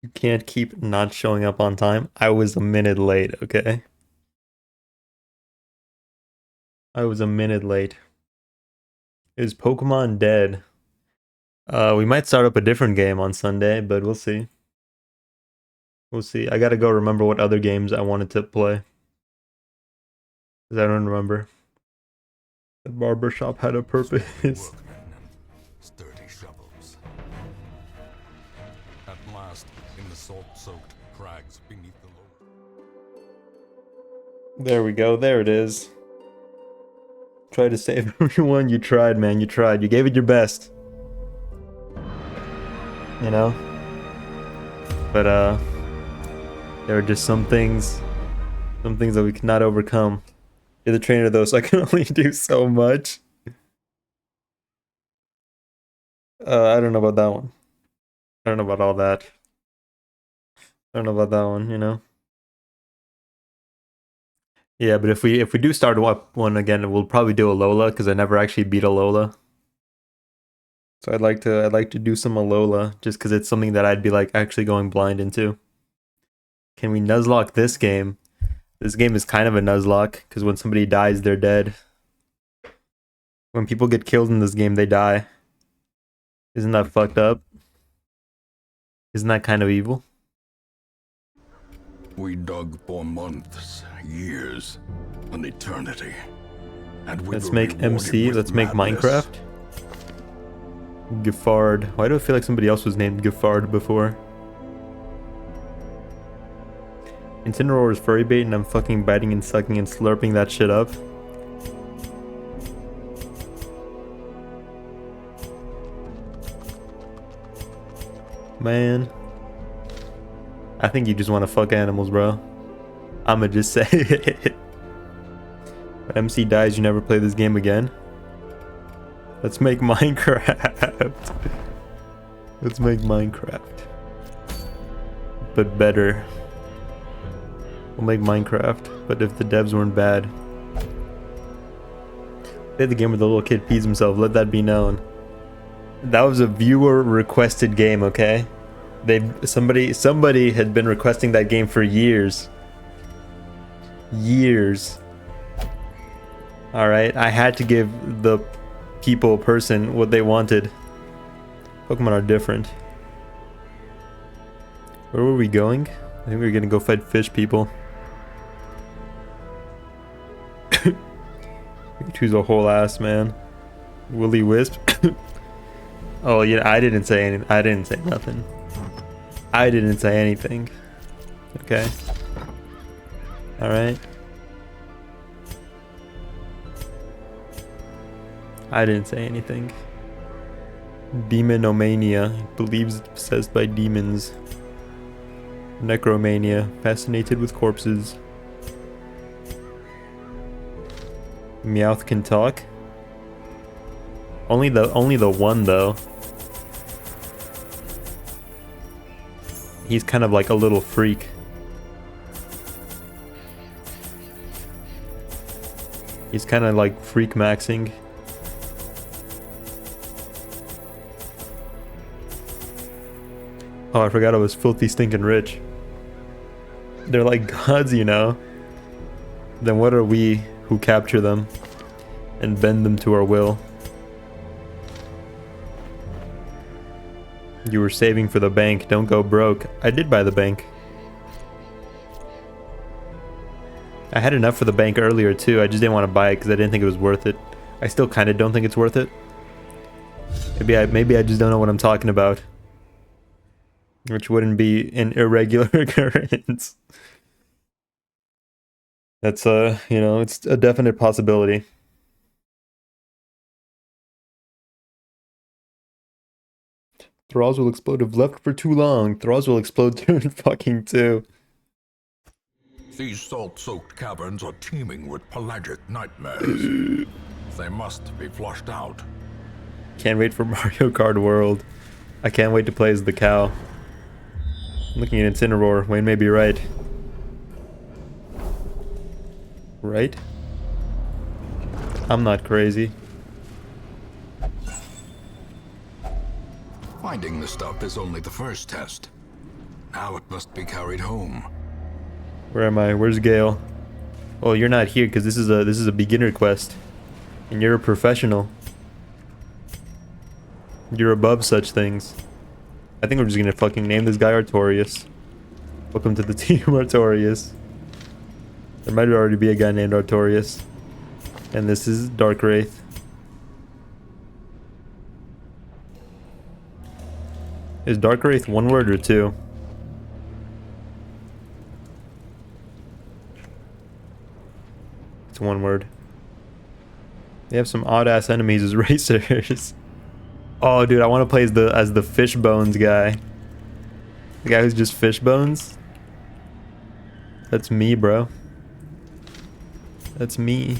You can't keep not showing up on time. I was a minute late, okay? I was a minute late. Is Pokemon dead? We might start up a different game on Sunday, but we'll see. We'll see. I gotta go remember what other games I wanted to play. Because I don't remember. The barbershop had a purpose. Sturdy shovels. At last, in the salt-soaked crags beneath the lower. There we go. There it is. Try to save everyone. You tried, man. You tried. You gave it your best. You know? But, there are just some things that we cannot overcome. You're the trainer, though, so I can only do so much. I don't know about that one. I don't know about all that. I don't know about that one, you know? Yeah, but if we do start one again, we'll probably do a Alola, because I never actually beat a Alola. So I'd like to do some Alola, just because it's something that I'd be like actually going blind into. Can we Nuzlocke this game? This game is kind of a Nuzlocke, because when somebody dies, they're dead. When people get killed in this game, they die. Isn't that fucked up? Isn't that kind of evil? We dug for months, years, an eternity. And we Let's were make rewarded MC, with let's make madness. Minecraft. Giffard. Why do I feel like somebody else was named Giffard before? Incineroar is furry bait and I'm fucking biting and sucking and slurping that shit up. Man. I think you just want to fuck animals, bro. I'ma just say it. When MC dies, you never play this game again. Let's make Minecraft. Let's make Minecraft. But better. We'll make Minecraft, but if the devs weren't bad. Play the game where the little kid pees himself, let that be known. That was a viewer requested game, okay? Somebody had been requesting that game for years. Years. Alright, I had to give the person what they wanted. Pokemon are different. Where were we going? I think we were gonna go fight fish people. Choose a whole ass, man. Willy Wisp. Oh yeah, I didn't say anything. I didn't say nothing. I didn't say anything. Okay. Alright. I didn't say anything. Demonomania. Believes it's possessed by demons. Necromania. Fascinated with corpses. Meowth can talk. Only the one though. He's kind of like a little freak. He's kind of like freak maxing. Oh, I forgot I was filthy stinking rich. They're like gods, you know. Then what are we who capture them and bend them to our will? You were saving for the bank. Don't go broke. I did buy the bank. I had enough for the bank earlier too. I just didn't want to buy it because I didn't think it was worth it. I still kind of don't think it's worth it. Maybe I just don't know what I'm talking about. Which wouldn't be an irregular occurrence. That's you know, it's a definite possibility. Thralls will explode if left for too long. Thralls will explode too fucking too. These salt-soaked caverns are teeming with pelagic nightmares. They must be flushed out. Can't wait for Mario Kart World. I can't wait to play as the cow. I'm looking at Incineroar. Wayne may be right. Right? I'm not crazy. Finding the stuff is only the first test. Now it must be carried home. Where am I? Where's Gale? Oh, you're not here because this is a beginner quest, and you're a professional. You're above such things. I think we're just gonna fucking name this guy Artorias. Welcome to the team, Artorias. There might already be a guy named Artorias, and this is Dark Wraith. Is Dark Wraith one word or two? It's one word. They have some odd ass enemies as racers. Oh, dude, I want to play as the fish bones guy. The guy who's just fish bones. That's me, bro. That's me.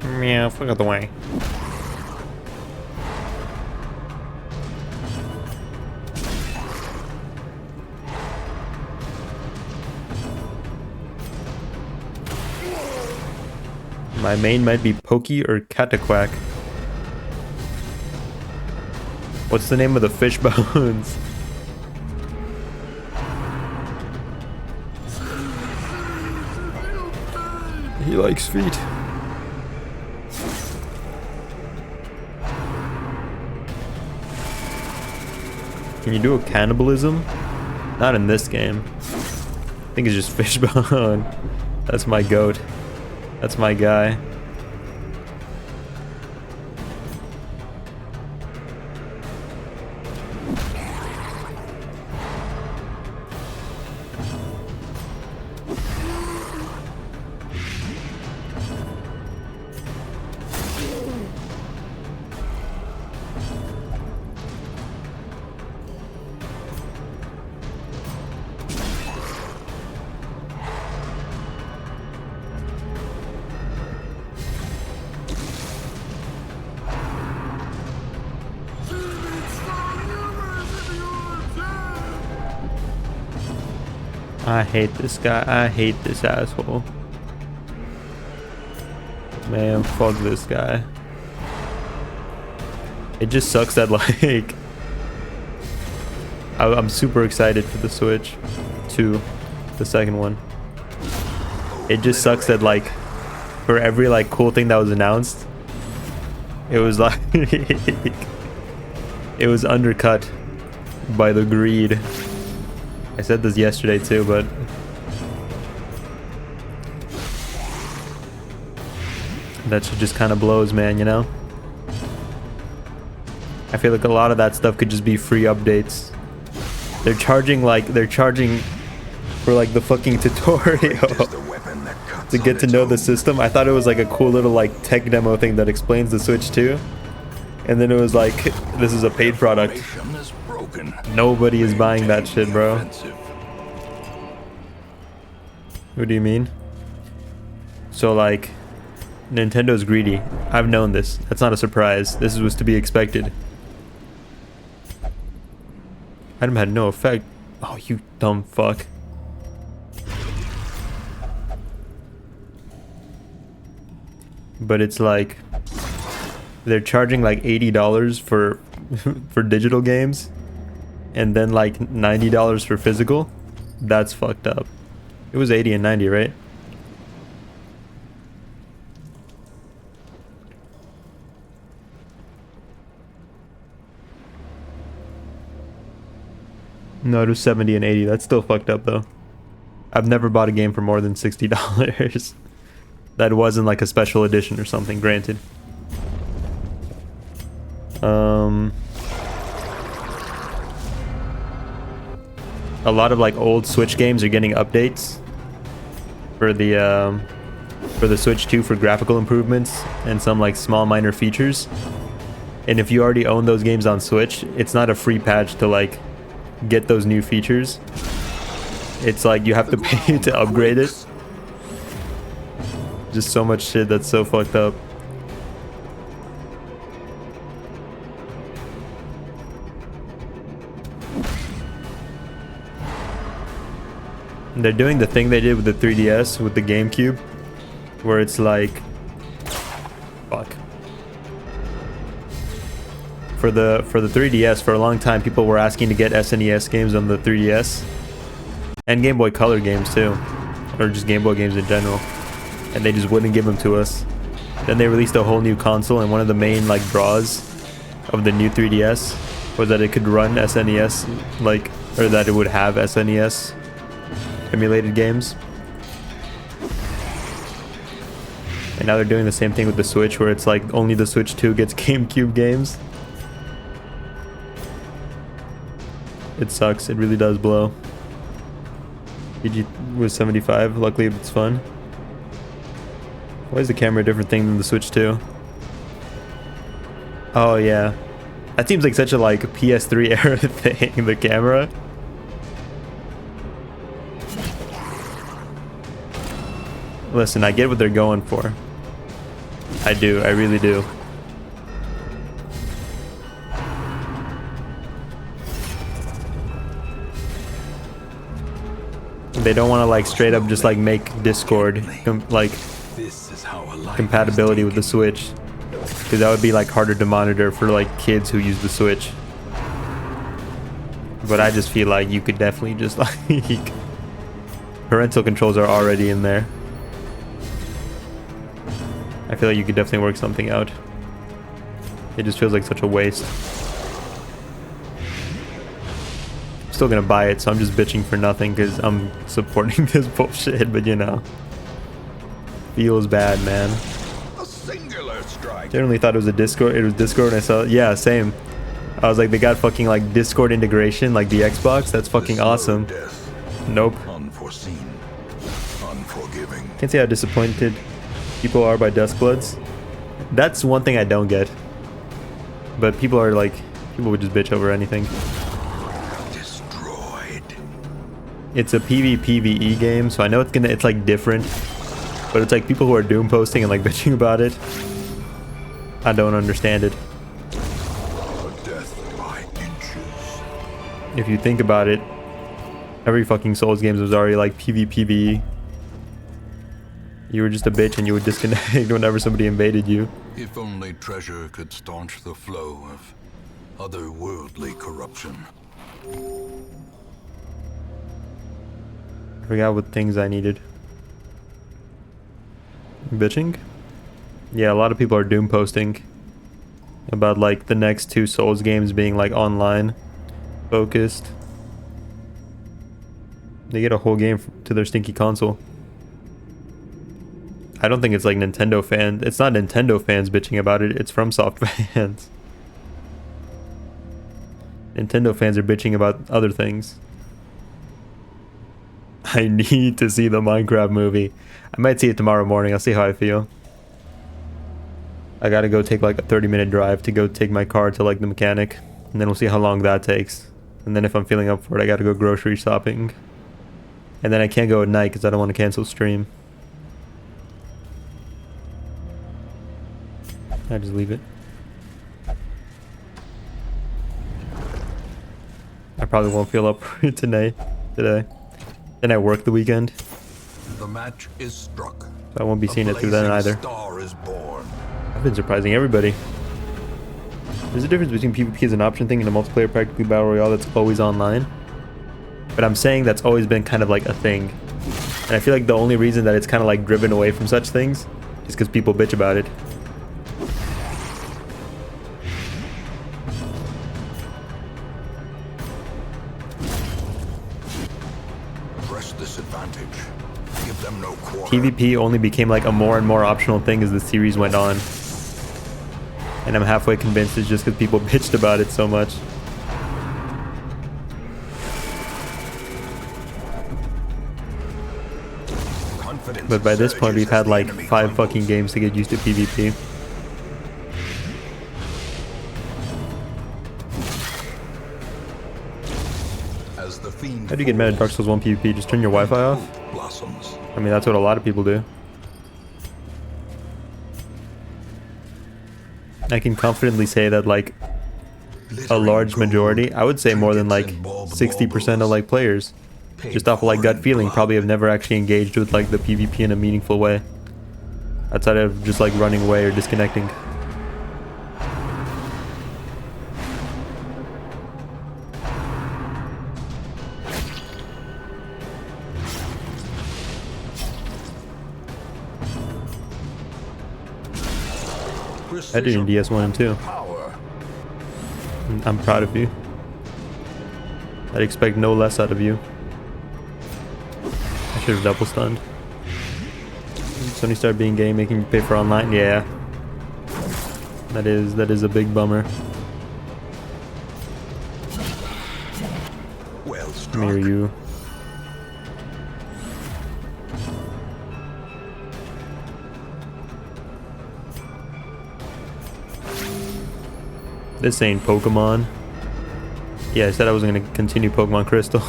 Meow, fuck out the way. My main might be Pokey or Cataquack. What's the name of the fish bones? He likes feet. Can you do a cannibalism? Not in this game. I think it's just fishbone. That's my goat. That's my guy. I hate this guy. I hate this asshole. Man, fuck this guy. It just sucks that like I'm super excited for the Switch 2, the second one. It just sucks that like for every like cool thing that was announced, it was like it was undercut by the greed. I said this yesterday too, but that shit just kind of blows, man, you know? I feel like a lot of that stuff could just be free updates. They're charging for like the fucking tutorial to get to know the system. I thought it was like a cool little like tech demo thing that explains the Switch 2. And then it was like, this is a paid product. Nobody is buying that shit, bro. What do you mean? So like, Nintendo's greedy. I've known this. That's not a surprise. This was to be expected. Item had no effect. Oh, you dumb fuck. But it's like, they're charging like $80 for for digital games, and then like $90 for physical. That's fucked up. It was 80 and 90, right? No, it was 70 and 80. That's still fucked up though. I've never bought a game for more than $60. That wasn't like a special edition or something, granted. A lot of like old Switch games are getting updates for the Switch 2 for graphical improvements and some like small minor features. And if you already own those games on Switch, it's not a free patch to like get those new features. It's like you have to pay to upgrade it. Just so much shit that's so fucked up. They're doing the thing they did with the 3DS with the GameCube, where it's like, fuck. For the 3DS, for a long time, people were asking to get SNES games on the 3DS, and Game Boy Color games too, or just Game Boy games in general, and they just wouldn't give them to us. Then they released a whole new console, and one of the main like draws of the new 3DS was that it could run SNES, like, or that it would have SNES emulated games. And now they're doing the same thing with the Switch, where it's like only the Switch 2 gets GameCube games. It sucks. It really does blow. PG was 75. Luckily, it's fun. Why is the camera a different thing than the Switch 2? Oh yeah, that seems like such a like PS3 era thing. The camera. Listen, I get what they're going for. I do. I really do. They don't want to like straight up just like make Discord like compatibility with the Switch, because that would be like harder to monitor for like kids who use the Switch. But I just feel like you could definitely just like parental controls are already in there. I feel like you could definitely work something out. It just feels like such a waste. Still gonna buy it, so I'm just bitching for nothing because I'm supporting this bullshit, but you know, feels bad, man. A singular strike. Generally thought it was a Discord. It was Discord, and I saw, yeah, same. I was like, they got fucking like Discord integration, like the Xbox. That's fucking awesome. Nope. Unforeseen, unforgiving. Can't see how disappointed people are by Duskbloods. That's one thing I don't get. But people are like, people would just bitch over anything. It's a PvPvE game, so I know it's like different, but it's like people who are doom posting and like bitching about it. I don't understand it. Death by inches. If you think about it, every fucking Souls games was already like PvPvE. You were just a bitch and you would disconnect whenever somebody invaded you. If only treasure could staunch the flow of otherworldly corruption. I forgot what things I needed. Bitching? Yeah, a lot of people are doom posting about like the next two Souls games being like online focused. They get a whole game to their stinky console. I don't think it's like Nintendo fans. It's not Nintendo fans bitching about it. It's FromSoft fans. Nintendo fans are bitching about other things. I need to see the Minecraft movie. I might see it tomorrow morning. I'll see how I feel. I gotta go take like a 30-minute drive to go take my car to like the mechanic. And then we'll see how long that takes. And then if I'm feeling up for it, I gotta go grocery shopping. And then I can't go at night because I don't want to cancel stream. I just leave it. I probably won't feel up for it today. Then I work the weekend. The match is struck. So I won't be seeing it through then either. Star is born. I've been surprising everybody. There's a difference between PvP as an option thing and a multiplayer practically battle royale that's always online. But I'm saying that's always been kind of like a thing. And I feel like the only reason that it's kind of like driven away from such things is because people bitch about it. PvP only became like a more and more optional thing as the series went on. And I'm halfway convinced it's just because people bitched about it so much. But by this point we've had like 5 fucking games to get used to PvP. How do you get mad at Dark Souls 1 PvP? Just turn your Wi-Fi off? I mean, that's what a lot of people do. I can confidently say that like a large majority, I would say more than like 60% of like players just off of like gut feeling. Probably have never actually engaged with like the PvP in a meaningful way, outside of just like running away or disconnecting. I did in DS1 and 2. I'm proud of you. I'd expect no less out of you. I should have double stunned. Sony started being gay, making you pay for online. Yeah, that is a big bummer. Well struck. Come here, you. This ain't Pokemon. Yeah, I said I wasn't gonna continue Pokemon Crystal.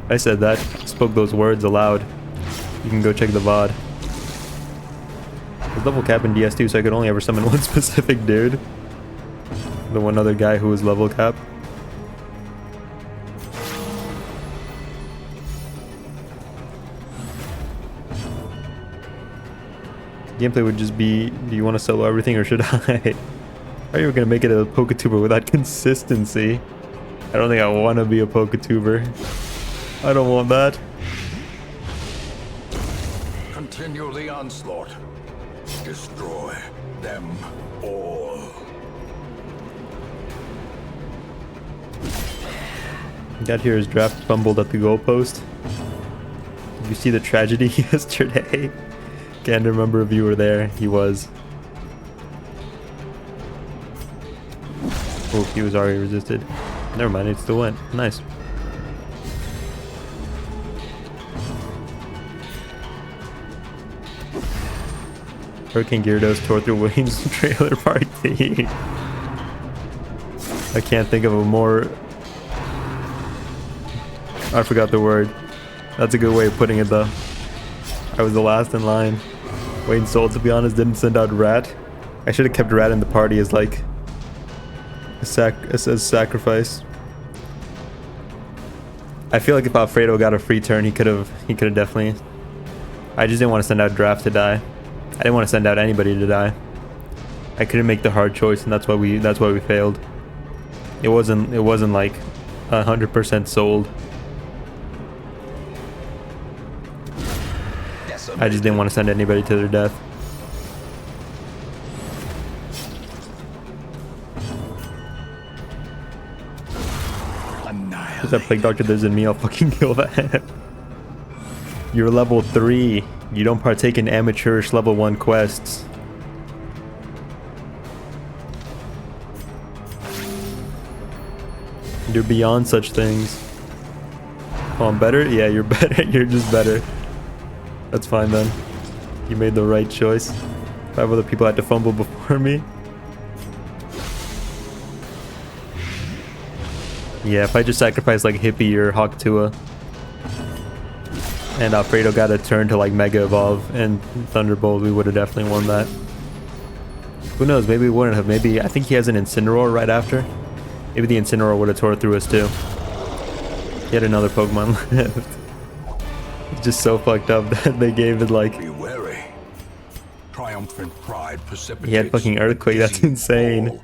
I said that. I spoke those words aloud. You can go check the VOD. There's level cap in DS2, so I could only ever summon one specific dude. The one other guy who was level cap. Gameplay would just be, do you want to solo everything or should I? How are you gonna make it a Poketuber without consistency? I don't think I want to be a Poketuber. I don't want that. Continue the onslaught. Destroy them all. Got here, his draft fumbled at the goalpost. Did you see the tragedy yesterday? Can't remember if you were there. He was. Oh, he was already resisted. Never mind, it still went. Nice. Hurricane Gyarados tore through Wayne's trailer park thing. I can't think of a more... I forgot the word. That's a good way of putting it though. I was the last in line. Wayne Soul, to be honest, didn't send out Rat. I should have kept Rat in the party as like... as sacrifice. I feel like if Alfredo got a free turn, he could have definitely. I just didn't want to send out Draft to die. I didn't want to send out anybody to die. I couldn't make the hard choice, and that's why we failed. It wasn't like 100% sold. I just didn't want to send anybody to their death. If that Plague Doctor lives in me, I'll fucking kill that. You're level 3. You don't partake in amateurish level 1 quests. You're beyond such things. Oh, I'm better? Yeah, you're better. You're just better. That's fine then. You made the right choice. 5 other people had to fumble before me. Yeah, if I just sacrificed like Hippie or Hawktua and Alfredo got a turn to like Mega Evolve and Thunderbolt, we would have definitely won that. Who knows, maybe we wouldn't have. Maybe, I think he has an Incineroar right after. Maybe the Incineroar would have tore through us too. He had another Pokemon left. It's just so fucked up that they gave it like... Be wary. Triumphant pride precipitates. He had fucking Earthquake, that's insane.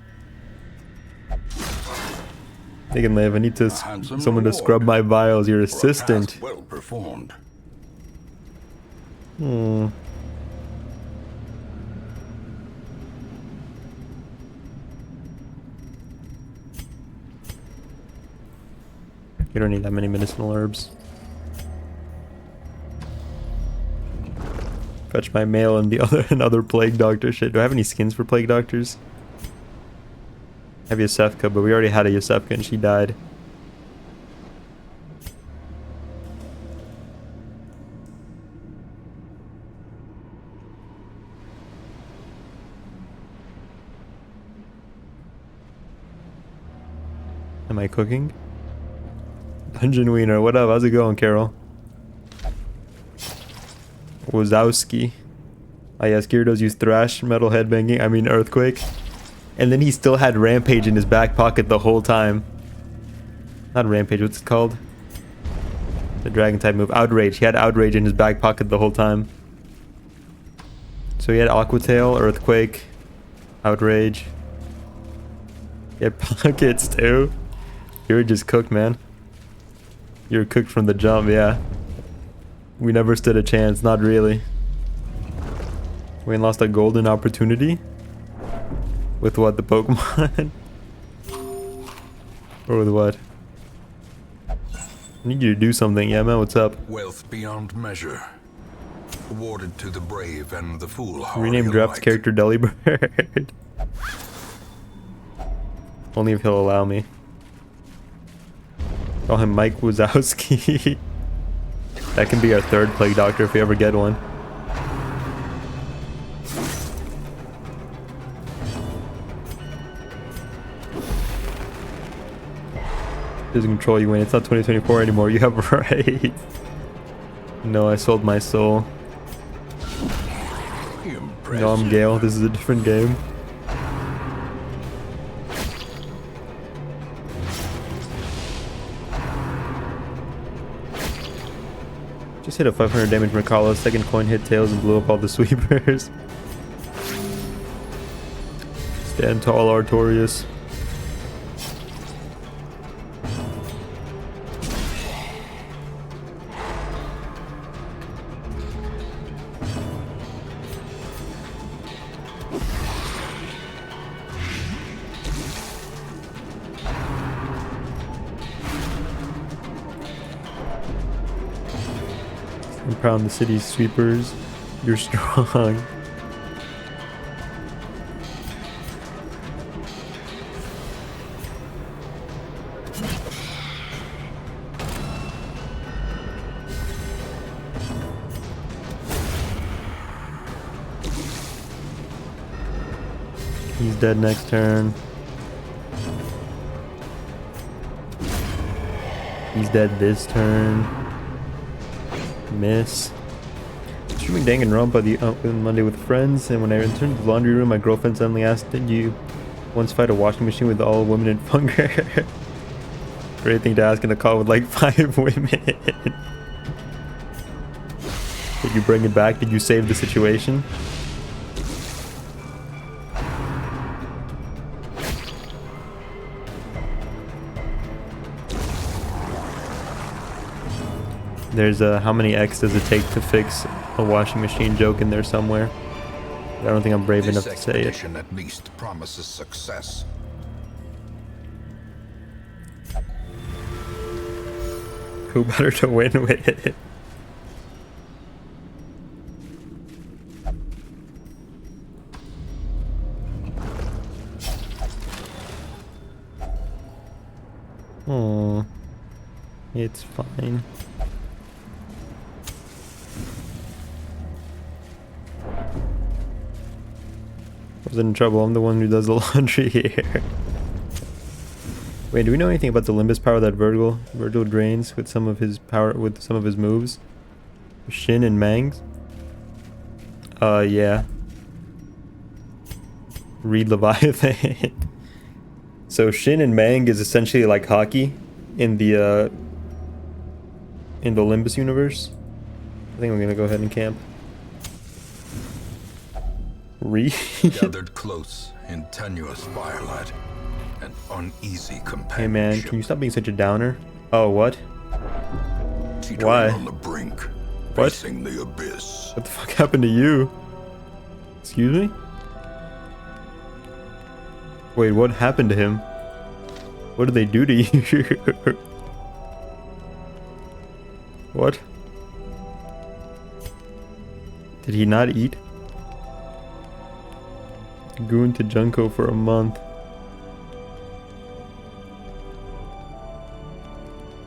They can live. I need to someone to scrub my vials. Your assistant. Well performed. Hmm. You don't need that many medicinal herbs. Fetch my mail and the other Plague Doctor shit. Do I have any skins for Plague Doctors? I have Yosefka, but we already had a Yosefka and she died. Am I cooking? Dungeon Wiener, what up? How's it going, Carol? Wazowski. Ah yes, Gyarados used Thrash, Metal Headbanging, I mean Earthquake. And then he still had Rampage in his back pocket the whole time. Not Rampage, what's it called? The dragon type move. Outrage. He had Outrage in his back pocket the whole time. So he had Aqua Tail, Earthquake, Outrage. He had pockets too. You were just cooked, man. You were cooked from the jump, yeah. We never stood a chance, not really. We lost a golden opportunity. With what, the Pokemon? Or with what? I need you to do something, yeah man, what's up? Wealth beyond measure. Awarded to the brave and the foolhardy Rename Draft's alike. character Delibird. Only if he'll allow me. Call him Mike Wazowski. That can be our third Plague Doctor if we ever get one. Doesn't control you win. It's not 2024 anymore. You have right. No, I sold my soul. No, I'm Gale. This is a different game. Just hit a 500 damage Mercala. Second coin hit Tails and blew up all the sweepers. Stand tall, Artorias. I'm proud of the city's sweepers. You're strong. He's dead next turn. He's dead this turn. Miss. Streaming Danganronpa the Monday with friends, and when I returned to the laundry room, my girlfriend suddenly asked, "Did you once fight a washing machine with all women in Funger?" Great thing to ask in a call with like 5 women. Did you bring it back? Did you save the situation? There's a how many X does it take to fix a washing machine joke in there somewhere. I don't think I'm brave enough to say it. At least promises success. Who better to win with? Oh, it's fine. I was in trouble. I'm the one who does the laundry here. Wait, do we know anything about the Limbus power that Virgil drains with some of his moves? Shin and Mangs? Yeah. Read Leviathan. So Shin and Mang is essentially like hockey in the Limbus universe. I think I'm gonna go ahead and camp. Gathered close in tenuous firelight, an uneasy companionship. Hey man, can you stop being such a downer? Oh, what? Teetering Why? on the brink, What? facing the abyss. What the fuck happened to you? Excuse me? Wait, what happened to him? What did they do to you? What? Did he not eat? Goon to Junko for a month.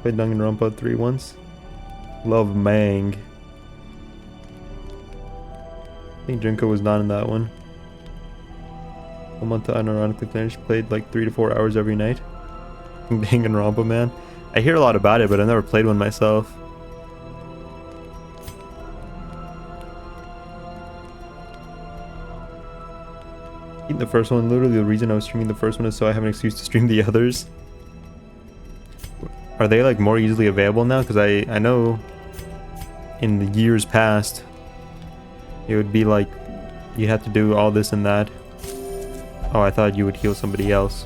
Played Danganronpa 3 once. Love Mang. I think Junko was not in that one. A month to unironically finish. Played like 3 to 4 hours every night. Danganronpa, man. I hear a lot about it, but I've never played one myself. The first one, literally the reason I was streaming the first one is so I have an excuse to stream the others. Are they like more easily available now? Because I know in the years past it would be like you'd have to do all this and that. Oh, I thought you would heal somebody else.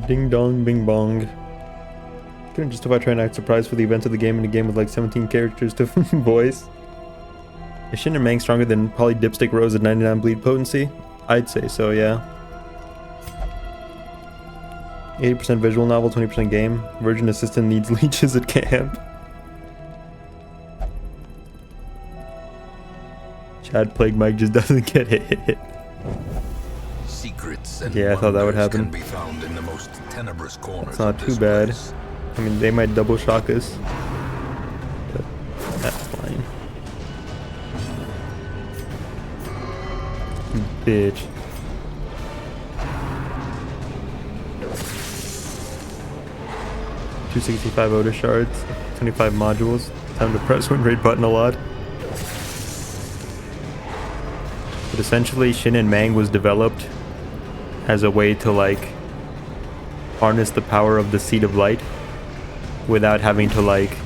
Ding dong, bing bong. Couldn't justify trying to act surprised for the events of the game in a game with like 17 characters to voice. Is Shin and Mang stronger than Poly Dipstick Rose at 99 bleed potency? I'd say so, yeah. 80% visual novel, 20% game. Virgin assistant needs leeches at camp. Chad Plague Mike just doesn't get hit. Secrets and Yeah, I thought that would happen. Can be found in the most tenebrous corners. It's not of too this bad. place. I mean, they might double shock us. But that's fine. Bitch. $265 Oda shards, 25 modules. Time to press win rate button a lot. But essentially, Shin and Mang was developed as a way to like harness the power of the Seed of Light without having to like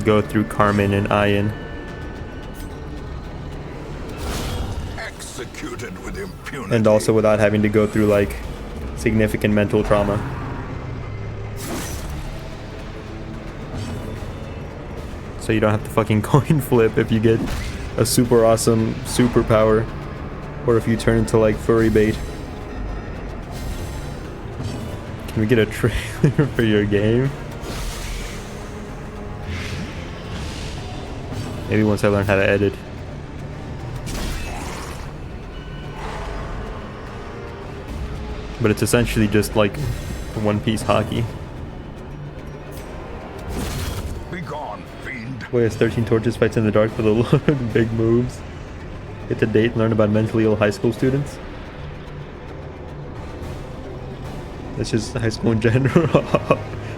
go through Carmen and Iron. Executed with impunity. And also without having to go through like significant mental trauma. So you don't have to fucking coin flip if you get a super awesome superpower, or if you turn into like furry bait. Can we get a trailer for your game? Maybe once I learn how to edit. But it's essentially just like One Piece hockey. Be gone, fiend. Boy has 13 torches, fights in the dark for the Lord, big moves. Get to date and learn about mentally ill high school students. That's just high school in general,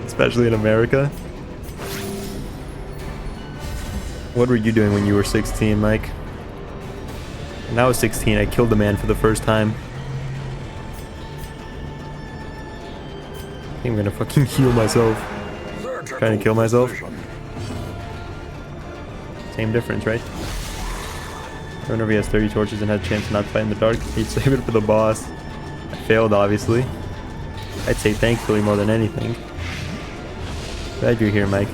especially in America. What were you doing when you were 16, Mike? When I was 16, I killed a man for the first time. I think I'm gonna fucking heal myself. Trying to kill myself. Same difference, right? Whenever he has 30 torches and had a chance to not fight in the dark, he'd save it for the boss. I failed, obviously. I'd say thankfully more than anything. Glad you're here, Mike.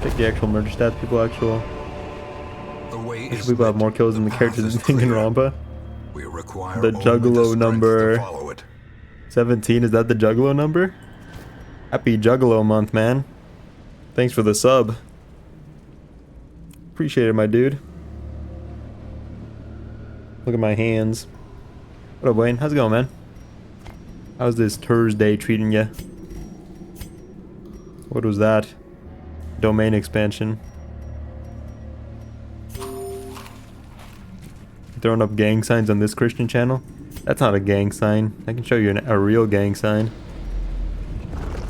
Check the actual murder stats, people actual. These people have more kills than the characters in Danganronpa. The Juggalo number 17, is that the Juggalo number? Happy Juggalo month, man. Thanks for the sub. Appreciate it, my dude. Look at my hands. What up, Wayne? How's it going, man? How's this Thursday treating you? What was that? Domain expansion. Throwing up gang signs on this Christian channel? That's not a gang sign. I can show you a real gang sign.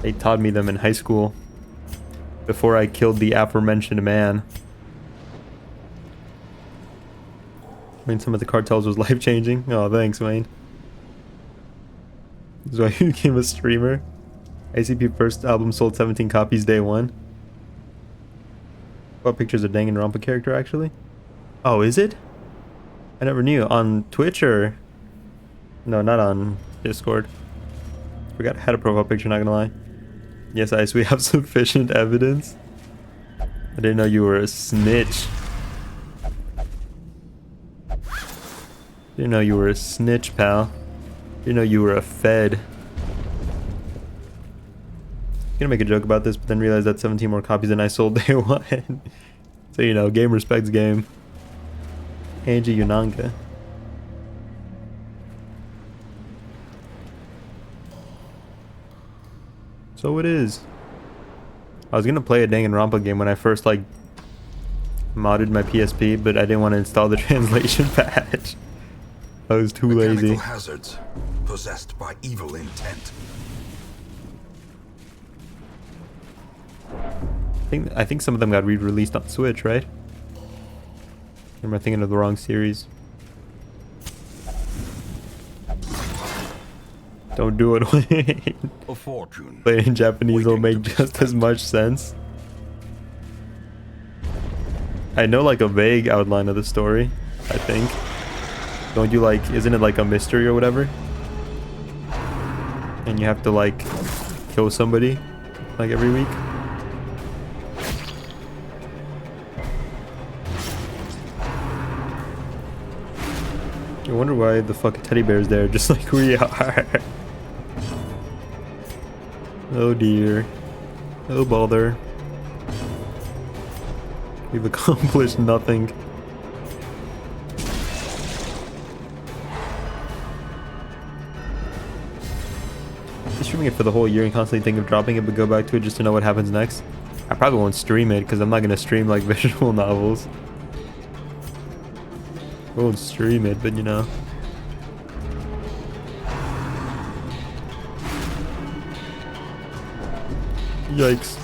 They taught me them in high school. Before I killed the aforementioned man. I mean, some of the cartels was life-changing. Oh, thanks, Wayne. This is why you became a streamer. ACP first album sold 17 copies day one. What pictures of Danganronpa character, actually? Oh, is it? I never knew. On Twitch or... No, not on Discord. Forgot I had a profile picture, not gonna lie. Yes, Ice, we have sufficient evidence. I didn't know you were a snitch. Didn't know you were a snitch, pal. Didn't know you were a fed. Gonna make a joke about this, but then realize that 17 more copies than I sold day one. So, you know, game respects game. Angie Yunanga. So it is. I was gonna play a Danganronpa game when I first like modded my PSP, but I didn't want to install the translation patch. I was too lazy. Mechanical hazards possessed by evil intent. I think some of them got re-released on Switch, right? Or am I thinking of the wrong series? Don't do it. A fortune. Playing in Japanese will waiting make to be just as spent. much sense. I know like a vague outline of the story, I think. Don't you like, isn't it like a mystery or whatever? And you have to like kill somebody like every week? I wonder why the fucking teddy bear's there just like we are. Oh dear. Oh bother. We've accomplished nothing. Just streaming it for the whole year and constantly think of dropping it but go back to it just to know what happens next. I probably won't stream it because I'm not going to stream like visual novels. I won't stream it, but you know. Yikes.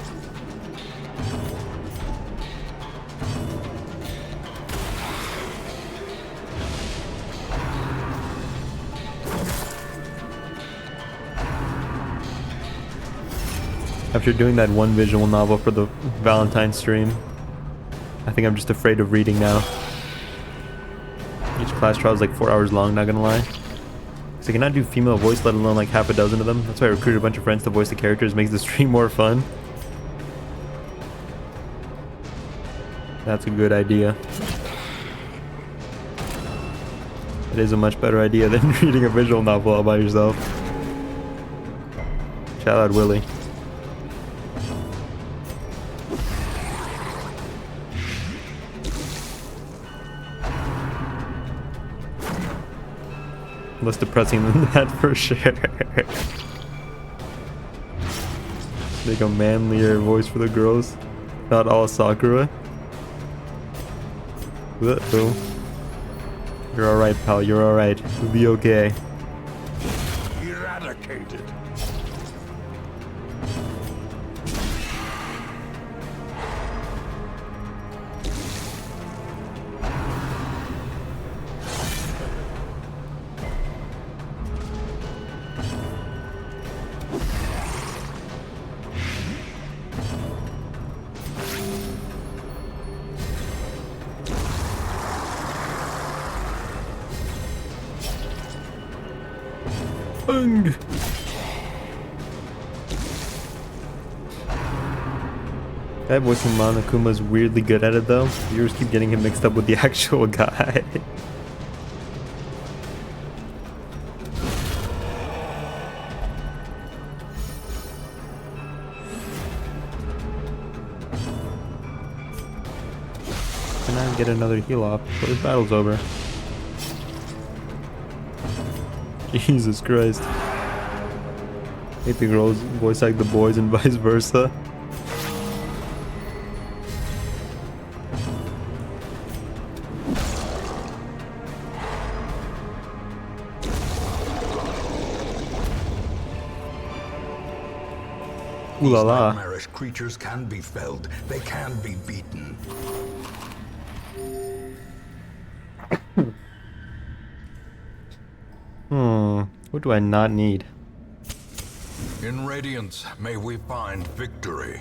After doing that one visual novel for the Valentine stream, I think I'm just afraid of reading now. Each class trial is like 4 hours long, not gonna lie. So I cannot do female voice, let alone like half a dozen of them. That's why I recruited a bunch of friends to voice the characters, makes the stream more fun. That's a good idea. It is a much better idea than reading a visual novel all by yourself. Shout out Willie. Less depressing than that for sure. Make a manlier voice for the girls. Not all Sakura. Uh-oh. You're alright, pal. You're alright. You'll be okay. Eradicated. Bung! Guy voicing Monokuma's weirdly good at it though. Viewers keep getting him mixed up with the actual guy. Can I get another heal off before this battle's over? Jesus Christ. Hate the girls voice act the boys and vice versa. Ooh la la. These nightmarish creatures can be felled. They can be beaten. What do I not need? In Radiance, may we find victory.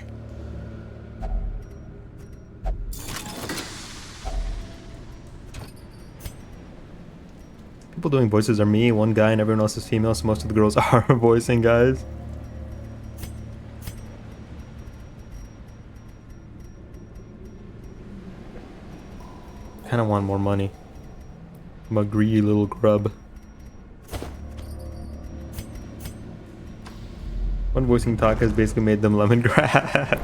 People doing voices are me, one guy, and everyone else is female, so most of the girls are voicing guys. Kinda want more money. I'm a greedy little grub. One voicing Taka has basically made them lemongrass.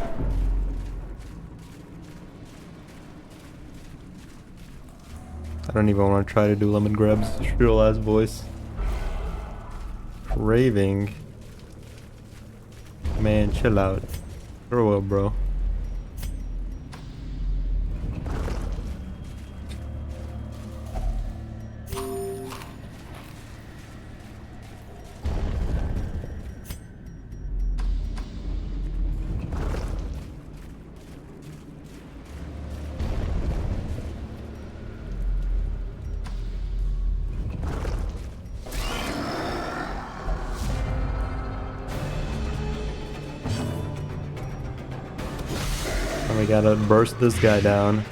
I don't even want to try to do lemon grabs. Shrill ass voice. Craving. Man, chill out. Grow up, bro. And we gotta burst this guy down.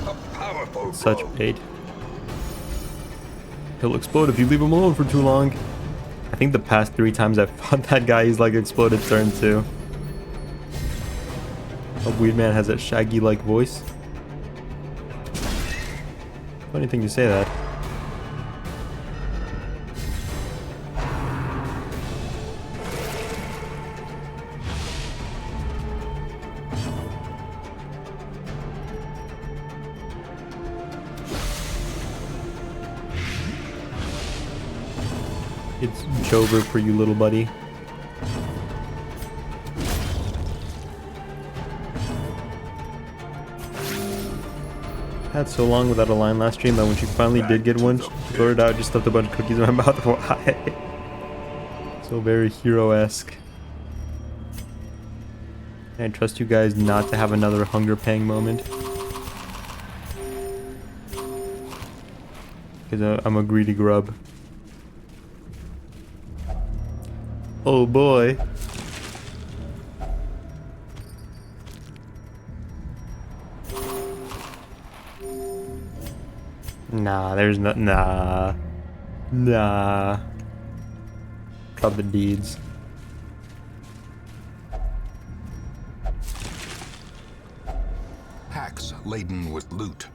A powerful Such blow. bait. He'll explode if you leave him alone for too long. I think the past 3 times I've fought that guy, he's like exploded turn 2. A weird man has that shaggy-like voice. Funny thing you say that. It's Jover for you, little buddy. Had so long without a line last stream that when she finally did get one, she blurted out, just stuffed a bunch of cookies in my mouth. Why? So very hero-esque. I trust you guys not to have another hunger pang moment. Because I'm a greedy grub. Oh boy. Nah, there's no. Nah. Nah. Drop the deeds. Packs laden with loot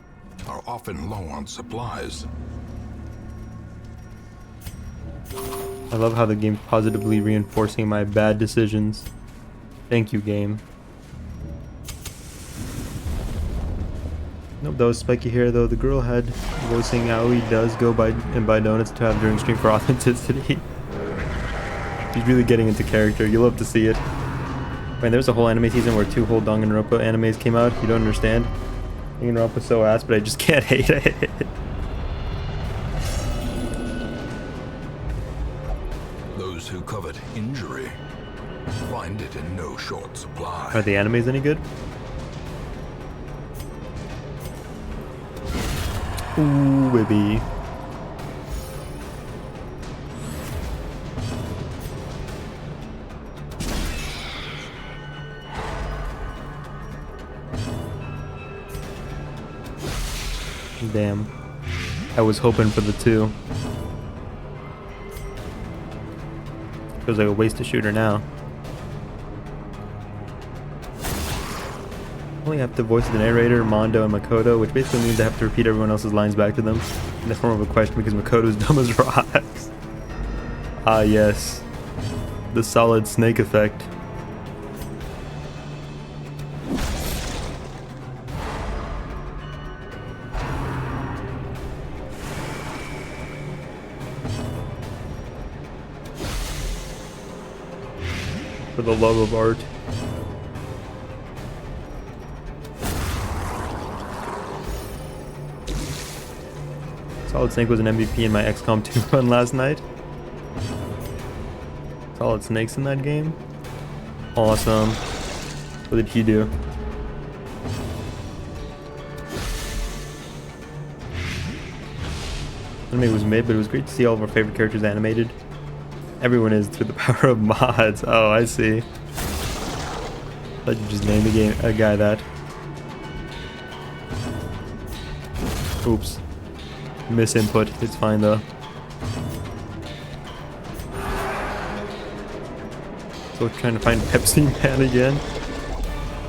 are often low on supplies. I love how the game's positively reinforcing my bad decisions. Thank you, game. Nope, that was spiky hair though. The girl had voicing Aoi does go by and buy donuts to have during stream for authenticity. He's really getting into character. You'll love to see it. Man, there was a whole anime season where 2 whole Danganronpa animes came out. You don't understand. Danganronpa's so ass, but I just can't hate it. Those who covet injury find it in no short supply. Are the animes any good? Ooh, baby. Damn. I was hoping for the 2. Feels like a waste to shoot her now. I only have to voice the narrator, Mondo, and Makoto, which basically means I have to repeat everyone else's lines back to them in the form of a question because Makoto's dumb as rocks. Ah yes. The solid snake effect. For the love of art. Solid Snake was an MVP in my XCOM 2 run last night. Solid Snake's in that game. Awesome. What did he do? Anime was mid, but it was great to see all of our favorite characters animated. Everyone is through the power of mods. Oh, I see. Thought you just named the game a guy that. Oops. Misinput. It's fine though. So trying to find Pepsi Man again.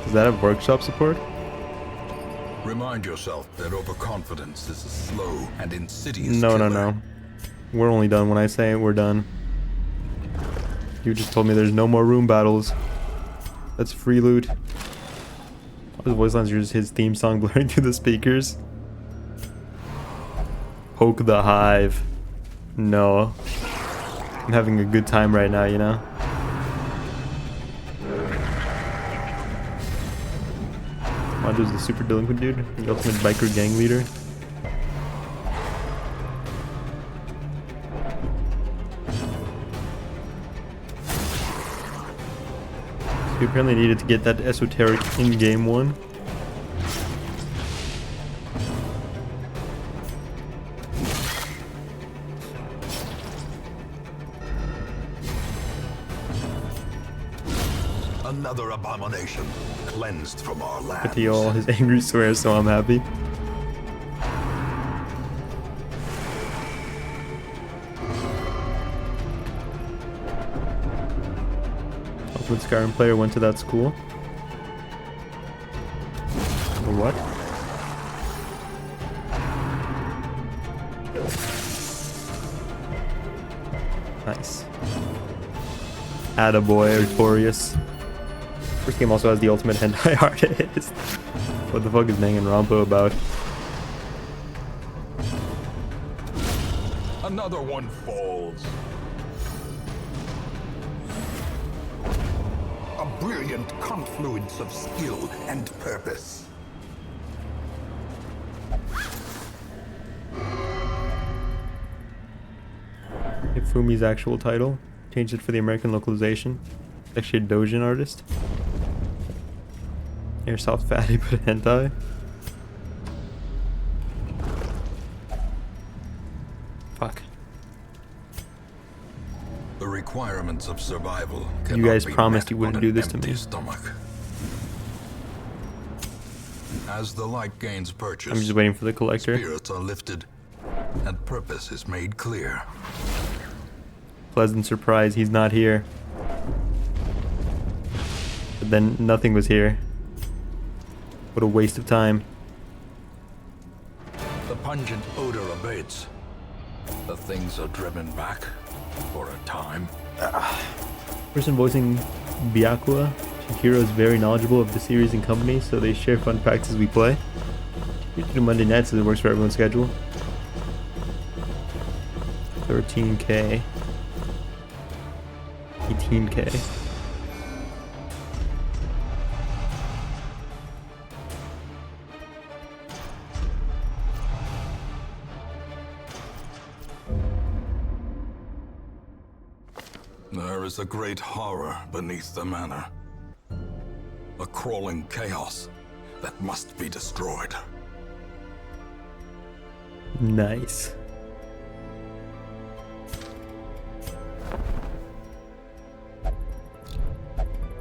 Does that have workshop support? Remind yourself that overconfidence is a slow and insidious No, killer. no, no. We're only done when I say we're done. You just told me there's no more room battles. That's free loot. His voice lines are just his theme song blaring through the speakers. Poke the hive. No. I'm having a good time right now, you know? Mondo's the super delinquent dude, the ultimate biker gang leader. So we apparently needed to get that esoteric in-game one. Another abomination cleansed from our But lands. he all his angry swears, so I'm happy. Ultimate Skyrim player went to that school. Or what? Nice. Attaboy, Artorias. First game also has the ultimate hentai artist. What the fuck is Danganronpa about? Another one falls. A brilliant confluence of skill and purpose. Ifumi's actual title. Changed it for the American localization. Actually a Dojin artist. Airsoft fatty but hentai. Fuck. The requirements of survival. You guys cannot be promised met you wouldn't on do an this to empty me. Stomach. As the light gains purchase, I'm just waiting for the collector. spirits are lifted, and purpose is made clear. Pleasant surprise, he's not here. But then nothing was here. What a waste of time. The pungent odor abates. The things are driven back for a time. Person voicing Byakuya, Shihiro is very knowledgeable of the series and company, so they share fun facts as we play. We do Monday nights so it works for everyone's schedule. 13k. 18k. There is a great horror beneath the manor. A crawling chaos that must be destroyed. Nice.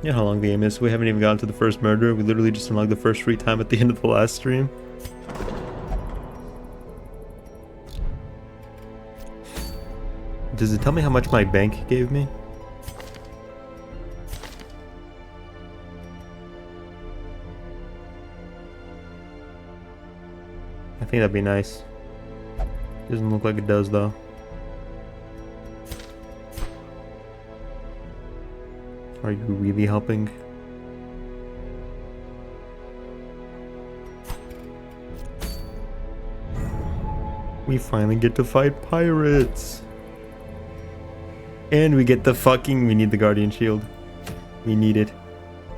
Yeah, how long the game is. We haven't even gotten to the first murder. We literally just unlocked the first free time at the end of the last stream. Does it tell me how much my bank gave me? I think that'd be nice. Doesn't look like it does though. Are you really helping? We finally get to fight pirates. And we get the fucking... We need the Guardian Shield. We need it.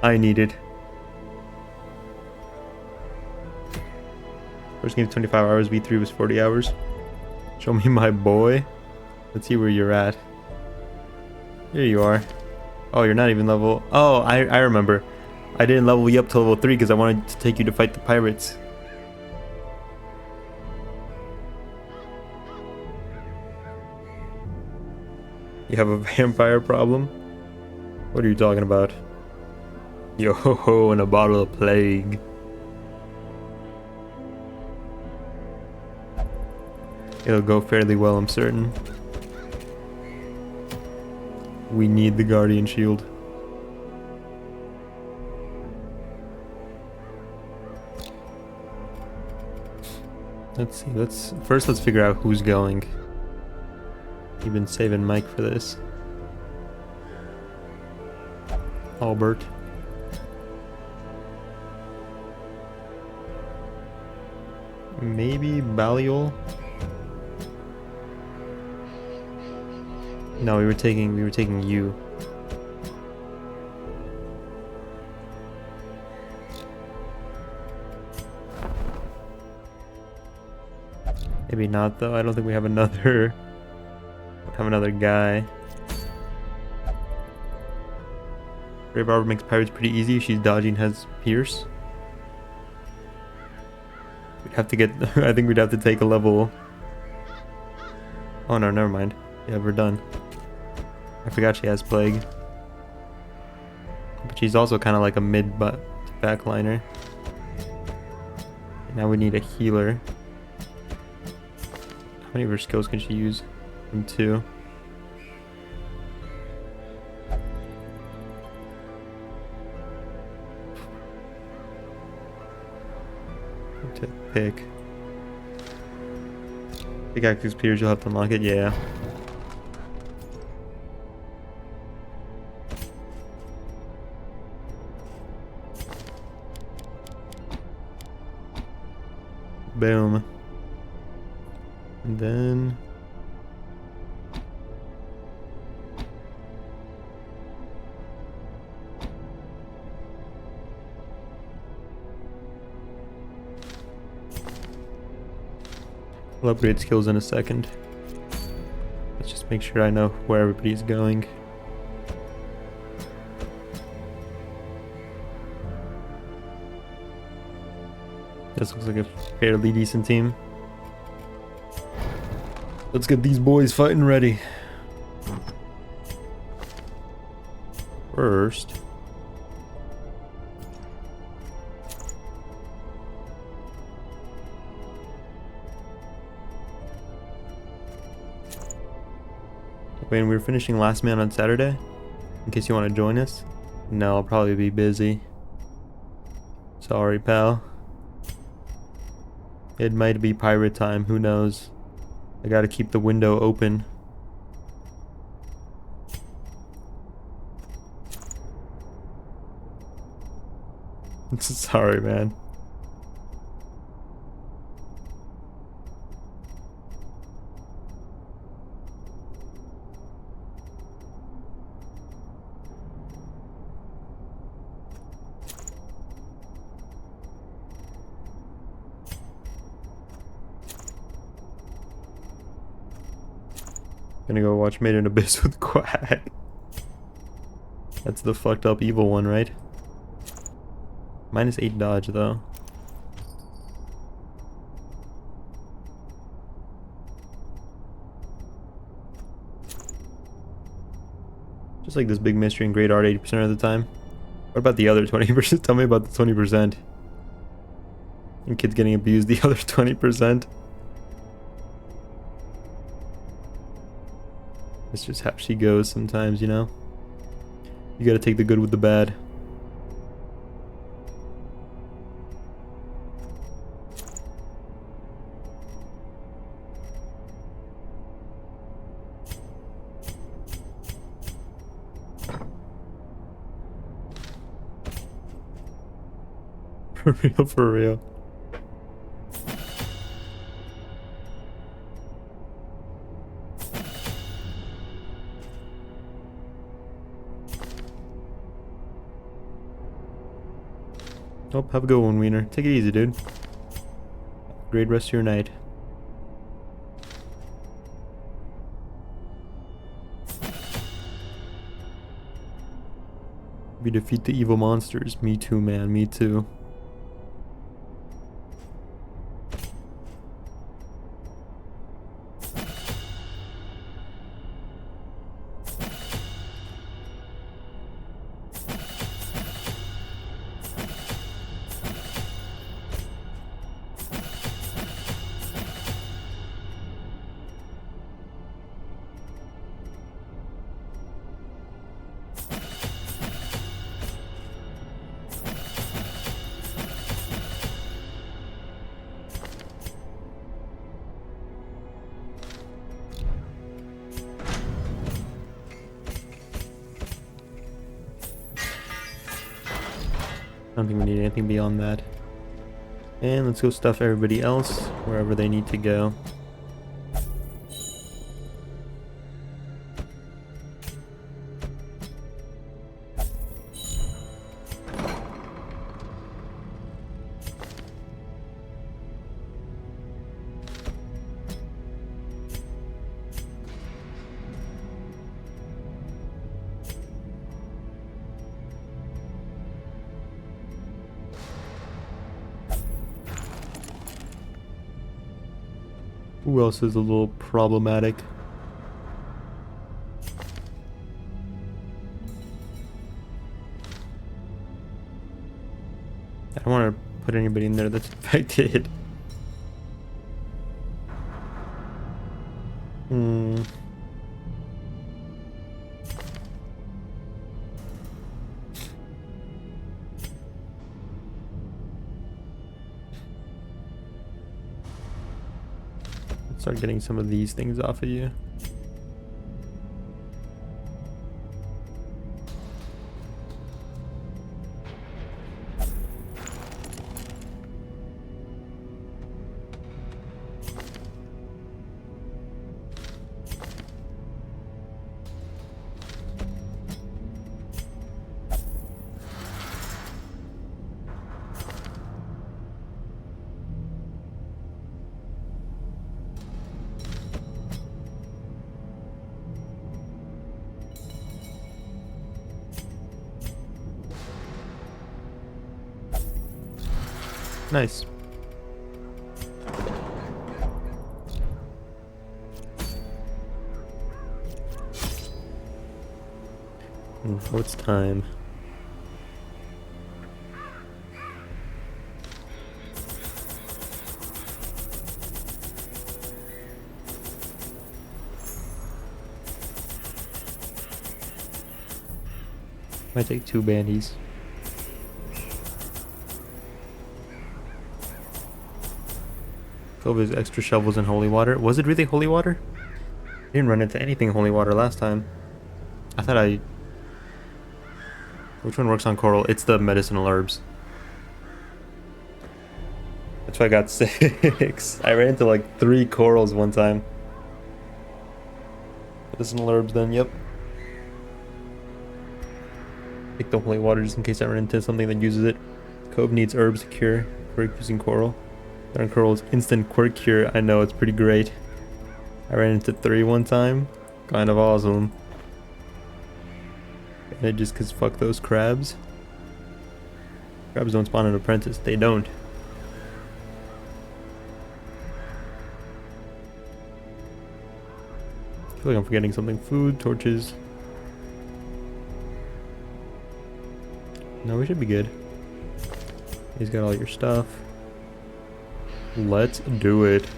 I need it. First game 25 hours, V3 was 40 hours. Show me my boy. Let's see where you're at. Here you are. Oh, you're not even level... Oh, I remember. I didn't level you up to level 3 because I wanted to take you to fight the pirates. You have a vampire problem? What are you talking about? Yo ho ho and a bottle of plague. It'll go fairly well, I'm certain. We need the Guardian Shield. Let's see, let's figure out who's going. You've been saving Mike for this. Albert. Maybe Baliol? No, we were taking you. Maybe not though. I don't think we have another guy. Grave Arbor makes pirates pretty easy. She's dodging, has Pierce. We'd have to get I think we'd have to take a level. Oh no, never mind. Yeah, we're done. I forgot she has Plague. But she's also kind of like a mid-butt backliner. Now we need a healer. How many of her skills can she use? 2. To pick. Pickaxe Pierce, you'll have to unlock it, yeah. Boom. And then I'll upgrade skills in a second. Let's just make sure I know where everybody's going. This looks like a fairly decent team. Let's get these boys fighting ready. First, when we were finishing Last Man on Saturday, in case you want to join us. No, I'll probably be busy. Sorry, pal. It might be pirate time, who knows. I gotta keep the window open. Sorry, man. Gonna go watch Made in Abyss with Quack. That's the fucked up evil one, right? -8 dodge, though. Just like this big mystery and great art 80% of the time. What about the other 20%? Tell me about the 20%. And kids getting abused the other 20%. It's just how she goes sometimes, you know? You gotta take the good with the bad. For real, for real. Oh, have a good one, Wiener. Take it easy, dude. Great rest of your night. We defeat the evil monsters. Me too, man. Me too. I don't think we need anything beyond that. And let's go stuff everybody else wherever they need to go. Who else is a little problematic? I don't want to put anybody in there that's infected. Hmm. Let's start getting some of these things off of you. Nice. Oh, it's time. Might take 2 bandies. Fill his extra shovels in holy water. Was it really holy water? I didn't run into anything holy water last time. I thought I... Which one works on coral? It's the medicinal herbs. That's why I got 6. I ran into like 3 corals one time. Medicinal herbs then, yep. Take the holy water just in case I run into something that uses it. Cove needs herbs to cure. Quirk using coral. Darn coral's instant quirk cure. I know, it's pretty great. I ran into 3 one time. Kind of awesome. And it just cause fuck those crabs. Crabs don't spawn an apprentice. They don't. I feel like I'm forgetting something. Food, torches. No, we should be good. He's got all your stuff. Let's do it.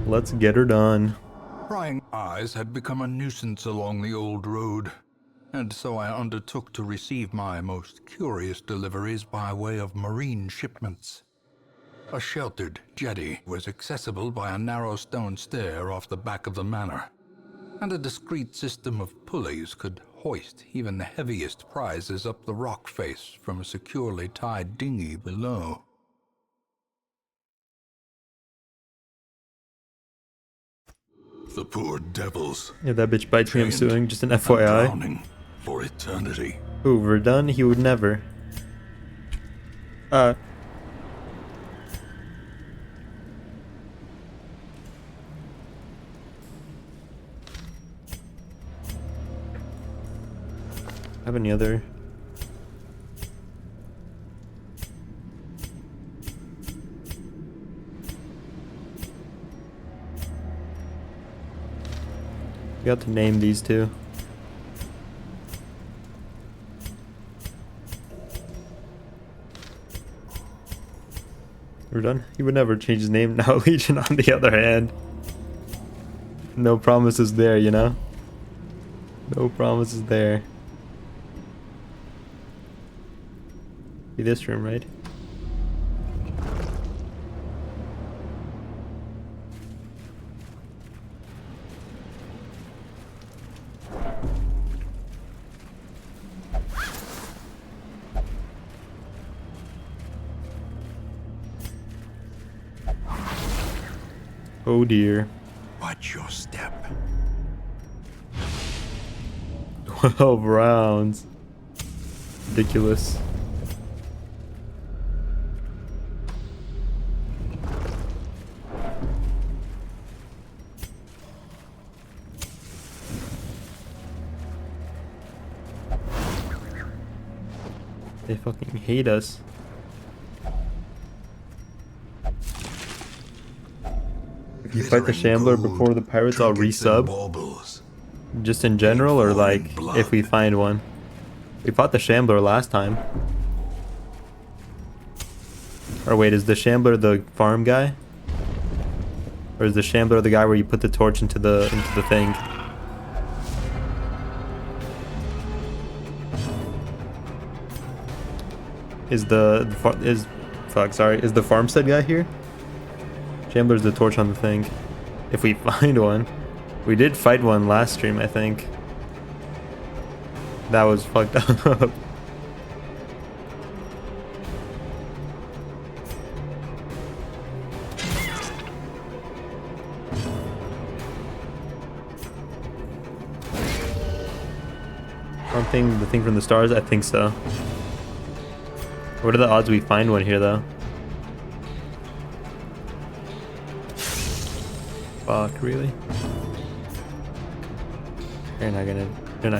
Let's get her done. Prying eyes had become a nuisance along the old road, and so I undertook to receive my most curious deliveries by way of marine shipments. A sheltered jetty was accessible by a narrow stone stair off the back of the manor, and a discreet system of pulleys could hoist even the heaviest prizes up the rock face from a securely tied dinghy below. The poor devils. Yeah, that bitch bites me, I'm chained suing. Just an and FYI. drowning for eternity. Ooh, Verdun, he would never. Have any other? You got to name these two. We're done. He would never change his name. Now Legion, on the other hand, no promises there, you know? No promises there. Be this room, right? Oh dear. Watch your step. 12 rounds. Ridiculous. They fucking hate us. You fight the glittering Shambler gold, before the pirates all trinkets and resub? baubles. Just in general, or Paid for in like if we blood. find one? We fought the Shambler last time. Or wait, is the Shambler the farm guy? Or is the Shambler the guy where you put the torch into the thing? Is is the farmstead guy here? Shambler's the torch on the thing. If we find one. We did fight one last stream, I think. That was fucked up. The thing from the stars? I think so. What are the odds we find one here, though? Fuck, really? You're not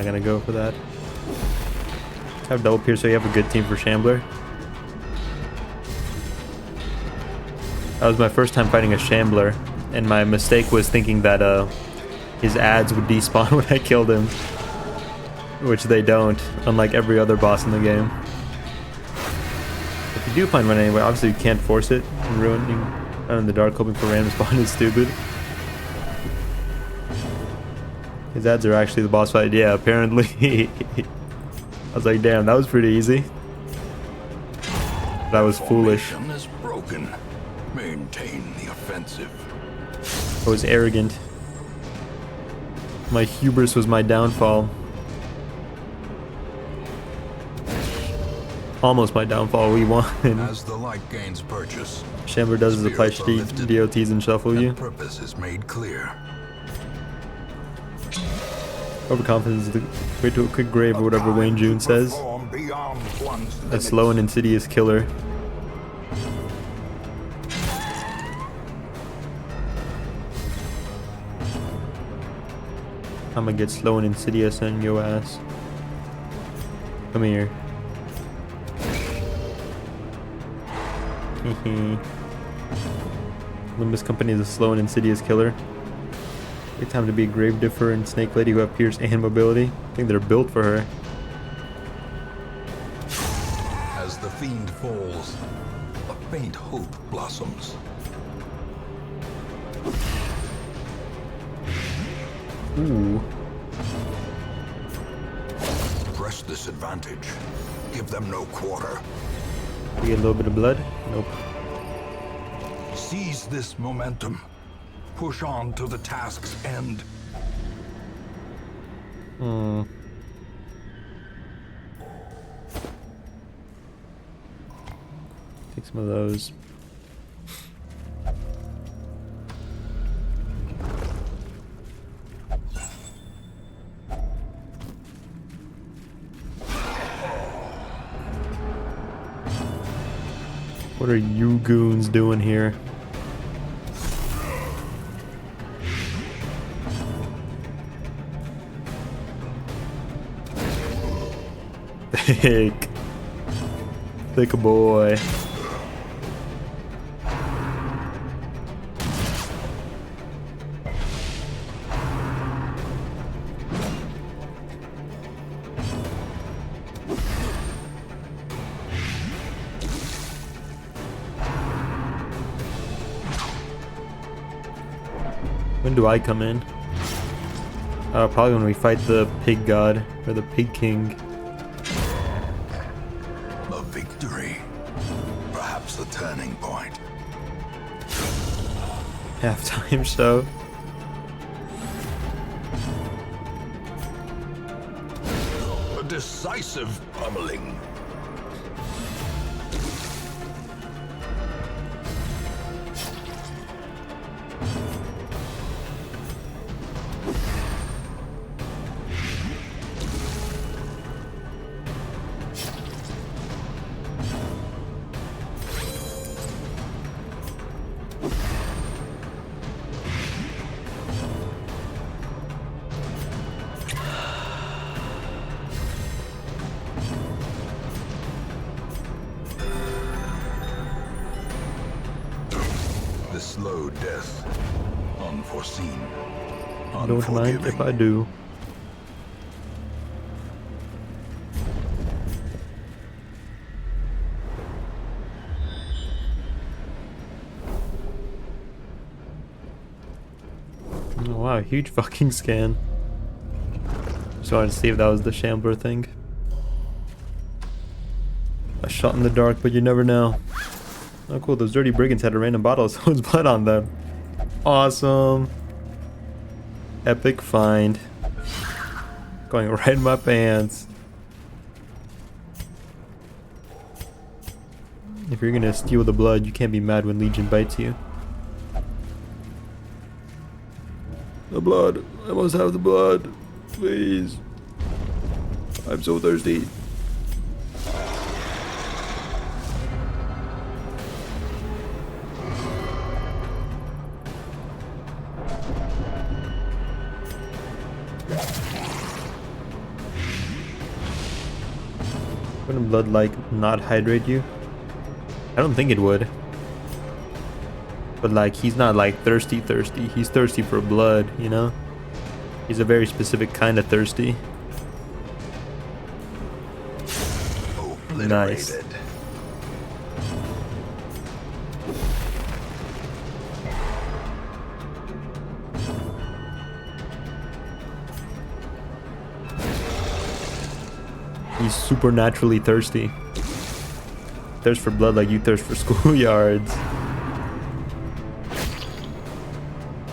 gonna go for that. Have double pierce, so you have a good team for Shambler. That was my first time fighting a Shambler, and my mistake was thinking that his ads would despawn when I killed him. Which they don't, unlike every other boss in the game. If you do find one anyway, obviously you can't force it. And ruining out in the dark hoping for random spawn is stupid. His ads are actually the boss fight. Yeah, apparently. I was like, damn, that was pretty easy. That was foolish. Formation is broken. Maintain the offensive. I was arrogant. My hubris was my downfall. Almost my downfall. We won. As the light gains purchase, Shambler does is apply spirits are lifted, DOTs and shuffle you. and purpose is made clear. Overconfidence is the way to a quick grave, or whatever Wayne June says. A slow and insidious killer. I'm gonna get slow and insidious on your ass. Come here. Limbus Company is a slow and insidious killer. Great time to be a Gravediffer and Snake Lady who have Pierce and Mobility. I think they're built for her. As the fiend falls, a faint hope blossoms. Ooh. Press this advantage. Give them no quarter. We get a little bit of blood? Nope. Seize this momentum. Push on to the task's end. Take some of those. What are you goons doing here? Thick. Thick boy. When do I come in? Probably when we fight the pig god, or the pig king. A victory. Perhaps a turning point. Halftime show. A decisive pummeling. The slow death unforeseen, Don't mind if I unforgiving. do. Oh, wow, huge fucking scan. Just wanted to see if that was the Shambler thing. A shot in the dark, but you never know. Oh cool, those dirty brigands had a random bottle of someone's blood on them. Awesome. Epic find. Going right in my pants. If you're gonna steal the blood, you can't be mad when Legion bites you. The blood. I must have the blood. Please. I'm so thirsty. Wouldn't blood like not hydrate you? I don't think it would. But like he's not like thirsty. He's thirsty for blood, you know? He's a very specific kind of thirsty. Nice. Obliterated. He's supernaturally thirsty. Thirst for blood like you thirst for schoolyards.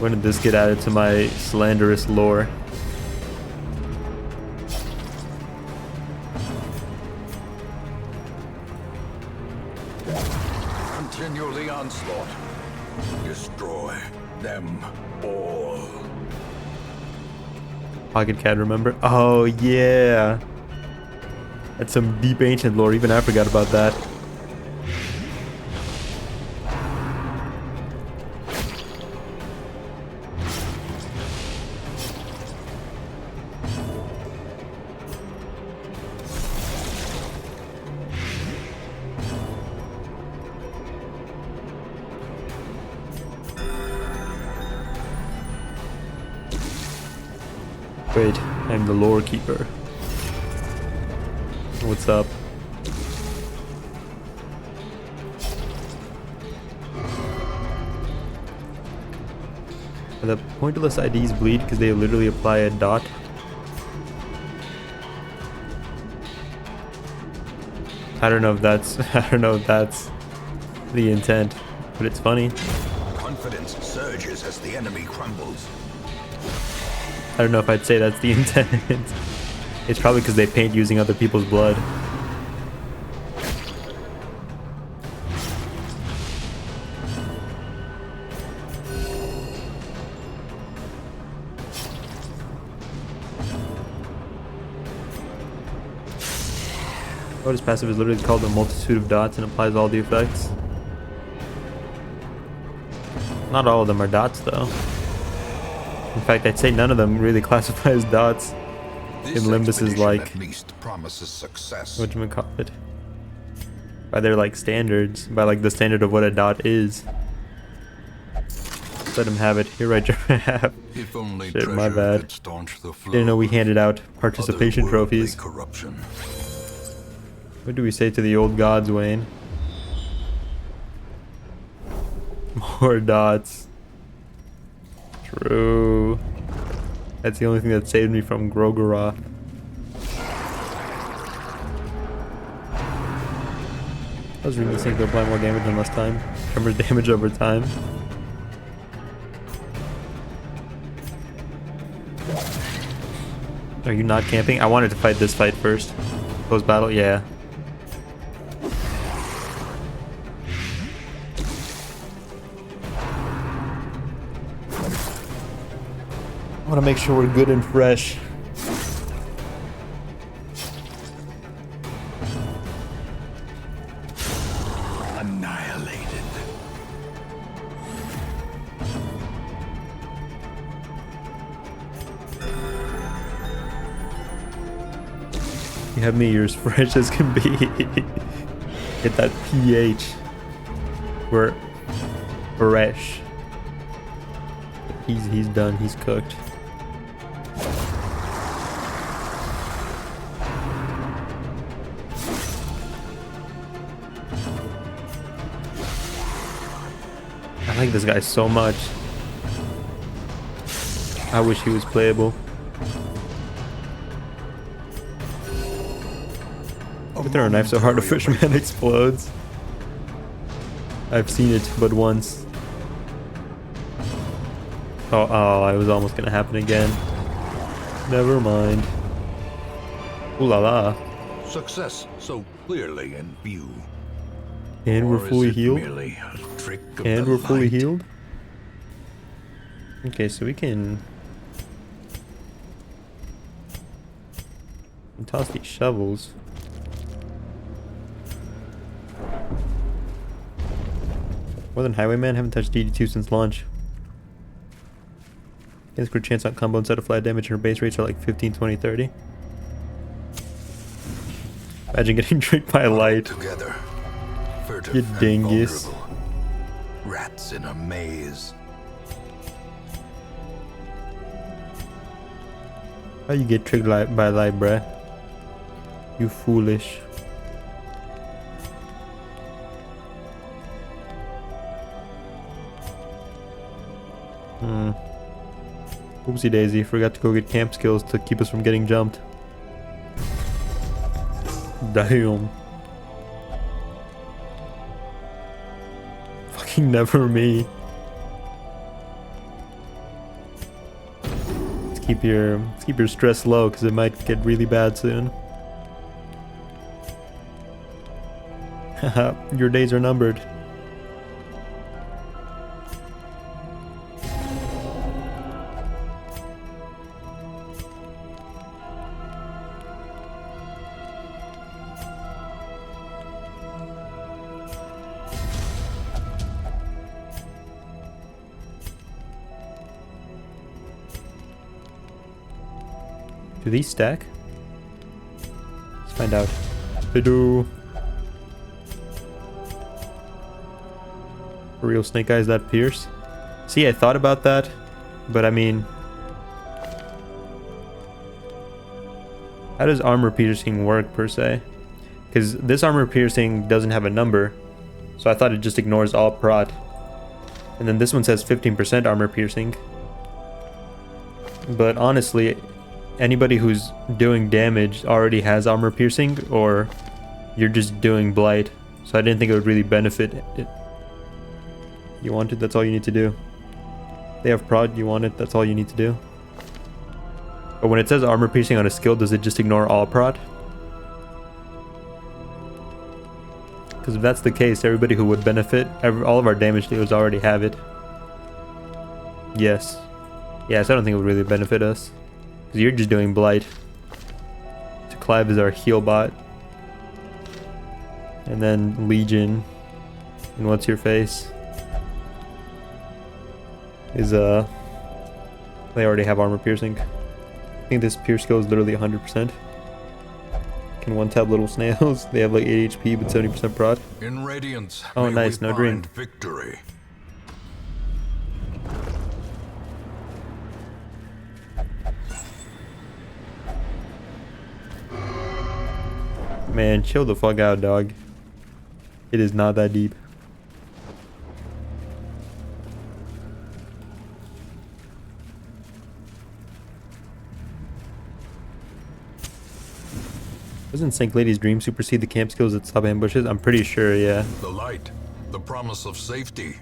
When did this get added to my slanderous lore? Continue the onslaught. Destroy them all. Pocket Cat, remember? Oh yeah. That's some deep ancient lore. Even I forgot about that. Wait, I'm the lore keeper. What's up? The pointless IDs bleed because they literally apply a dot. I don't know if that's the intent, but it's funny. Confidence surges as the enemy crumbles. I don't know if I'd say that's the intent. It's probably because they paint using other people's blood. Oh, this passive is literally called a multitude of dots and applies all the effects. Not all of them are dots though. In fact, I'd say none of them really classify as dots. This Limbus is like, at least promises success. whatchamacallit, by their like standards, by like the standard of what a dot is. Let him have it. You're right, Giraffe. If only Shit, my treasure bad. could staunch the flow Didn't know we of handed out participation otherworldly trophies. corruption. What do we say to the old gods, Wayne? More dots. True. That's the only thing that saved me from Grogaroth. I was reading this thing to apply more damage in less time. Tremors damage over time. Are you not camping? I wanted to fight this fight first. Post battle? Yeah. I want to make sure we're good and fresh. Annihilated. You have me, you're as fresh as can be. Get that pH. We're fresh. He's done. He's cooked. I like this guy so much. I wish he was playable. But throw a knife so hard a fisherman explodes. I've seen it but once. Oh, it was almost gonna happen again. Never mind. Ooh la la. Success so clearly in view. And we're Or is fully it healed. merely a trick of And the we're fully light? healed. Okay, so we can toss these shovels. More than Highwayman, haven't touched DD2 since launch. Against crit chance on combo instead of flat damage, and her base rates are like 15, 20, 30. Imagine getting tricked by a light. Together. Furtive You and dingus. vulnerable. Rats in a maze. How you get tricked by light, bruh? You foolish. Oopsie daisy, forgot to go get camp skills to keep us from getting jumped. Damn. Fucking never me. Let's keep your stress low because it might get really bad soon. Haha, your days are numbered. Do these stack? Let's find out. They do. For real, Snake Eyes that pierce? See, I thought about that, but I mean, how does armor piercing work per se? Because this armor piercing doesn't have a number, so I thought it just ignores all prot. And then this one says 15% armor piercing. But honestly, anybody who's doing damage already has armor piercing, or you're just doing blight. So I didn't think it would really benefit it. You want it, that's all you need to do. They have prod, you want it, that's all you need to do. But when it says armor piercing on a skill, does it just ignore all prod? Because if that's the case, everybody who would benefit, all of our damage dealers already have it. Yes. Yes, I don't think it would really benefit us. Because you're just doing blight. So Clive is our heal bot. And then Legion. And what's your face? Is they already have armor piercing. I think this pierce skill is literally 100%. Can one tap little snails. They have like 8 HP but 70% prod. In Radiance, Oh, may nice, we no dream. find victory. Man, chill the fuck out, dog. It is not that deep. Doesn't Snake Lady's dream supersede the camp skills that stop ambushes? I'm pretty sure, yeah. The light, the promise of safety.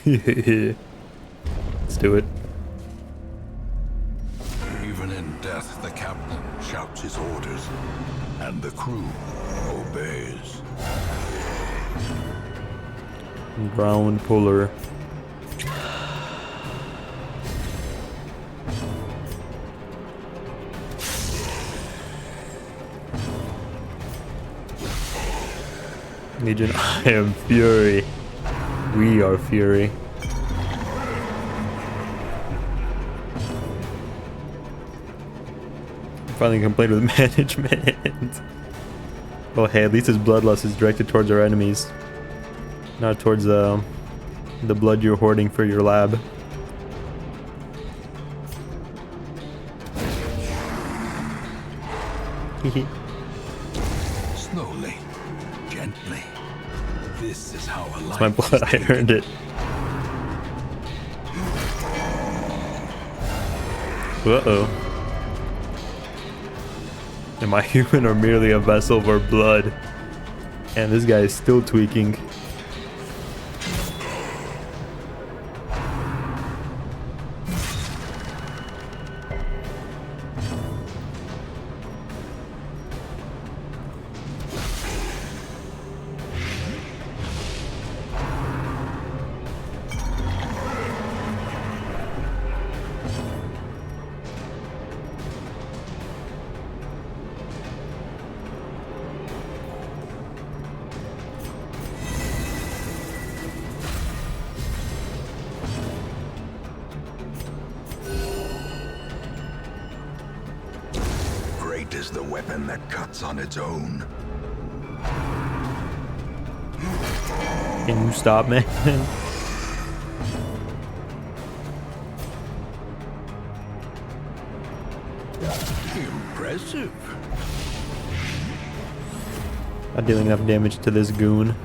Let's do it. Even in death, the captain shouts his orders, and the crew obeys. Ground puller. Legion, I am Fury. We are Fury. Finally complained with management. Well, hey, at least his bloodlust is directed towards our enemies, not towards the blood you're hoarding for your lab. Slowly, gently. This is how a life It's my blood. I earned it. Uh-oh. Am I human or merely a vessel for blood? And this guy is still tweaking. Great is the weapon that cuts on its own. Can you stop, man? Impressive. Not dealing enough damage to this goon.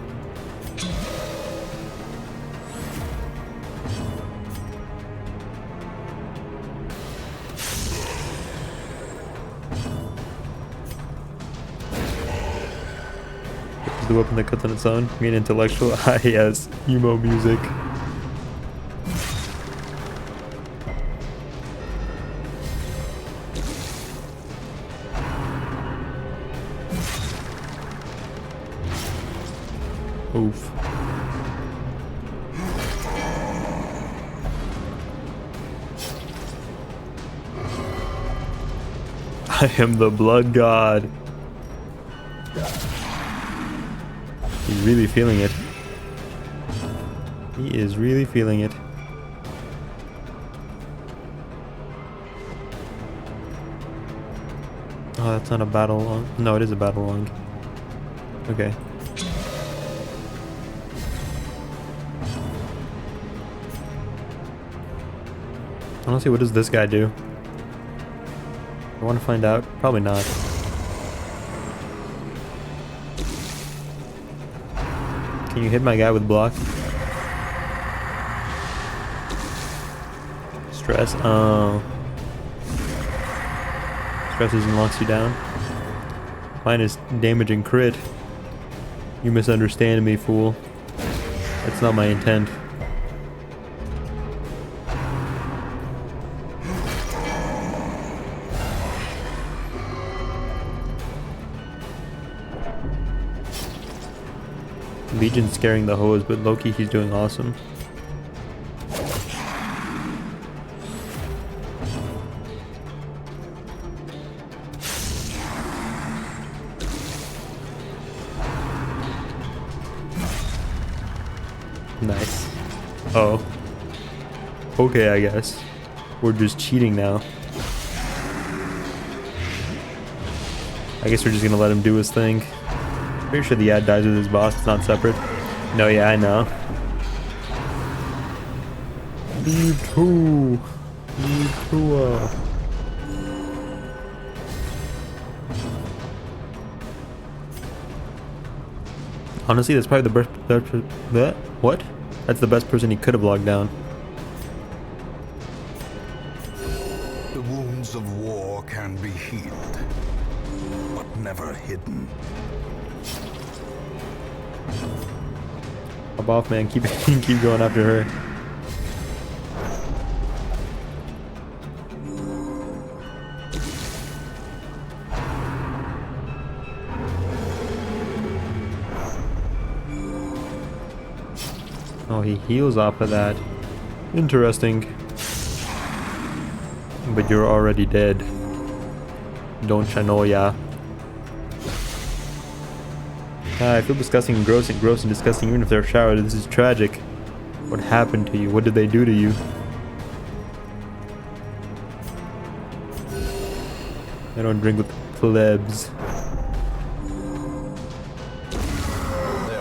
The weapon that cuts on its own. Me an intellectual. Ah, yes. Emo music. Oof. I am the blood god. He's really feeling it. He is really feeling it. Oh, that's not a battle lung. No, it is a battle lung. Okay. Honestly, what does this guy do? I want to find out. Probably not. Can you hit my guy with block? Stress. Oh. Stresses and locks you down. Mine is damage and crit. You misunderstand me, fool. That's not my intent. Legion's scaring the hose, but Loki, he's doing awesome. Nice. Oh. Okay, I guess. We're just cheating now. I guess we're just gonna let him do his thing. Pretty sure the ad dies with his boss, it's not separate. No, yeah, I know. Me too. Me too. Honestly, that's probably the what? That's the best person he could have logged down. The wounds of war can be healed, but never hidden. Hop off, man. Keep keep going after her. Oh, he heals off of that. Interesting. But you're already dead. Don't ya know ya? I feel disgusting and gross and disgusting even if they're showered. This is tragic. What happened to you? What did they do to you? I don't drink with plebs.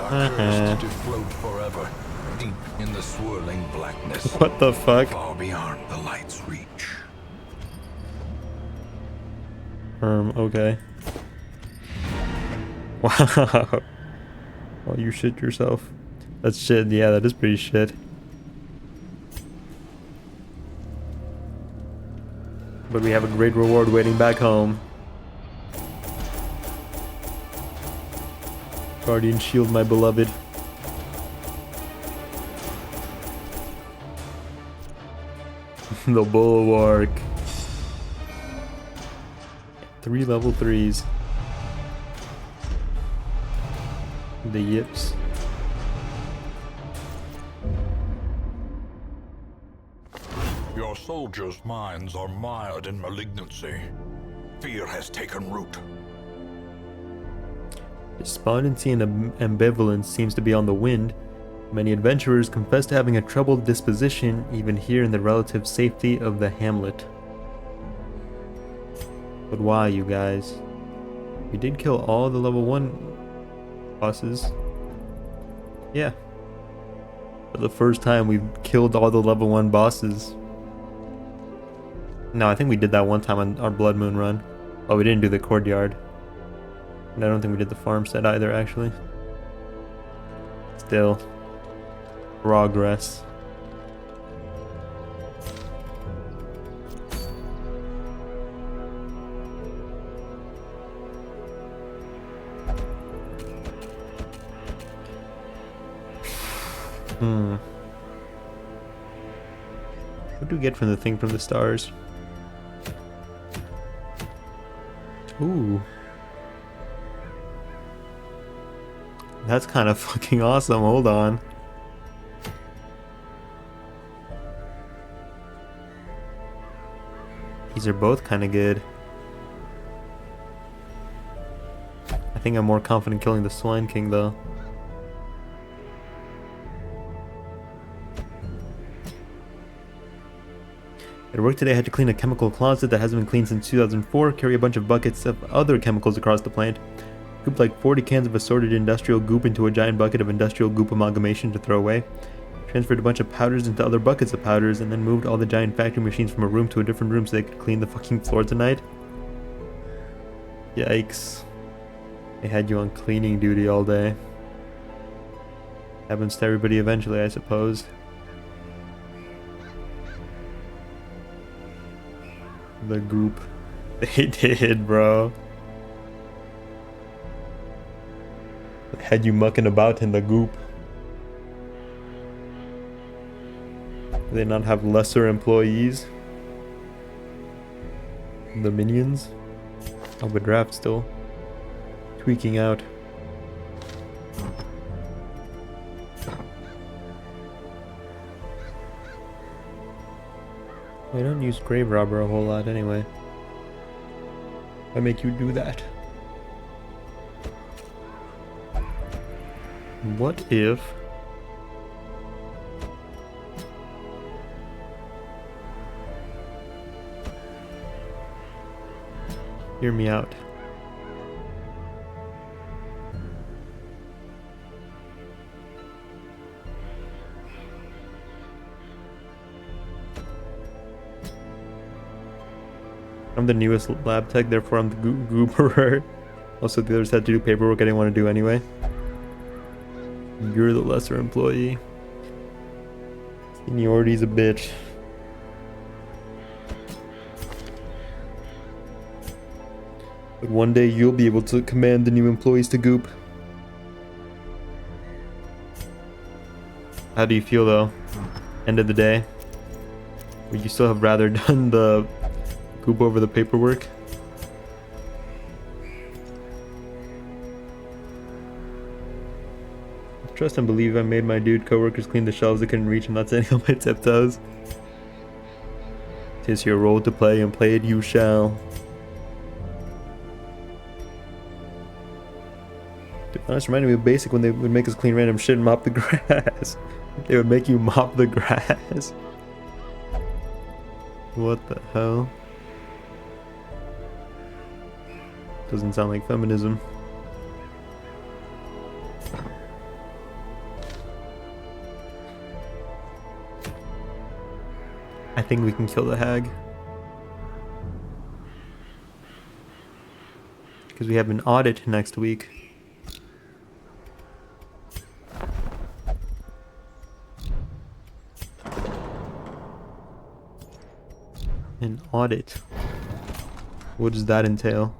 cursed to float forever, deep in the swirling blackness, What the fuck? far beyond the light's reach. Okay. Wow. Oh, you shit yourself. That's shit. Yeah, that is pretty shit. But we have a great reward waiting back home. Guardian shield, my beloved. The bulwark. 3 level 3s. The yips. Your soldiers' minds are mired in malignancy. Fear has taken root. Despondency and ambivalence seems to be on the wind. Many adventurers confess to having a troubled disposition, even here in the relative safety of the hamlet. But why, you guys? We did kill all the level 1 bosses. Yeah. For the first time, we've killed all the level 1 bosses. No, I think we did that one time on our Blood Moon run. Oh, we didn't do the courtyard. And I don't think we did the farmstead either, actually. Still. Progress. What do we get from the thing from the stars? Ooh. That's kind of fucking awesome. Hold on. These are both kind of good. I think I'm more confident killing the Swine King though. At work today, I had to clean a chemical closet that hasn't been cleaned since 2004, carry a bunch of buckets of other chemicals across the plant, scoop like 40 cans of assorted industrial goop into a giant bucket of industrial goop amalgamation to throw away, transferred a bunch of powders into other buckets of powders, and then moved all the giant factory machines from a room to a different room so they could clean the fucking floor tonight. Yikes. They had you on cleaning duty all day. Happens to everybody eventually, I suppose. The goop. They did, bro. They had you mucking about in the goop. Do they not have lesser employees? The minions? Oh, but draft still. Tweaking out. I don't use Grave Robber a whole lot anyway. I make you do that. What if... Hear me out. I'm the newest lab tech, therefore I'm the gooberer. Also, the others had to do paperwork I didn't want to do anyway. You're the lesser employee. Seniority's a bitch. But one day you'll be able to command the new employees to goop. How do you feel though? End of the day? Would you still have rather done the goop over the paperwork? Trust and believe I made my dude coworkers clean the shelves they couldn't reach. I'm not standing on my tiptoes. 'Tis your role to play and play it you shall. Dude, honestly, reminded me of Basic when they would make us clean random shit and mop the grass. They would make you mop the grass. What the hell? Doesn't sound like feminism. I think we can kill the hag. Because we have an audit next week. An audit. What does that entail?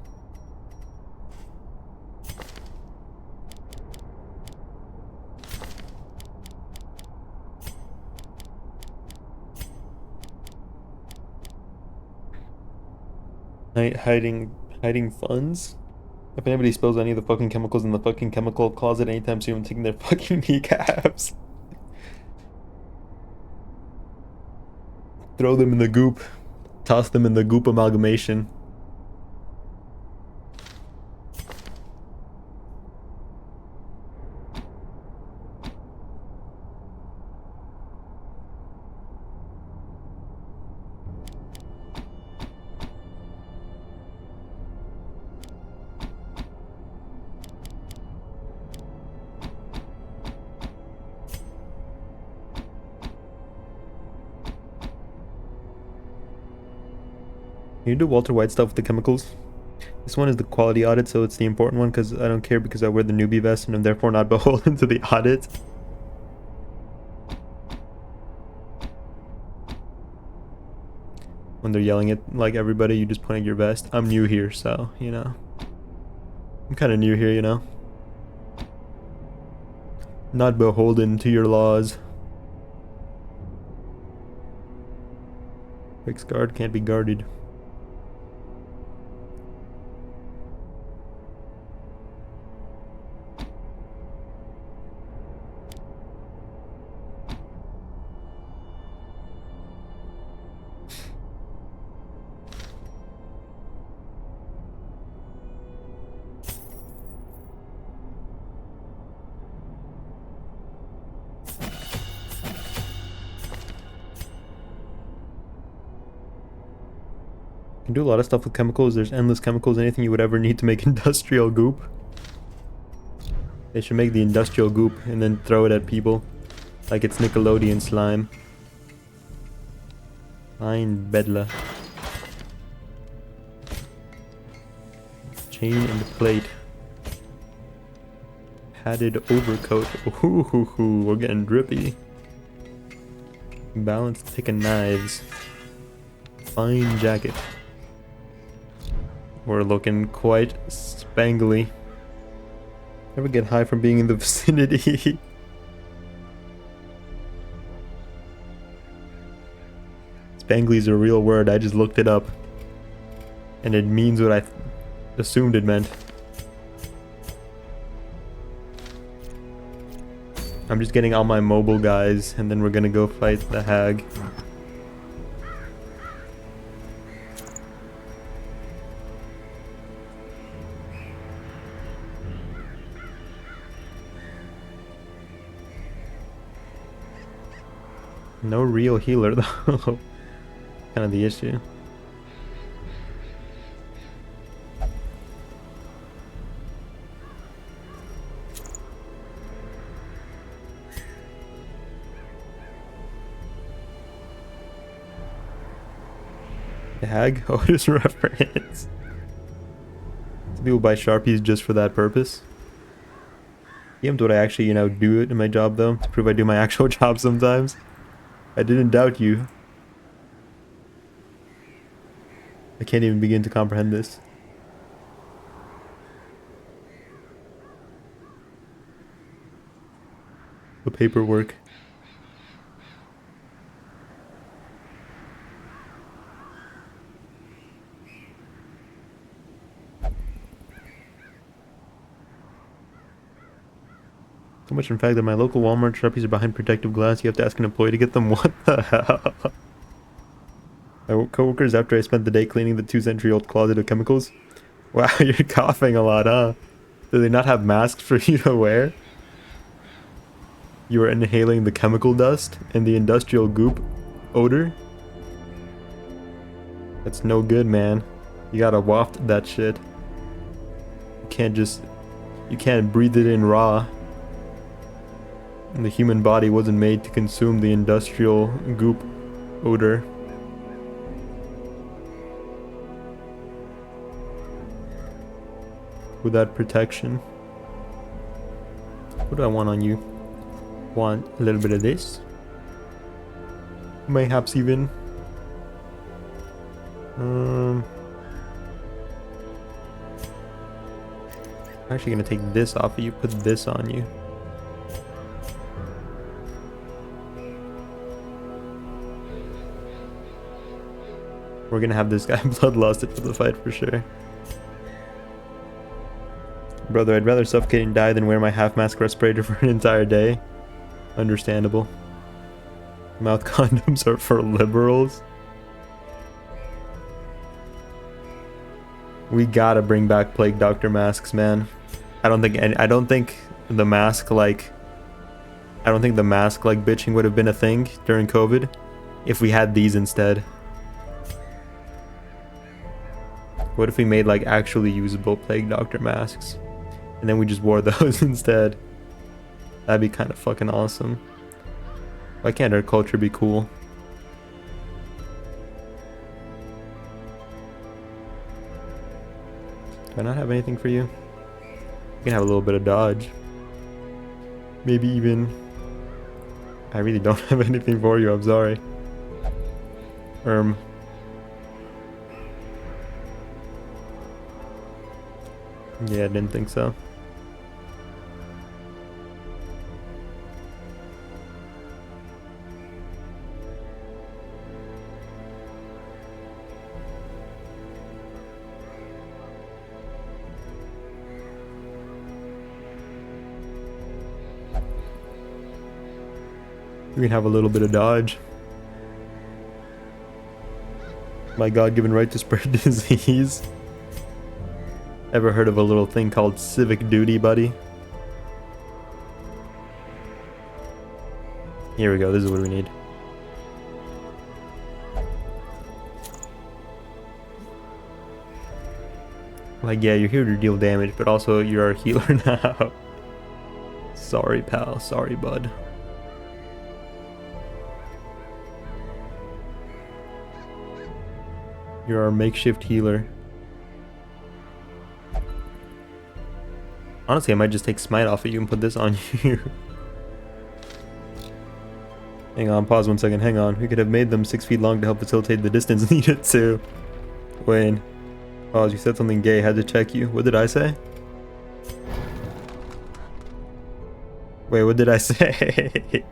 Hiding funds? If anybody spills any of the fucking chemicals in the fucking chemical closet anytime soon, I'm taking their fucking kneecaps. Throw them in the goop. Toss them in the goop amalgamation. Can you do Walter White stuff with the chemicals? This one is the quality audit, so it's the important one because I don't care because I wear the newbie vest and I'm therefore not beholden to the audit. When they're yelling at like everybody, you just point at your vest. I'm new here, so you know. I'm kind of new here, you know. Not beholden to your laws. Fixed guard can't be guarded. Can do a lot of stuff with chemicals. There's endless chemicals, anything you would ever need to make industrial goop. They should make the industrial goop and then throw it at people like it's Nickelodeon slime. Fine bedla. Chain and plate. Padded overcoat. Ooh, we're getting drippy. Balanced pick and knives. Fine jacket. We're looking quite spangly. Never get high from being in the vicinity. Spangly is a real word. I just looked it up. And it means what I assumed it meant. I'm just getting all my mobile guys and then we're gonna go fight the hag. No real healer though. Kind of the issue. The hag? Otis reference. Some people buy Sharpies just for that purpose. Damned would I actually, you know, do it in my job though, to prove I do my actual job sometimes. I didn't doubt you. I can't even begin to comprehend this. The paperwork. So much in fact that my local Walmart Sharpies are behind protective glass. You have to ask an employee to get them. What the hell? My coworkers, after I spent the day cleaning the 2-century-old closet of chemicals. Wow, you're coughing a lot, huh? Do they not have masks for you to wear? You are inhaling the chemical dust and the industrial goop odor? That's no good, man. You gotta waft that shit. You can't breathe it in raw. And the human body wasn't made to consume the industrial goop odor. with that protection. What do I want on you? Want a little bit of this? Mayhaps even. I'm actually gonna take this off of you, put this on you. We're gonna have this guy bloodlusted for the fight for sure. Brother, I'd rather suffocate and die than wear my half-mask respirator for an entire day. Understandable. Mouth condoms are for liberals. We gotta bring back Plague Doctor masks, man. I don't think the mask like bitching would have been a thing during COVID if we had these instead. What if we made like actually usable Plague Doctor masks and then we just wore those instead? That'd be kind of fucking awesome. Why can't our culture be cool? Do I not have anything for you? You can have a little bit of dodge. Maybe even... I really don't have anything for you, I'm sorry. Yeah, I didn't think so. We can have a little bit of dodge. My God-given right to spread disease. Ever heard of a little thing called civic duty, buddy? Here we go, this is what we need. Like, yeah, you're here to deal damage, but also you're our healer now. Sorry, pal. Sorry, bud. You're our makeshift healer. Honestly, I might just take Smite off of you and put this on you. Hang on, pause 1 second, hang on. We could have made them 6 feet long to help facilitate the distance needed to. Wayne. Pause, you said something gay, had to check you. What did I say? Wait, what did I say?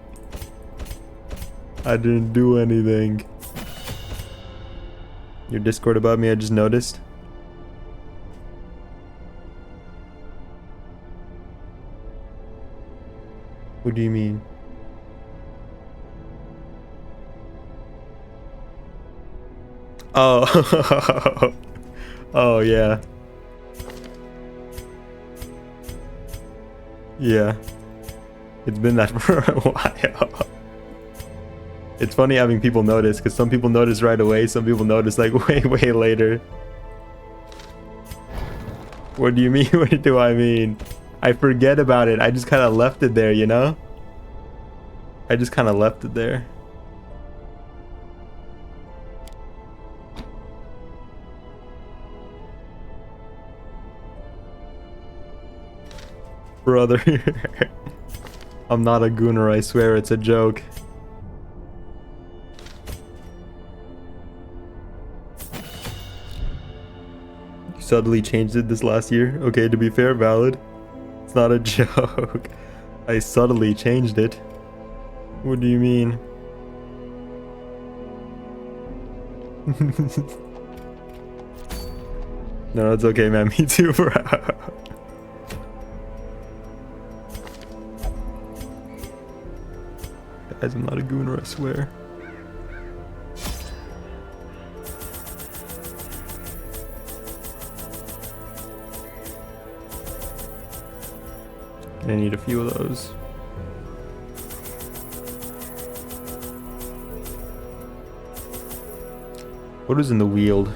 I didn't do anything. Your Discord above me, I just noticed. What do you mean? Oh. Oh, yeah. Yeah. It's been that for a while. It's funny having people notice, because some people notice right away, some people notice like way later. What do you mean? What do I mean? I forget about it. I just kind of left it there, you know? I just kind of left it there. Brother. I'm not a gooner, I swear, it's a joke. You subtly changed it this last year? Okay, to be fair, valid. It's not a joke. I subtly changed it. What do you mean? No, it's okay, man. Me too, bro. Guys, I'm not a gooner, I swear. I need a few of those. What is in the Wield?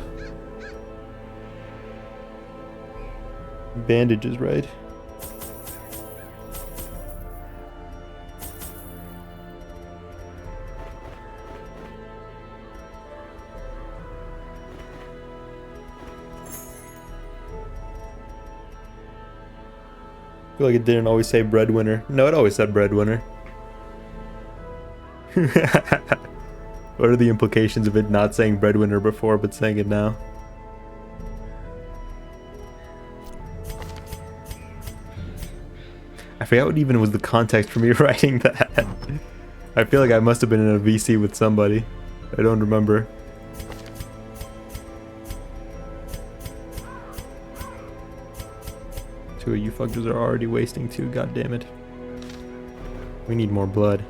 Bandages, right? feel like it didn't always say breadwinner. No, it always said breadwinner. What are the implications of it not saying breadwinner before but saying it now? I forgot what even was the context for me writing that. I feel like I must have been in a VC with somebody. I don't remember. Two of you fuckers are already wasting too, god damn it. We need more blood.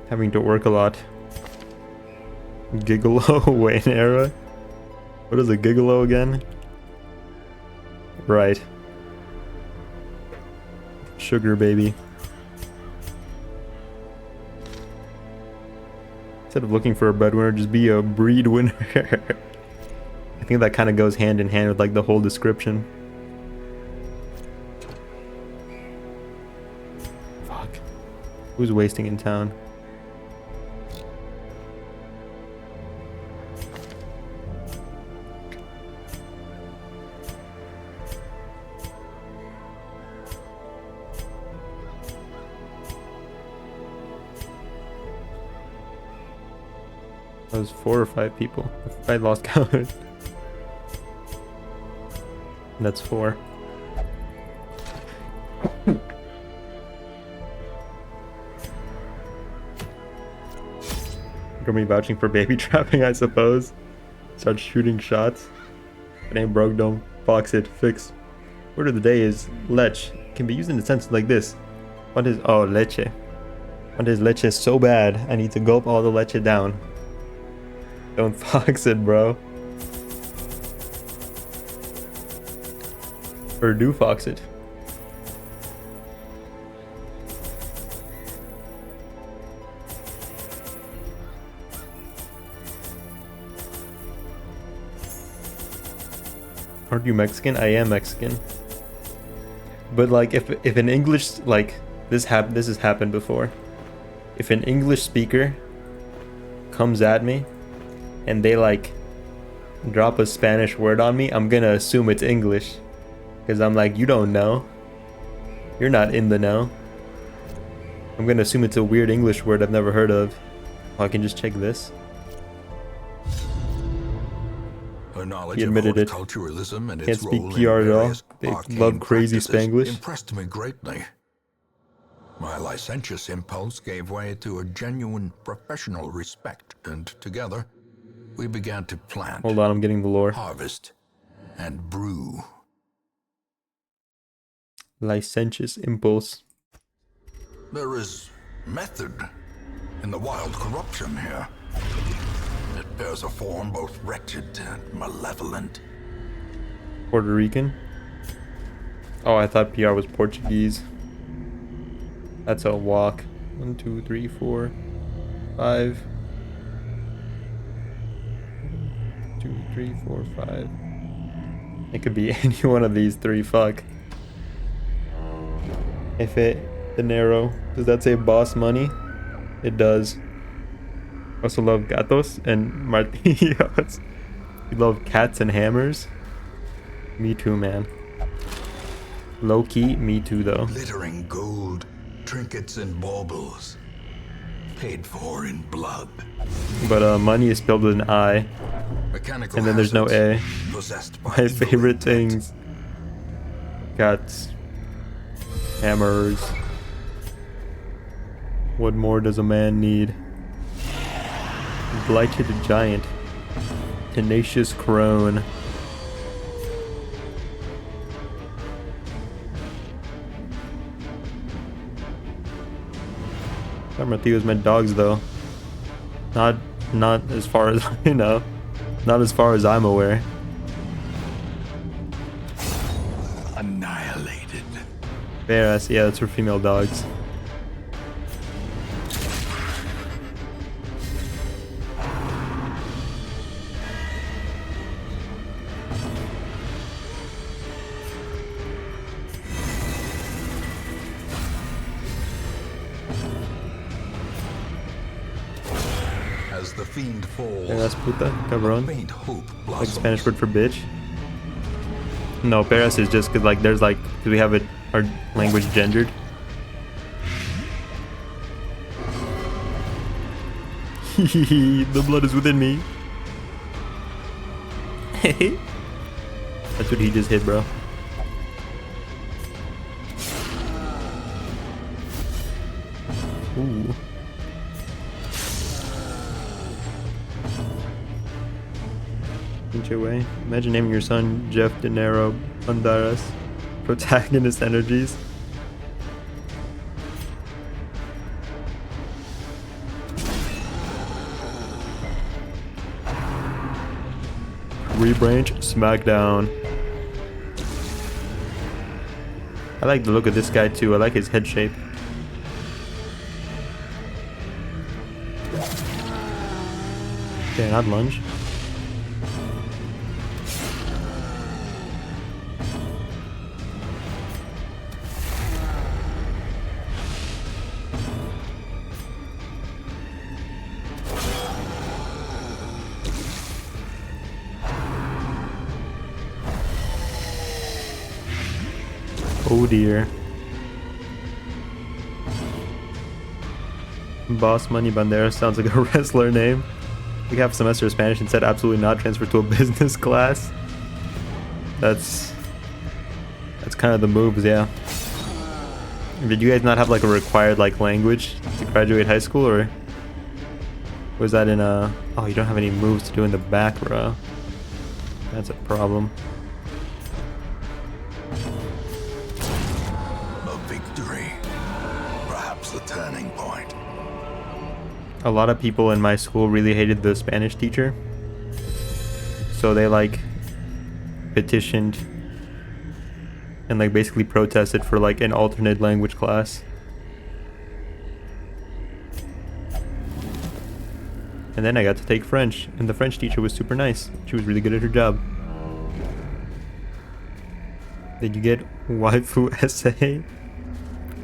Having to work a lot. Gigolo, Wayne era? What is a gigolo again? Right. Sugar baby. Instead of looking for a breadwinner, just be a breed winner. I think that kind of goes hand in hand with like the whole description. Fuck. Who's wasting in town? That was 4 or 5 people. I lost count. That's 4. Gonna be vouching for baby trapping, I suppose. Start shooting shots. If it ain't broke, don't box it. Fix. Word of the day is lech. Can be used in a sentence like this. What is leche? What is leche so bad? I need to gulp all the leche down. Don't fox it, bro. Or do fox it. Aren't you Mexican? I am Mexican. But like if an English like this has happened before. If an English speaker comes at me and they like drop a Spanish word on me, I'm gonna assume it's English. Because I'm like, you don't know. You're not in the know. I'm gonna assume it's a weird English word I've never heard of. Oh, I can just check this. Her knowledge He of admitted it. horticulturalism and Can't its speak role PR in at all. various They arcane love crazy practices Spanglish. impressed me greatly. My licentious impulse gave way to a genuine professional respect, and together we began to plant, Hold on, I'm getting the lore. harvest, and brew. Licentious impulse. There is method in the wild corruption here. It bears a form both wretched and malevolent. Puerto Rican? Oh, I thought PR was Portuguese. That's a walk. 1, 2, 3, 4, 5. 2, 3, 4, 5. It could be any one of these 3. Fuck. If it dinero. Does that say boss money? It does. Also love gatos and martillos. You love cats and hammers? Me too, man. Low key, me too though. Glittering gold, trinkets and baubles, paid for in blood. But money is spelled with an I. Mechanical And then there's no A. hazards possessed by My evil favorite intent. things. Cats. Hammers. What more does a man need? Blighted giant. Tenacious crone. Armadillos meant dogs though. Not as far as you know. Not as far as I'm aware. Annihilated. Bears, yeah, that's for female dogs. As the fiend falls, Yeah, that's puta, cabrón. faint hope Like blossoms. Spanish word for bitch. No, Paris is just because like there's like cause we have it our language gendered. The blood is within me. That's what he just hit, bro. Ooh. Inch away. Imagine naming your son Jeff De Niro Banderas. Protagonist energies. Rebranch Smackdown. I like the look of this guy too. I like his head shape. Okay, not lunge. Oh dear. Boss Money Banderas sounds like a wrestler name. We have a semester of Spanish and said absolutely not transfer to a business class. That's kind of the moves, yeah. Did you guys not have like a required like language to graduate high school, or was that in a... Oh, you don't have any moves to do in the back row. That's a problem. A victory. Perhaps the turning point. A lot of people in my school really hated the Spanish teacher. So they like petitioned and like basically protested for like an alternate language class. And then I got to take French, and the French teacher was super nice. She was really good at her job. Did you get waifu essay?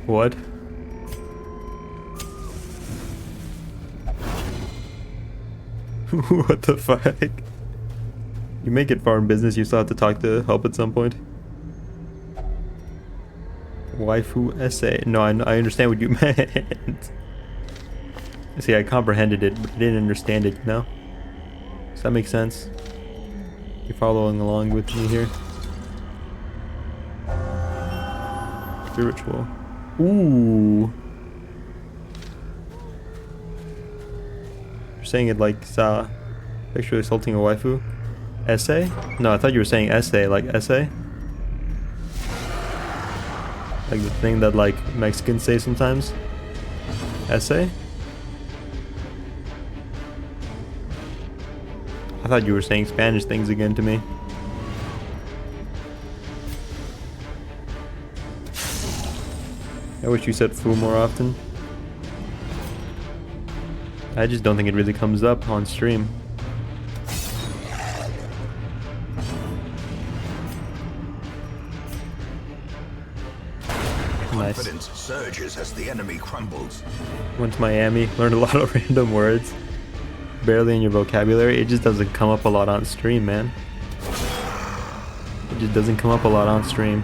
What? What the fuck? You make it far in business, you still have to talk to help at some point. Waifu essay. No, I understand what you meant. See, I comprehended it, but I didn't understand it, you know? Does that make sense? You're following along with me here. Spiritual. Ooh. You're saying it like sexually assaulting a waifu? Essay? No, I thought you were saying essay, like essay? Like the thing that like Mexicans say sometimes? Essay? I thought you were saying Spanish things again to me. I wish you said foo more often. I just don't think it really comes up on stream. Nice. Confidence surges as the enemy crumbles. Went to Miami, learned a lot of random words. Barely in your vocabulary. It just doesn't come up a lot on stream, man. It just doesn't come up a lot on stream.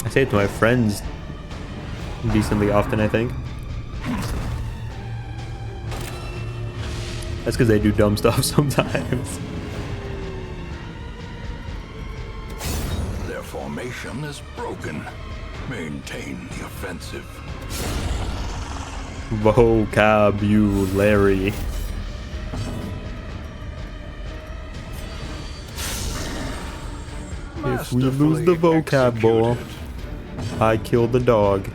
I say it to my friends decently often, I think. That's because they do dumb stuff sometimes. Their formation is broken. Maintain the offensive. Vocabulary. If we lose the vocab ball, I kill the dog.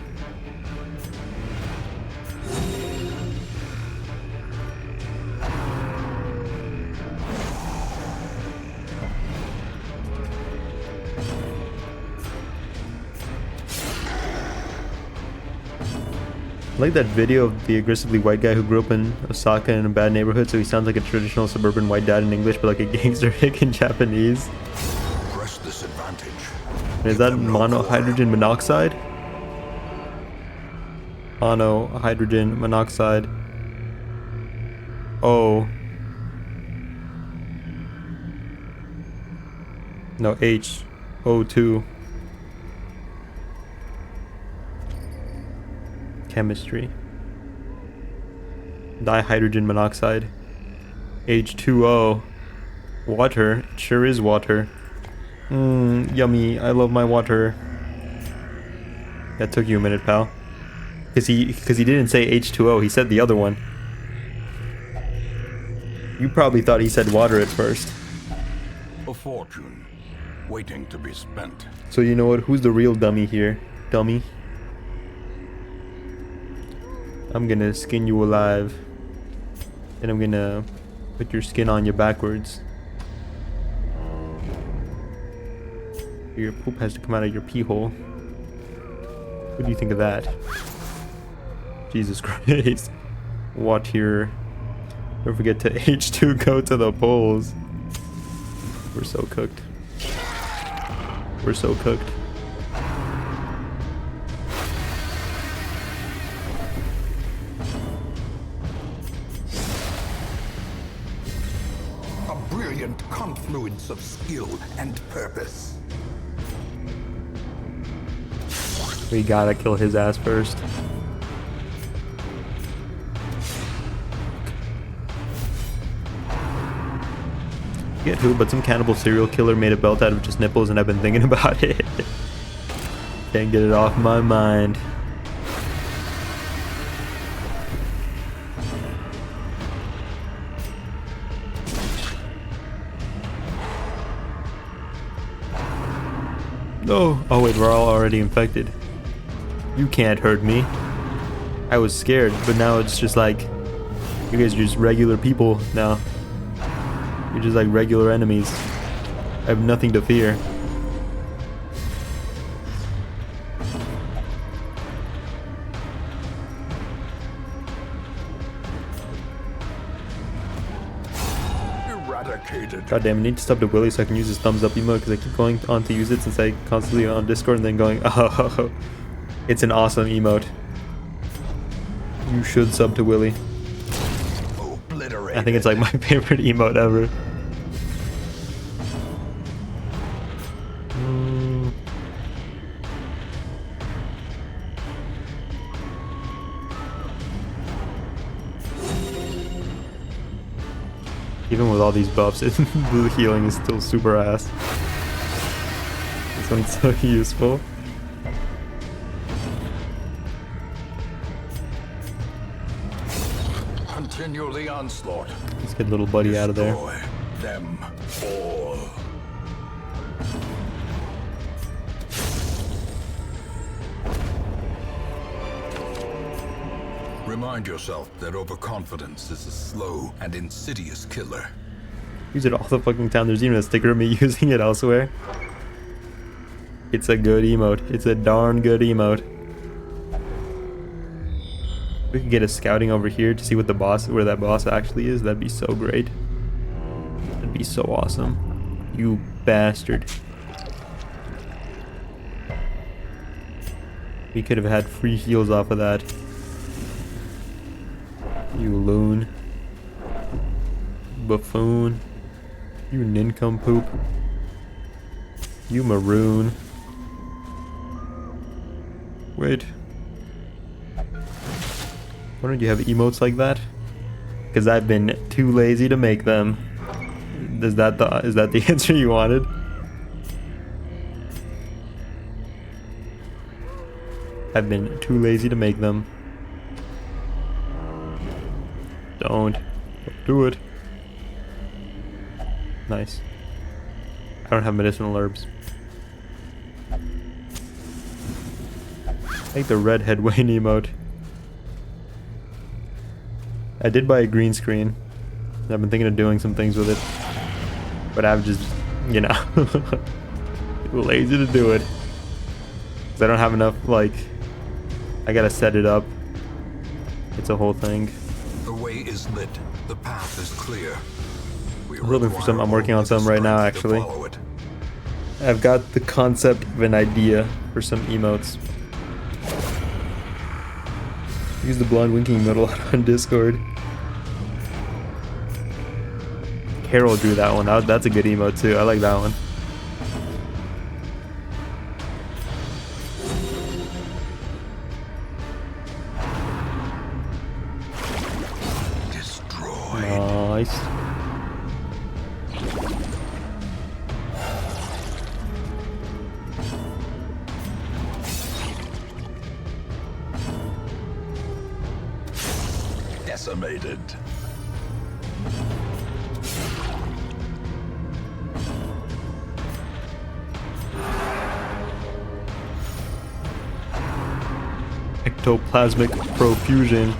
I like that video of the aggressively white guy who grew up in Osaka in a bad neighborhood, so he sounds like a traditional suburban white dad in English, but like a gangster hick in Japanese. Press this advantage. Is that monohydrogen monoxide? Monohydrogen monoxide. Oh. No, HO2. Chemistry. Dihydrogen monoxide. H2O. Water. It sure is water. Yummy. I love my water. That took you a minute, pal. Because he didn't say H2O, he said the other one. You probably thought he said water at first. A fortune waiting to be spent. So you know what? Who's the real dummy here? Dummy. I'm gonna skin you alive. And I'm gonna put your skin on you backwards. Your poop has to come out of your pee hole. What do you think of that? Jesus Christ. Watch here. Don't forget to H2 go to the polls. We're so cooked. We're so cooked. A brilliant confluence of skill and purpose. We gotta kill his ass first. Forget who, but some cannibal serial killer made a belt out of just nipples, and I've been thinking about it. Can't get it off my mind. No. Oh wait, we're all already infected. You can't hurt me. I was scared, but now it's just like, you guys are just regular people now. You're just like regular enemies. I have nothing to fear. Eradicated. God damn, I need to stop the Willy so I can use his thumbs up emote, because I keep going on to use it since I constantly on Discord and then going, oh, it's an awesome emote. You should sub to Willy. I think it's like my favorite emote ever. Even with all these buffs, the healing is still super ass. This one's so useful. Continue the onslaught. Let's get little buddy out of there. Destroy them all. Remind yourself that overconfidence is a slow and insidious killer. Use it all the fucking time. There's even a sticker of me using it elsewhere. It's a good emote. It's a darn good emote. We could get a scouting over here to see what the boss, where that boss actually is. That'd be so great. That'd be so awesome. You bastard. We could have had free heals off of that. You loon. Buffoon. You nincompoop. You maroon. Wait. Why don't you have emotes like that? Because I've been too lazy to make them. Is that the answer you wanted? I've been too lazy to make them. Don't do it. Nice. I don't have medicinal herbs. I like the redhead Wayne emote. I did buy a green screen. I've been thinking of doing some things with it. But I've just, you know, lazy to do it. Because I don't have enough, like, I gotta set it up. It's a whole thing. The way is lit. The path is clear. I'm looking for some. I'm working on some right now, actually. I've got the concept of an idea for some emotes. Use the blonde winking emote a lot on Discord. Carol drew that one. That's a good emote too. I like that one. decimated. Ectoplasmic profusion.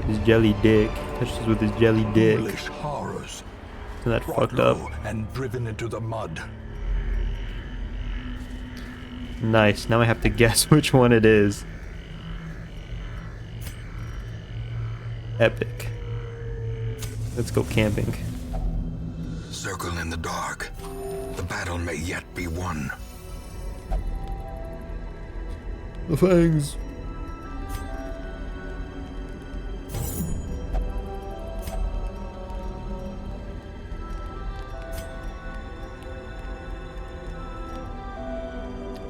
His jelly dick. Touched us with his jelly dick. Ghoulish horrors. Isn't that Brought fucked up? low and driven into the mud. Nice. Now I have to guess which one it is. Epic. Let's go camping. Circle in the dark. The battle may yet be won. The fangs.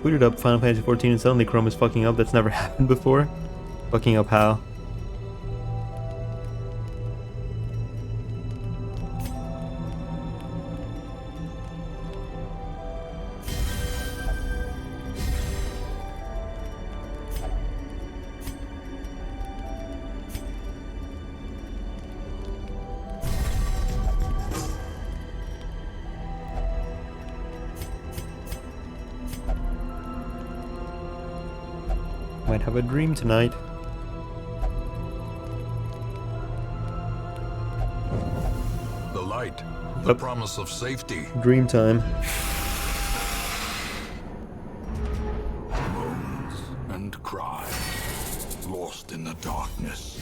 Booted up Final Fantasy 14 and suddenly Chrome is fucking up. That's never happened before. Fucking up how? Might have a dream tonight. The light. The promise of safety. Dream time. Moans and cries. Lost in the darkness.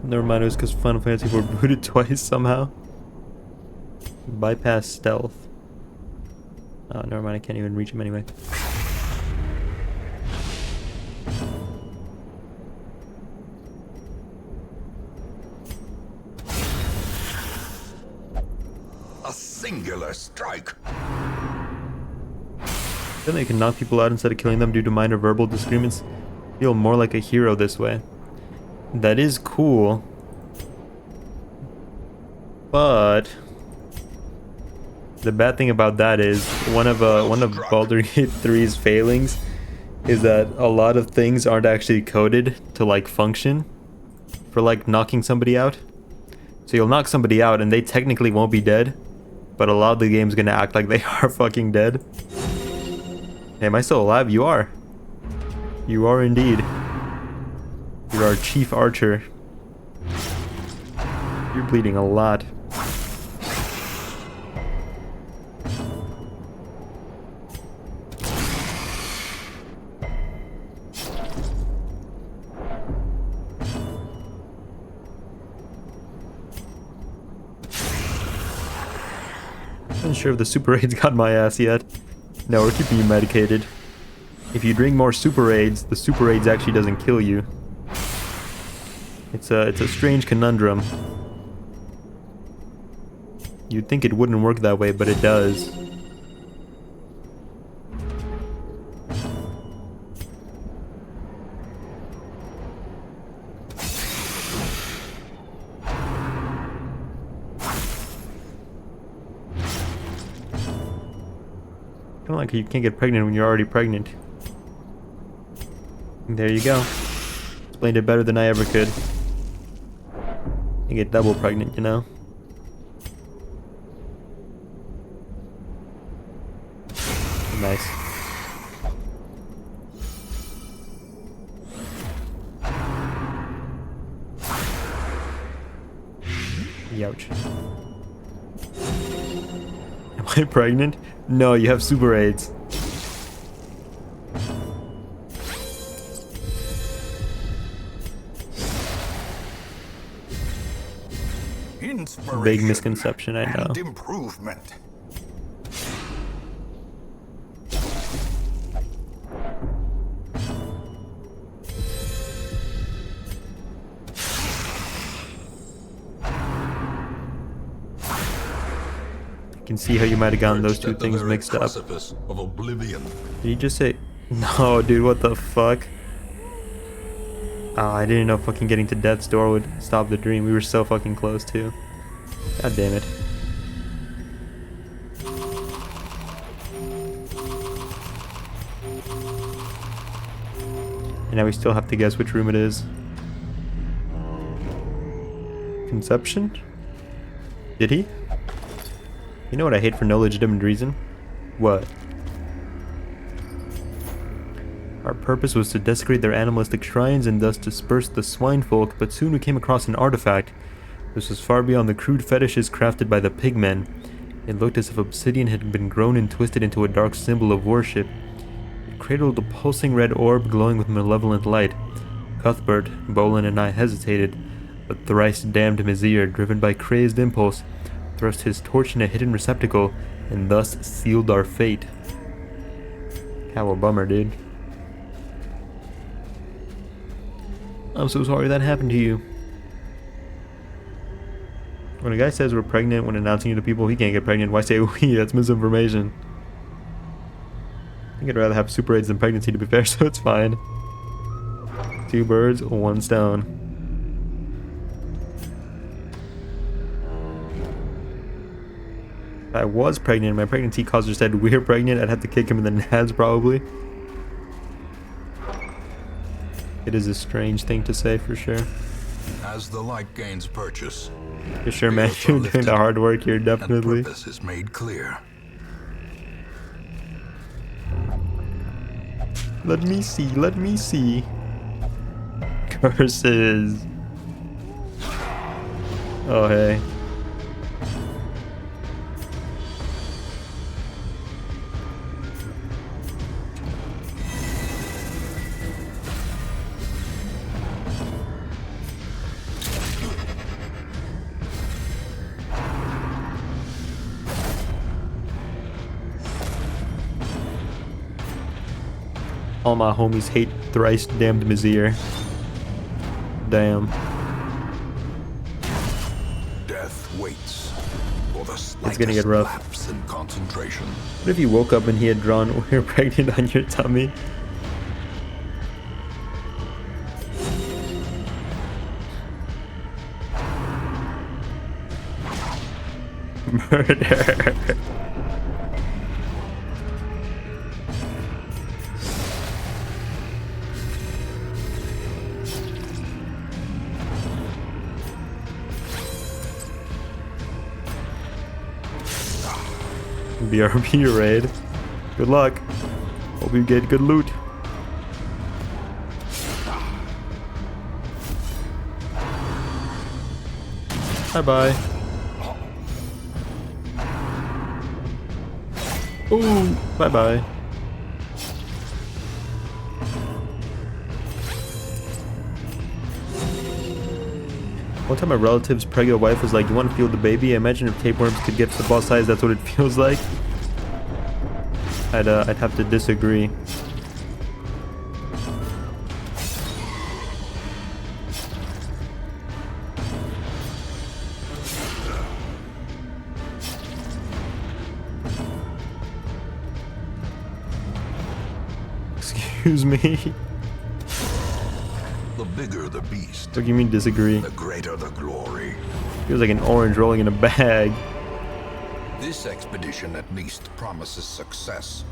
Never mind, it was because Final Fantasy were booted twice somehow. Bypass stealth. Oh, never mind, I can't even reach him anyway. A singular strike. Then they can knock people out instead of killing them due to minor verbal disagreements. Feel more like a hero this way. That is cool. But the bad thing about that is one of Baldur's Gate 3's failings is that a lot of things aren't actually coded to like function for like knocking somebody out. So you'll knock somebody out and they technically won't be dead, but a lot of the game's gonna act like they are fucking dead. Hey, am I still alive? You are. You are indeed. You're our chief archer. You're bleeding a lot. I'm not sure if the super raids got my ass yet. No, we're keeping you medicated. If you drink more super raids, the super raids actually doesn't kill you. It's a strange conundrum. You'd think it wouldn't work that way, but it does. Kind of like you can't get pregnant when you're already pregnant. There you go. Explained it better than I ever could. You get double pregnant, you know? Nice. Youch. Am I pregnant? No, you have super AIDS. Big misconception, I know. And improvement. I can see how you might have gotten those two things mixed up. Of oblivion. Did you just say... No, dude, what the fuck? Oh, I didn't know fucking getting to death's door would stop the dream. We were so fucking close, too. God damn it. And now we still have to guess which room it is. Conception? Did he? You know what I hate for no legitimate reason? What? Our purpose was to desecrate their animalistic shrines and thus disperse the swine folk, but soon we came across an artifact. This was far beyond the crude fetishes crafted by the pigmen. It looked as if obsidian had been grown and twisted into a dark symbol of worship. It cradled a pulsing red orb glowing with malevolent light. Cuthbert, Bolin, and I hesitated, but thrice damned Mizir, driven by crazed impulse, thrust his torch in a hidden receptacle and thus sealed our fate. How a bummer, dude. I'm so sorry that happened to you. When a guy says we're pregnant when announcing it to people, he can't get pregnant. Why say we? That's misinformation. I think I'd rather have super AIDS than pregnancy, to be fair, so it's fine. 2 birds, 1 stone. If I was pregnant, my pregnancy causer said we're pregnant, I'd have to kick him in the nads probably. It is a strange thing to say for sure. As the light gains purchase, For sure, man, you're doing the hard work here, definitely. and purpose is made clear. Let me see, let me see. Curses. Oh, hey. All my homies hate thrice damned Mizir. Damn. Death waits for the It's gonna get rough. lapse in concentration. What if you woke up and he had drawn "we're pregnant" on your tummy? Murder. BRB raid. Good luck. Hope you get good loot. Bye bye. Ooh, bye bye. One time my relative's pregnant wife was like, "You want to feel the baby?" I imagine if tapeworms could get football size, that's what it feels like. I'd have to disagree. Excuse me. The bigger the beast, What do you mean disagree? the greater the glory. Feels like an orange rolling in a bag. This expedition at least promises success.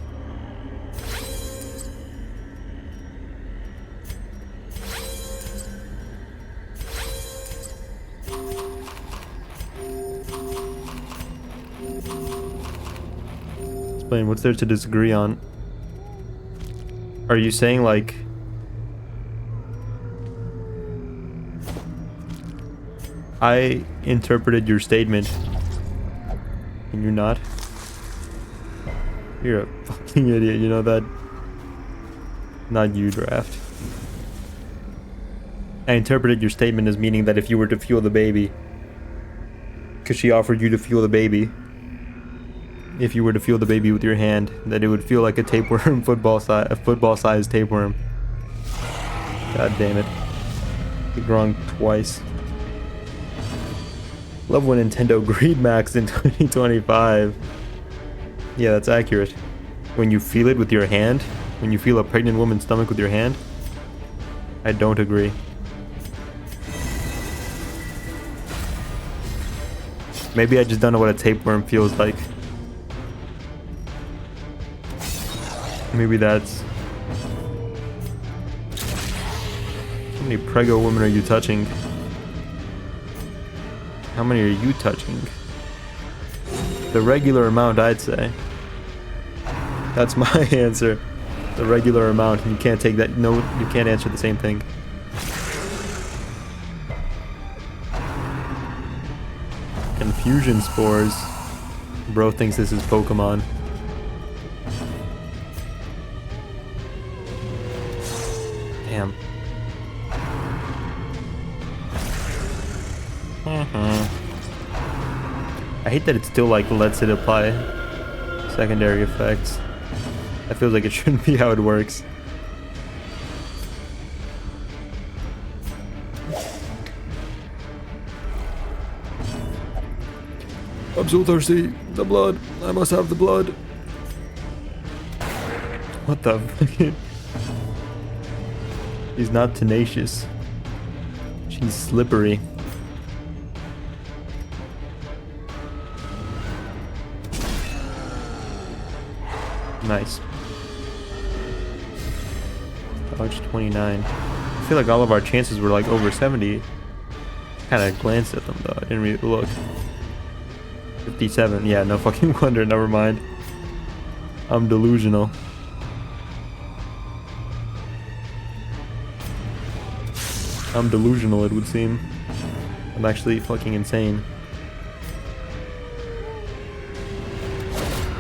Explain, what's there to disagree on? Are you saying like... I interpreted your statement and you're not? You're a fucking idiot, you know that? Not you, Draft. I interpreted your statement as meaning that if you were to fuel the baby, because she offered you to fuel the baby, if you were to fuel the baby with your hand, that it would feel like a tapeworm, a football-sized tapeworm. God damn it. You're wrong twice. Love when Nintendo greed maxed in 2025. Yeah, that's accurate. When you feel it with your hand, when you feel a pregnant woman's stomach with your hand, I don't agree. Maybe I just don't know what a tapeworm feels like. Maybe that's... many prego women are you touching? How many are you touching? The regular amount, I'd say. That's my answer. The regular amount. You can't take that. No, you can't answer the same thing. Confusion spores. Bro thinks this is Pokemon. Damn. I hate that it still like lets it apply secondary effects. That feels like it shouldn't be how it works. I'm so thirsty. The blood. I must have the blood. What the fuck? She's not tenacious. She's slippery. Nice. Dodge 29. I feel like all of our chances were like over 70. Kind of glanced at them though. I didn't really look. 57. Yeah, no fucking wonder. Never mind. I'm delusional. I'm delusional, it would seem. I'm actually fucking insane.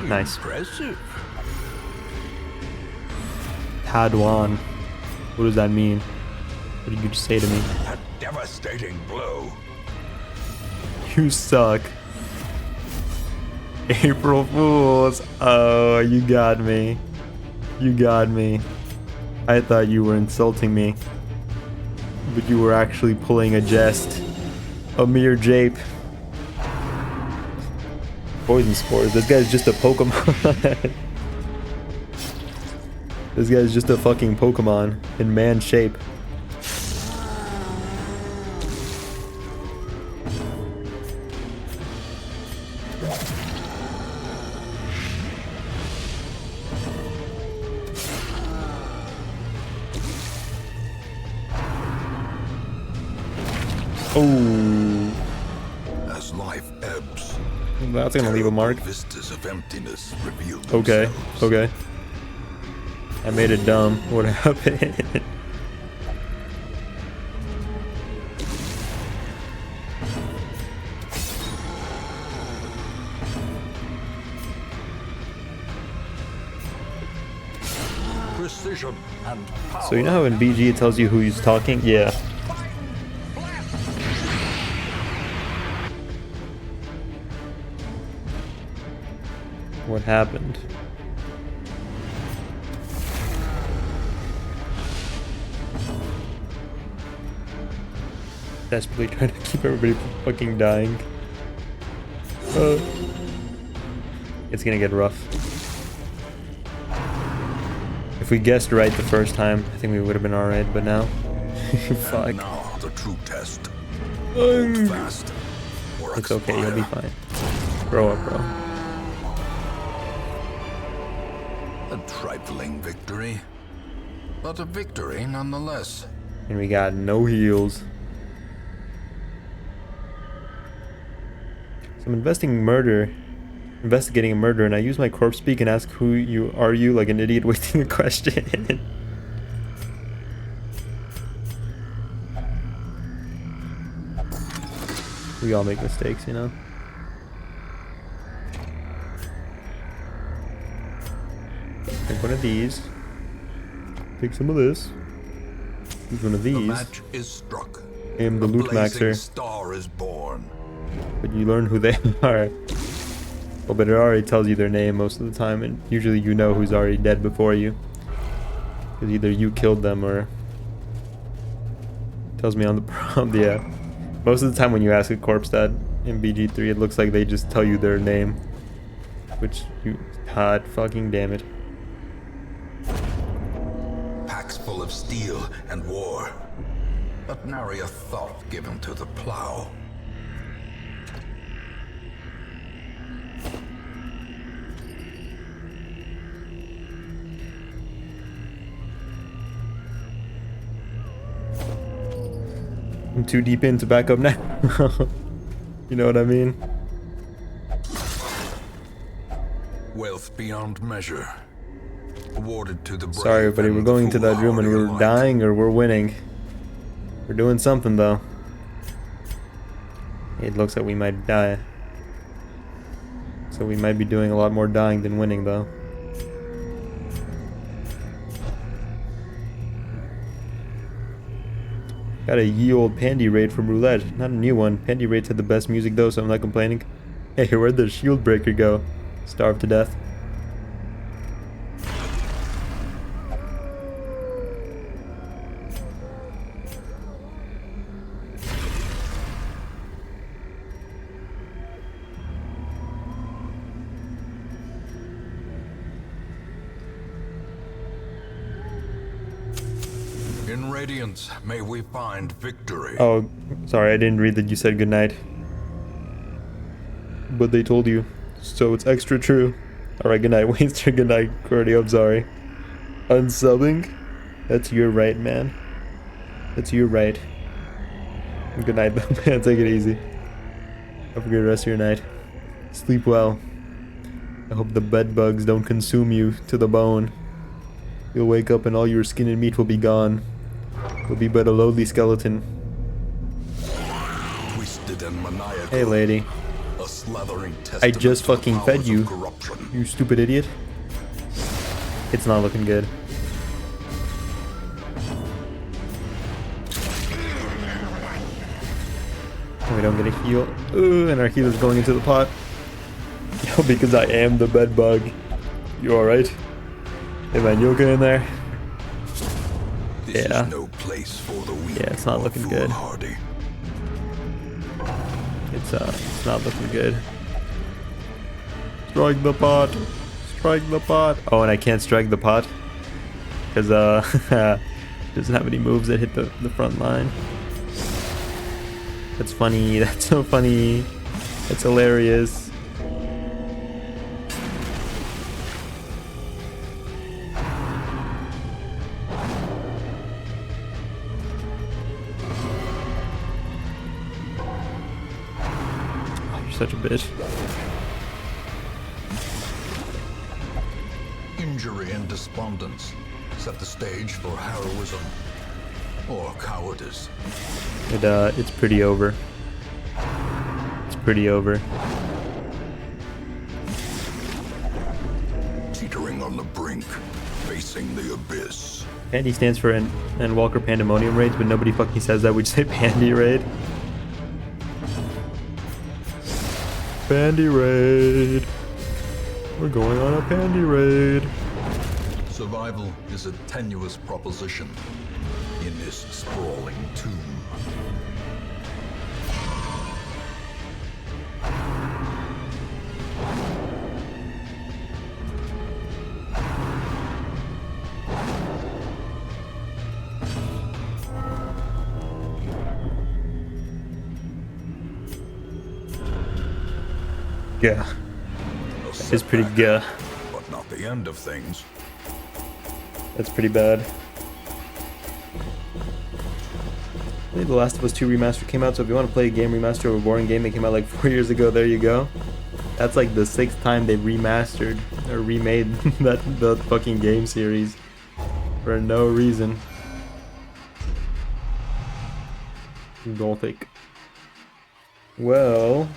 Nice. Impressive. Tadwan. What does that mean? What did you just say to me? A devastating blow. You suck. April Fools. Oh, you got me. You got me. I thought you were insulting me. But you were actually pulling a jest. A mere jape. Poison spores. This guy's just a Pokemon. This guy's just a fucking Pokemon in man shape. Oh, As life ebbs, that's gonna leave a mark. vistas of emptiness reveal Okay, themselves. okay. I made it dumb. What happened? Precision and power. So you know how in BG it tells you who he's talking? Yeah. What happened? Desperately trying to keep everybody from fucking dying. It's gonna get rough. If we guessed right the first time, I think we would have been alright, but now... Fuck. And now the true test. Hold fast. Or It's okay, you'll be expire. fine. Grow up, bro. A trifling victory, but a victory nonetheless. And we got no heals. So I'm investigating a murder, and I use my corpse speak and ask who you are you like an idiot wasting a question. We all make mistakes, you know? Take one of these. Take some of this. Use one of The these. match is struck. I am the A loot blazing maxer. star is born. But you learn who they are. Well, but it already tells you their name most of the time, and usually you know who's already dead before you. Because either you killed them or... Tells me on the prompt, yeah. Most of the time when you ask a corpse that in BG3, it looks like they just tell you their name. Which you... God fucking damn it. Packs full of steel and war. But nary a thought given to the plow. I'm too deep in to back up now. You know what I mean? Wealth beyond measure. Awarded to the brave. Sorry, everybody, we're and the going to that room and foolhardy we're alike. dying or we're winning. We're doing something though. It looks like we might die. So we might be doing a lot more dying than winning though. Got a ye old Pandy raid from Roulette. Not a new one. Pandy raids had the best music though, so I'm not complaining. Hey, where'd the shield breaker go? Starved to death. In Radiance, may we find victory. Oh, sorry, I didn't read that you said goodnight. But they told you, so it's extra true. Alright, goodnight, Waster, goodnight, Cordy, I'm sorry. Unsubbing? That's your right, man. That's your right. Good night, though, man. Take it easy. Have a good rest of your night. Sleep well. I hope the bed bugs don't consume you to the bone. You'll wake up and all your skin and meat will be gone. You'll be but a lowly skeleton. Twisted and maniacal. Hey, lady. A slathering I just testament to the fucking fed powers you. of corruption. You stupid idiot. It's not looking good. We don't get a heal. Ooh, and our healer's going into the pot. Yo, because I am the bed bug. You alright? Hey man, you okay in there? This Yeah. is no place for the weak. Yeah, it's not or looking good. foolhardy. It's not looking good. Strike the pot. Strike the pot. Oh, and I can't strike the pot. Because, doesn't have any moves that hit the front line. That's funny. That's so funny. That's hilarious. Oh, you're such a bitch. Injury and despondence set the stage for heroism or cowardice. It's pretty over. It's pretty over. Teetering on the brink, facing the abyss. Pandy stands for and Walker Pandemonium raids, but nobody fucking says that. We just say Pandy raid. Pandy raid. We're going on a Pandy raid. Survival is a tenuous proposition in this sprawling tomb. Yeah, A it's pretty setback, good. but not the end of things. That's pretty bad. I think The Last of Us 2 Remaster came out, so if you want to play a game remaster of a boring game that came out like 4 years ago, there you go. That's like the 6th time they've remastered or remade the fucking game series for no reason. Gothic. Well,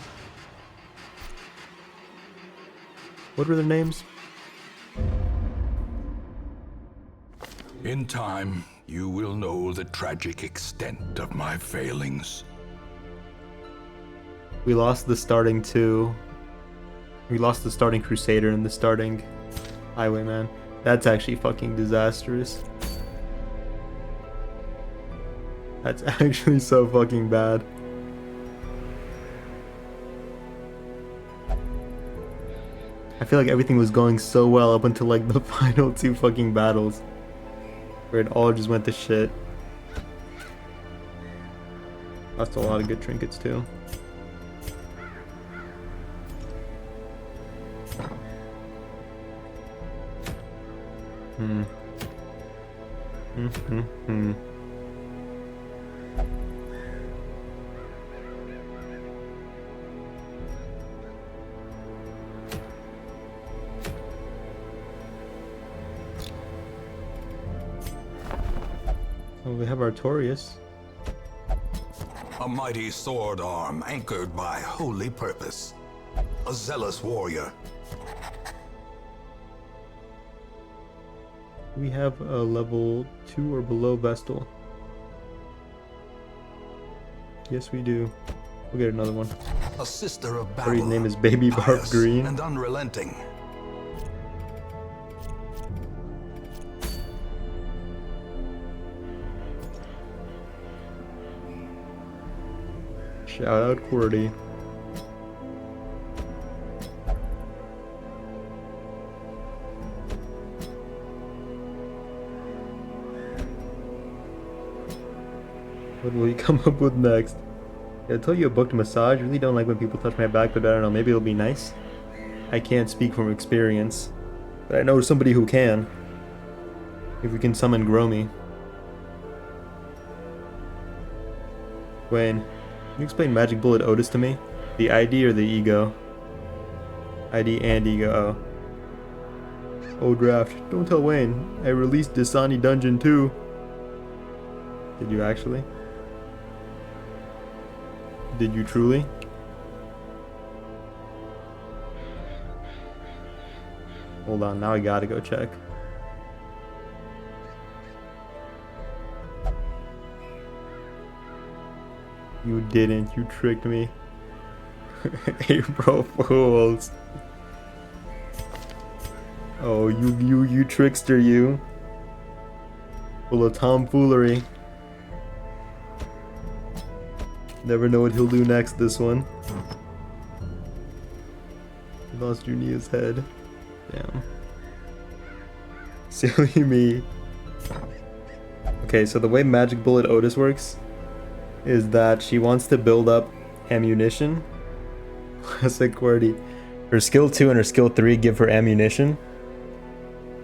what were their names? In time, you will know the tragic extent of my failings. We lost the starting two. We lost the starting Crusader and the starting Highwayman. That's actually fucking disastrous. That's actually so fucking bad. I feel like everything was going so well up until like the final two fucking battles, where it all just went to shit. Lost a lot of good trinkets too. Well, we have Artorias. A mighty sword arm anchored by holy purpose. A zealous warrior. We have a level 2 or below Vestal. Yes, we do. We'll get another one. A sister of Her battle. name is Baby Barb pious Green. and unrelenting. Shout out QWERTY. What will he come up with next? Yeah, I told you I booked a massage. Really don't like when people touch my back, but I don't know, maybe it'll be nice. I can't speak from experience, but I know somebody who can. If we can summon Gromy. Wayne, can you explain Magic Bullet Otis to me? The ID or the ego? ID and ego, oh. Oh, Draft, don't tell Wayne. I released Dasani Dungeon 2. Did you actually? Did you truly? Hold on, now I gotta go check. You didn't, you tricked me. April Fools. Oh, you trickster, you. Full of tomfoolery. Never know what he'll do next, this one. He lost Junia's head. Damn. Silly me. Okay, so the way Magic Bullet Otis works is that she wants to build up ammunition. Classic QWERTY. Her skill 2 and her skill 3 give her ammunition.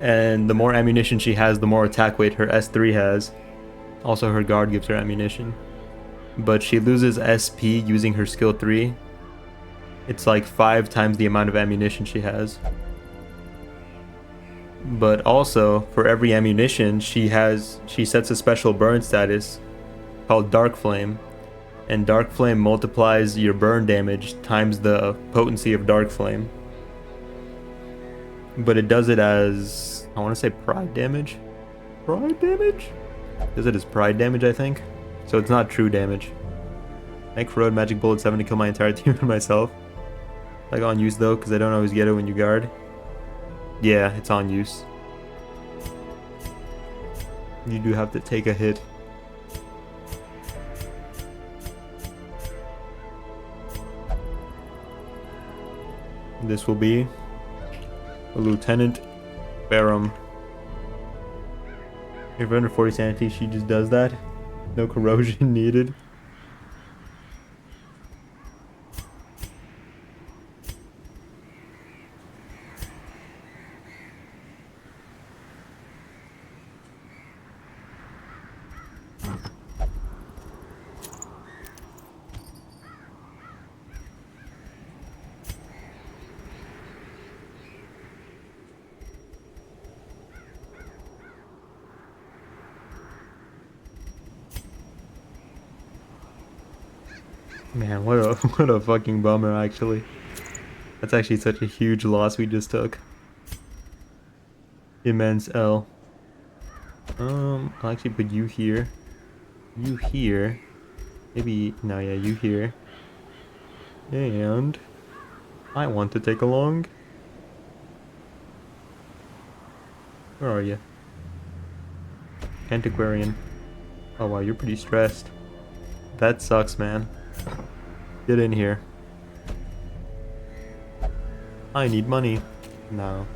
And the more ammunition she has, the more attack weight her S3 has. Also, her guard gives her ammunition. But she loses SP using her skill 3. It's like 5 times the amount of ammunition she has. But also, for every ammunition, she sets a special burn status called Dark Flame. And Dark Flame multiplies your burn damage times the potency of Dark Flame. But it does it as, I want to say pride damage? Pride damage? Does it as pride damage, I think? So it's not true damage. Make Road Magic Bullet 7 to kill my entire team and myself. Like on use though, because I don't always get it when you guard. Yeah, it's on use. You do have to take a hit. This will be a Lieutenant Barum. If you're under 40 sanity, she just does that. No corrosion needed. Man, what a fucking bummer, actually. That's actually such a huge loss we just took. Immense L. I'll actually put you here. You here. Maybe, no, yeah, you here. And I want to take along. Where are you? Antiquarian. Oh wow, you're pretty stressed. That sucks, man. Get in here. I need money. No.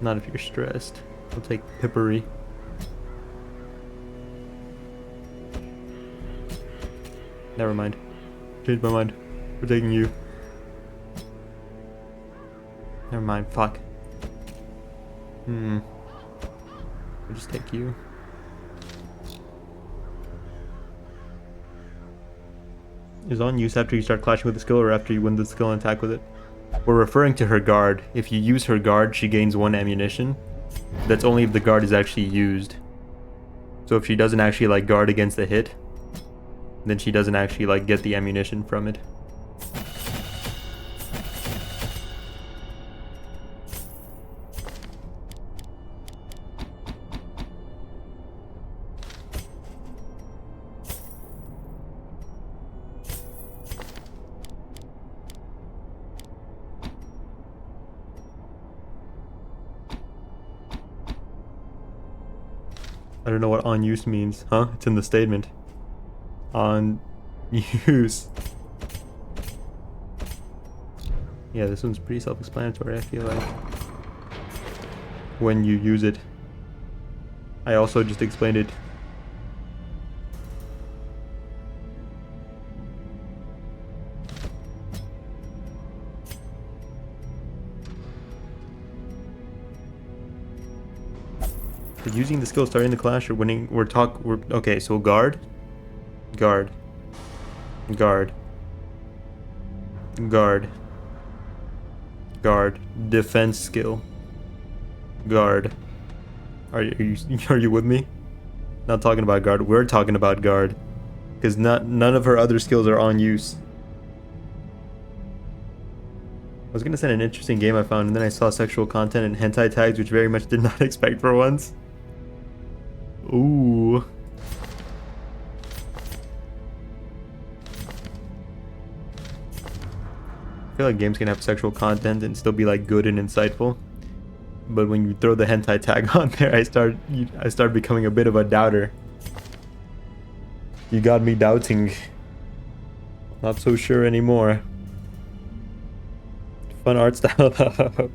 Not if you're stressed. I'll take Pippery. Never mind. Changed my mind. We're taking you. Never mind. Fuck. We'll just take you. Is on use after you start clashing with the skill or after you win the skill and attack with it? We're referring to her guard. If you use her guard, she gains 1 ammunition. That's only if the guard is actually used. So if she doesn't actually like guard against the hit, then she doesn't actually like get the ammunition from it. I don't know what on use means, huh? It's in the statement. On use. Yeah, this one's pretty self-explanatory, I feel like. When you use it. I also just explained it. Did using the skill starting the clash or winning? We're okay, so guard. Guard. Guard. Guard. Guard. Defense skill. Guard. Are you are you with me? Not talking about guard. We're talking about guard. Because none of her other skills are on use. I was gonna send an interesting game I found, and then I saw sexual content and hentai tags, which very much did not expect for once. Ooh. I feel like games can have sexual content and still be like good and insightful. But when you throw the hentai tag on there, I start becoming a bit of a doubter. You got me doubting. Not so sure anymore. Fun art style.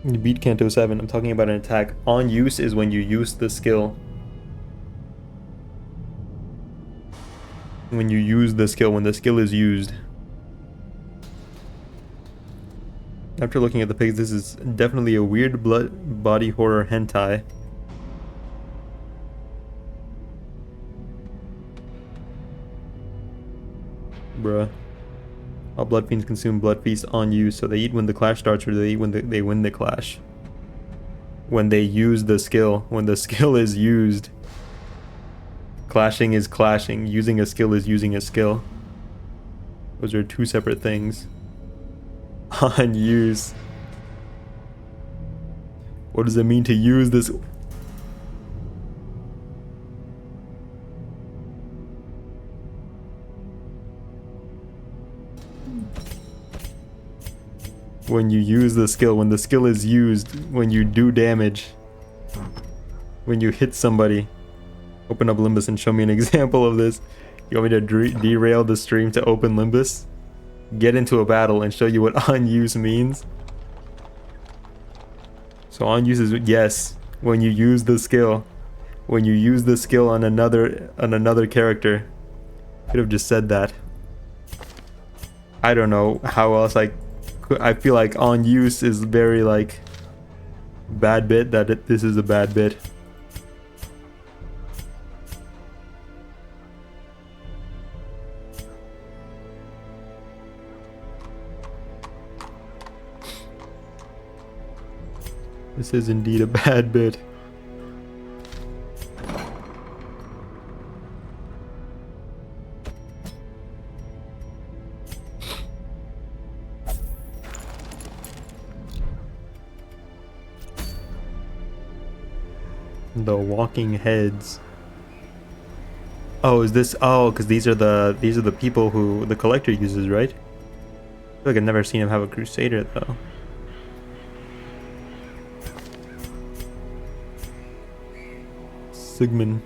You beat Kanto 7. I'm talking about an attack. On use is when you use the skill. When you use the skill, when the skill is used. After looking at the pics, this is definitely a weird blood body horror hentai. Bruh. All blood fiends consume blood feast on use, so they eat when the clash starts, or they eat when they win the clash. When they use the skill, when the skill is used. Clashing is clashing. Using a skill is using a skill. Those are two separate things. On use. What does it mean to use this? When you use the skill, when the skill is used, when you do damage, when you hit somebody. Open up Limbus and show me an example of this. You want me to derail the stream to open Limbus? Get into a battle and show you what on use means? So on use is, yes, when you use the skill. When you use the skill on another character. Could have just said that. I don't know how else I feel like on use is very like bad bit, that this is a bad bit. This is indeed a bad bit. The walking heads. Oh, is this? Oh, because these are the people who the collector uses, right? I feel like I've never seen him have a crusader though. Sigmund.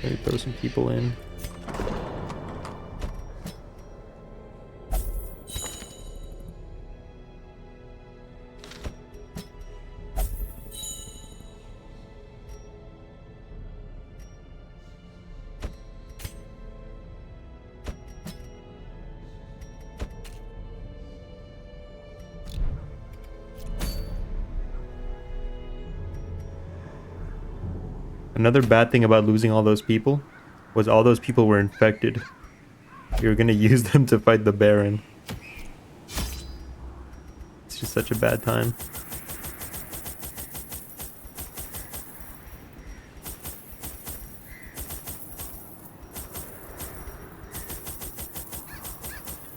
Let me throw some people in. Another bad thing about losing all those people was all those people were infected. You're gonna use them to fight the Baron. It's just such a bad time.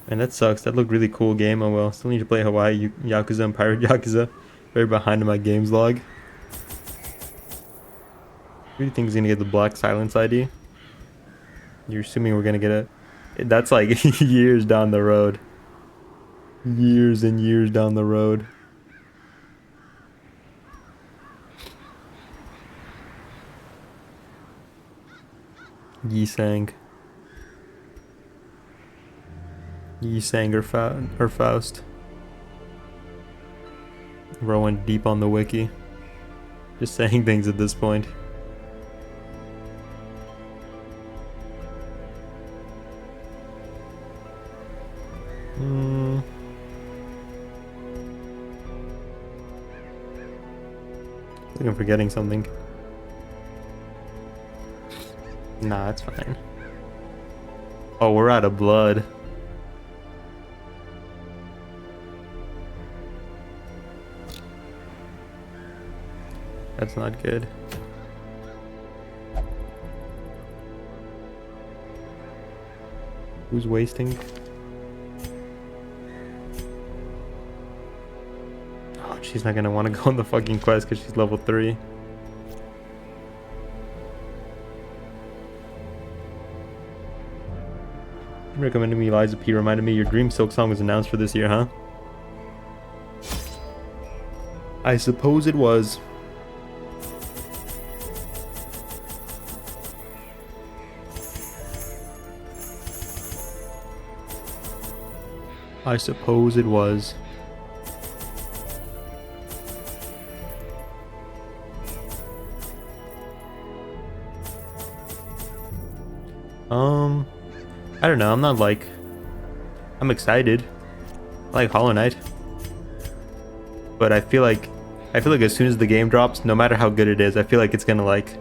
And that sucks. That looked really cool game. Oh well. Still need to play Hawaii Yakuza and Pirate Yakuza. Very behind in my games log. Who do you think is gonna get the Black Silence ID? You're assuming we're gonna get it. That's like years down the road. Years and years down the road. Yisang. Yisang or Faust. Rowing deep on the wiki. Just saying things at this point. I think I'm forgetting something. Nah, it's fine. Oh, we're out of blood. That's not good. Who's wasting? Oh, she's not gonna want to go on the fucking quest because she's level 3. Recommended me Eliza P. Reminded me your Dream Silk song was announced for this year, huh? I suppose it was. I suppose it was. I don't know. I'm not like. I'm excited. I like Hollow Knight, but I feel like as soon as the game drops, no matter how good it is, I feel like it's gonna like.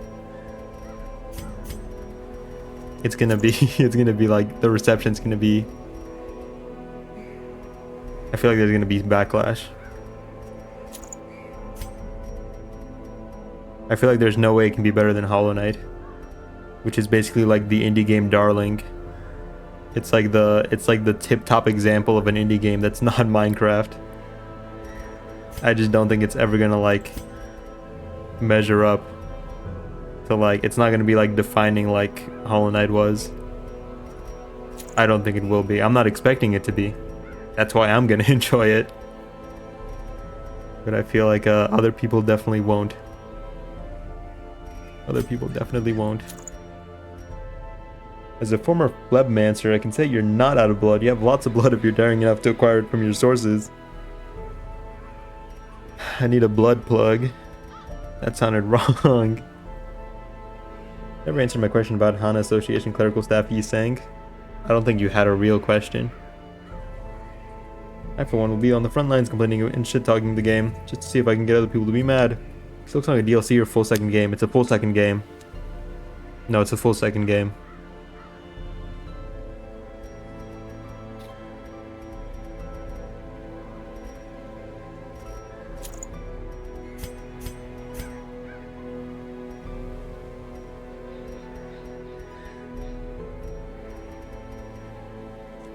It's gonna be. It's gonna be like the reception's gonna be. I feel like there's gonna be backlash. I feel like there's no way it can be better than Hollow Knight, which is basically like the indie game darling. It's like the tip-top example of an indie game that's not Minecraft. I just don't think it's ever gonna like measure up to like. It's not gonna be like defining like Hollow Knight was. I don't think it will be. I'm not expecting it to be. That's why I'm gonna enjoy it. But I feel like other people definitely won't. Other people definitely won't. As a former Flebmancer, I can say you're not out of blood. You have lots of blood if you're daring enough to acquire it from your sources. I need a blood plug. That sounded wrong. Never answered my question about Hana Association clerical staff Yi Sang. I don't think you had a real question. I, for one, will be on the front lines complaining and shit-talking the game, just to see if I can get other people to be mad. This looks like a DLC or full second game. It's a full second game. No, it's a full second game.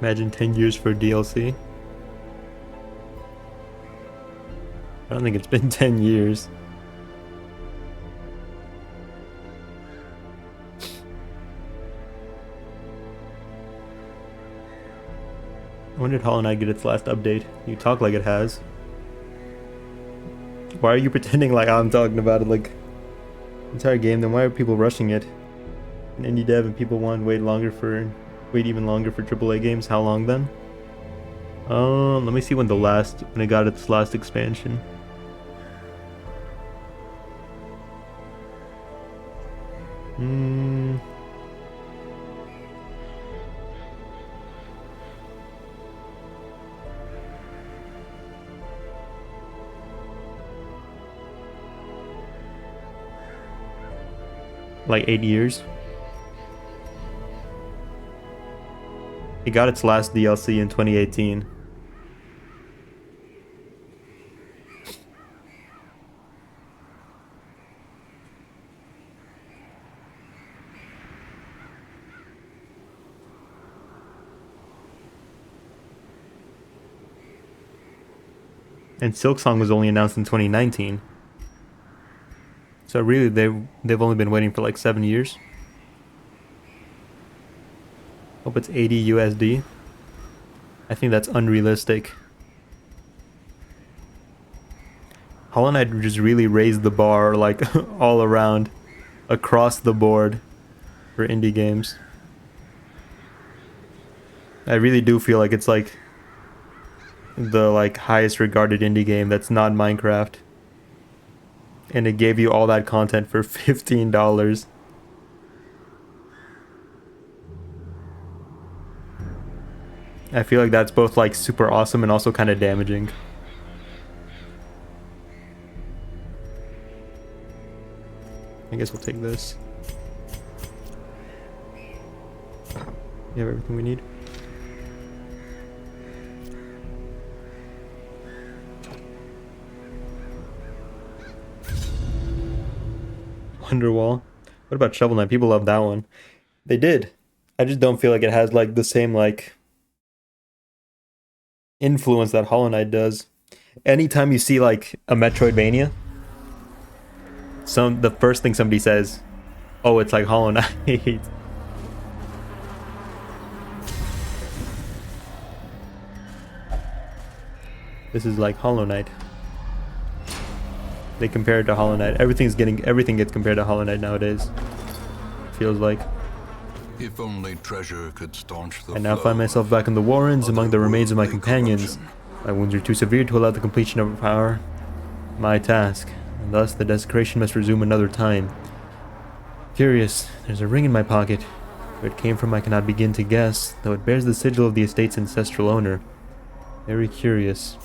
Imagine 10 years for DLC. I don't think it's been 10 years. When did Hollow Knight get its last update? You talk like it has. Why are you pretending like I'm talking about it like entire game? Then why are people rushing it? An indie dev and people want to wait even longer for AAA games. How long then? Let me see when it got its last expansion. Like 8 years. It got its last DLC in 2018. And Silksong was only announced in 2019. So really, they've only been waiting for like 7 years. Hope it's 80 USD. I think that's unrealistic. Hollow Knight just really raised the bar, like, all around, across the board, for indie games. I really do feel like it's like the like highest regarded indie game that's not Minecraft. And it gave you all that content for $15. I feel like that's both like super awesome and also kind of damaging. I guess we'll take this. You have everything we need. Wonderwall. What about Shovel Knight? People love that one. They did. I just don't feel like it has like the same like influence that Hollow Knight does. Anytime you see like a Metroidvania, the first thing somebody says, "Oh, it's like Hollow Knight." This is like Hollow Knight. They compare it to Hollow Knight. Everything gets compared to Hollow Knight nowadays. Feels like. If only treasure could staunch the I now find myself back in the Warrens among the remains of my companions. My wounds are too severe to allow the completion of my task, and thus the desecration must resume another time. Curious, there's a ring in my pocket. Where it came from I cannot begin to guess, though it bears the sigil of the estate's ancestral owner. Very curious.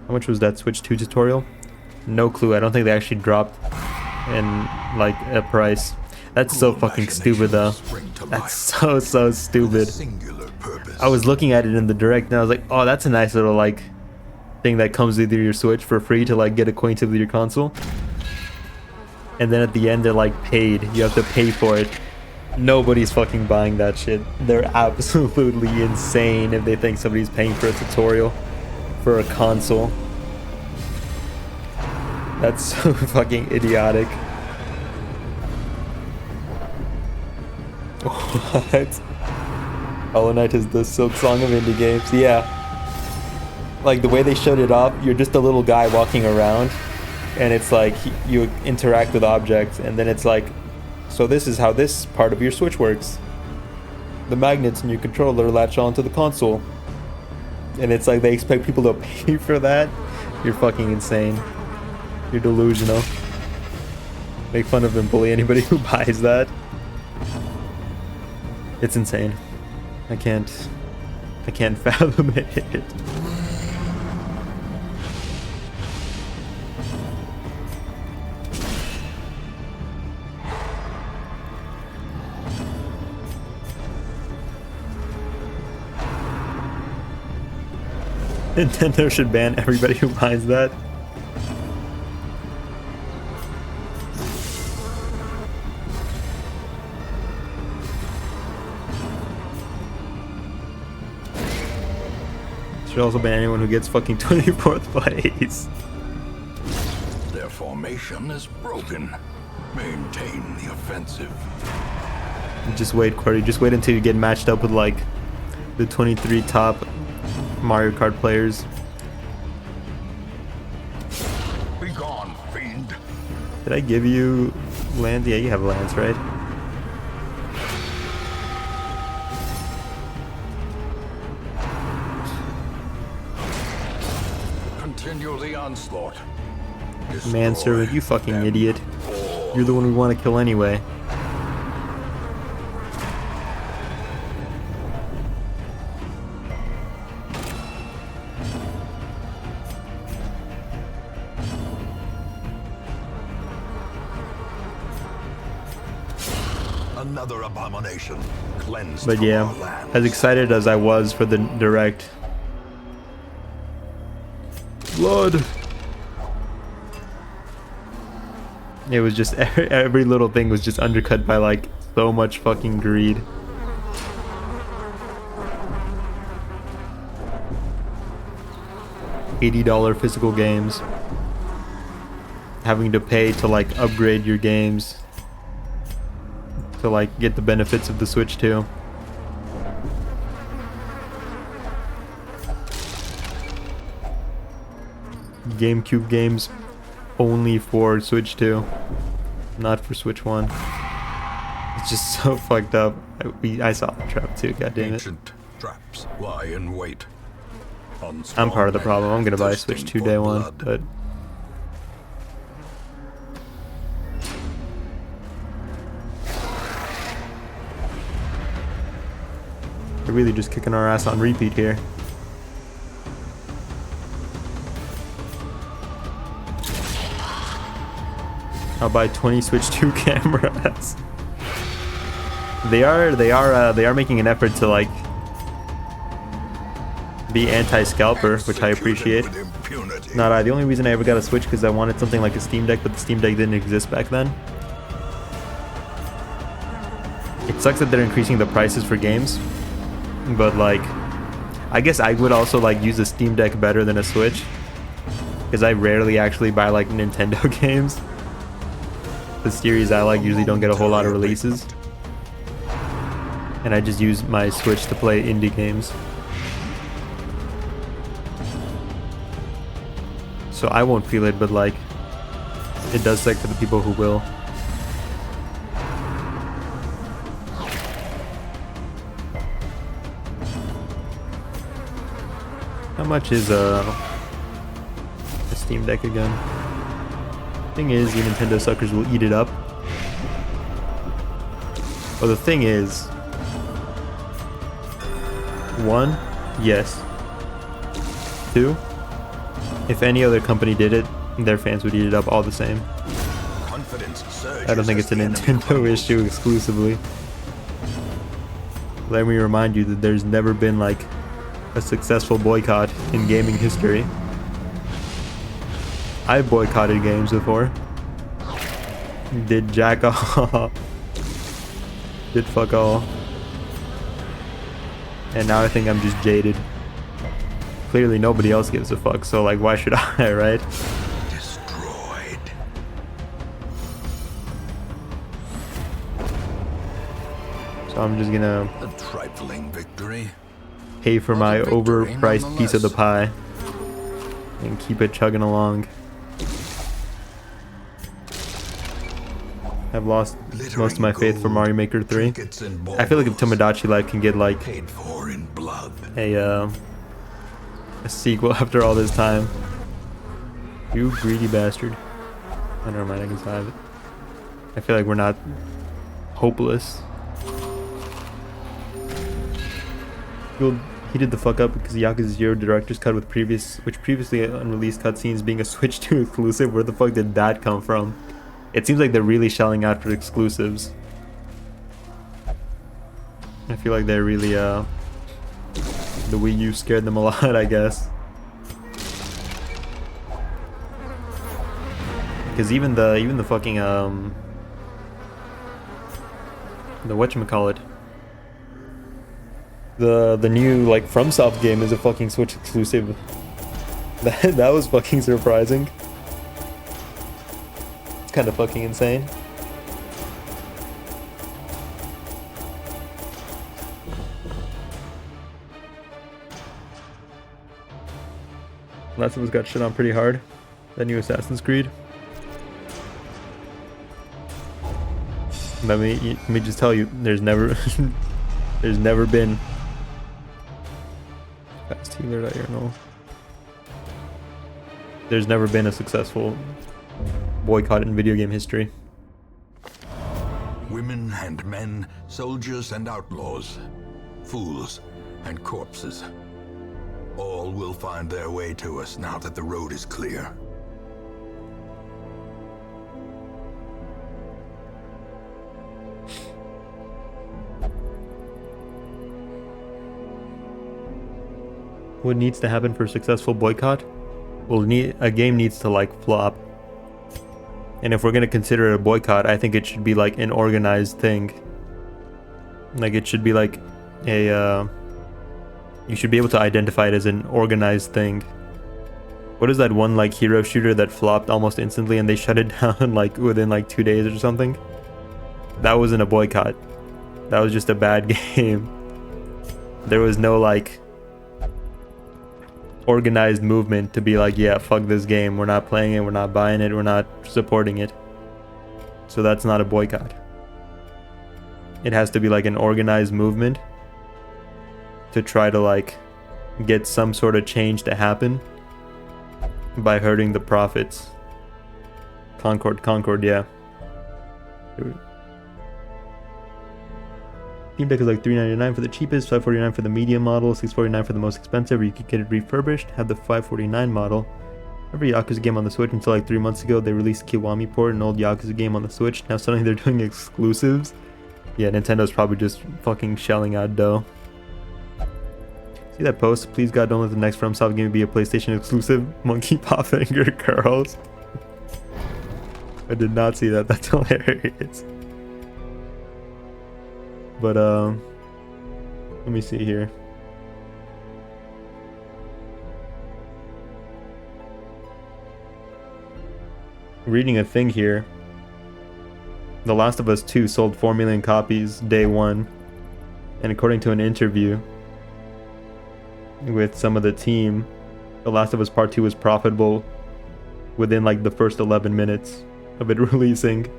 How much was that Switch 2 tutorial? No clue. I don't think they actually dropped in like a price. That's so fucking stupid though. That's so stupid. I was looking at it in the direct and I was like, oh, that's a nice little like thing that comes with your Switch for free to like get acquainted with your console. And then at the end they're like paid. You have to pay for it. Nobody's fucking buying that shit. They're absolutely insane if they think somebody's paying for a tutorial for a console. That's so fucking idiotic. What? Hollow Knight is the Silk Song of indie games. Yeah. Like the way they showed it off, you're just a little guy walking around and it's like you interact with objects and then it's like, so this is how this part of your Switch works. The magnets in your controller latch onto the console. And it's like they expect people to pay for that? You're fucking insane. You're delusional. Make fun of and bully anybody who buys that. It's insane. I can't fathom it. Nintendo should ban everybody who buys that. Should also ban anyone who gets fucking 24th place. Their formation is broken. Maintain the offensive. Just wait, Corey. Just wait until you get matched up with like the 23 top Mario Kart players. Be gone, fiend. Did I give you Lance? Yeah, you have Lance, right? Continue the onslaught. Manservant, you fucking idiot. You're the one we want to kill anyway. A Another abomination cleansed But from yeah, our lands. as excited as I was for the direct. Blood. It was just every little thing was just undercut by like so much fucking greed. $80 physical games. Having to pay to like upgrade your games to like get the benefits of the Switch too. GameCube games only for Switch 2, not for Switch 1. It's just so fucked up. I saw the trap too, god damn it. Ancient traps lie in wait. I'm part of the problem. I'm gonna buy a Switch 2 day one, but they're really just kicking our ass on repeat here. I'll buy 20 Switch 2 cameras. They are making an effort to like be anti-scalper, which I appreciate. Not I. The only reason I ever got a Switch because I wanted something like a Steam Deck, but the Steam Deck didn't exist back then. It sucks that they're increasing the prices for games, but like, I guess I would also like use a Steam Deck better than a Switch, because I rarely actually buy like Nintendo games. The series I like usually don't get a whole lot of releases, and I just use my Switch to play indie games. So I won't feel it, but like, it does suck for the people who will. How much is a Steam Deck again? Thing is, you Nintendo suckers will eat it up. Well, the thing is, one, yes. Two, if any other company did it, their fans would eat it up all the same. I don't think it's a Nintendo issue exclusively. Let me remind you that there's never been like a successful boycott in gaming history. I boycotted games before. Did jack off. Did fuck all. And now I think I'm just jaded. Clearly nobody else gives a fuck, so like why should I, right? Destroyed. So I'm just gonna A trifling victory. pay for my But a victory overpriced piece of the pie and keep it chugging along. I've lost most of my faith for Mario Maker 3. I feel like if Tomodachi Life can get like Paid for in blood. a sequel after all this time. You greedy bastard. Oh, never mind, I can have it. I feel like we're not hopeless. He did the fuck up because Yakuza 0 director's cut with previously unreleased cutscenes being a Switch 2 exclusive. Where the fuck did that come from? It seems like they're really shelling out for exclusives. I feel like they're really the Wii U scared them a lot, I guess. Because even the fucking the whatchamacallit, the new like FromSoft game is a fucking Switch exclusive. That was fucking surprising. It's kind of fucking insane. Last of Us got shit on pretty hard. That new Assassin's Creed. Let me just tell you, there's never been fast healer no. There's never been a successful boycott in video game history. Women and men, soldiers and outlaws, fools and corpses. All will find their way to us now that the road is clear. What needs to happen for a successful boycott? Well, a game needs to like flop. And if we're gonna consider it a boycott, I think it should be like an organized thing. Like it should be like a you should be able to identify it as an organized thing. What is that one like hero shooter that flopped almost instantly and they shut it down like within like 2 days or something? That wasn't a boycott. That was just a bad game. There was no like organized movement to be like, yeah, fuck this game, we're not playing it, we're not buying it, we're not supporting it. So that's not a boycott. It has to be like an organized movement to try to like get some sort of change to happen by hurting the profits. Concord, yeah. Steam Deck is like $399 for the cheapest, $549 for the medium model, $649 for the most expensive, or you could get it refurbished, have the $549 model. Every Yakuza game on the Switch until like 3 months ago, they released Kiwami Port, an old Yakuza game on the Switch. Now suddenly they're doing exclusives. Yeah, Nintendo's probably just fucking shelling out dough. See that post? Please God, don't let the next FromSoft game be a PlayStation exclusive. Monkey Paw Finger Girls. I did not see that. That's hilarious. But let me see here. Reading a thing here. The Last of Us 2 sold 4 million copies day one, and according to an interview with some of the team, The Last of Us Part 2 was profitable within like the first 11 minutes of it releasing.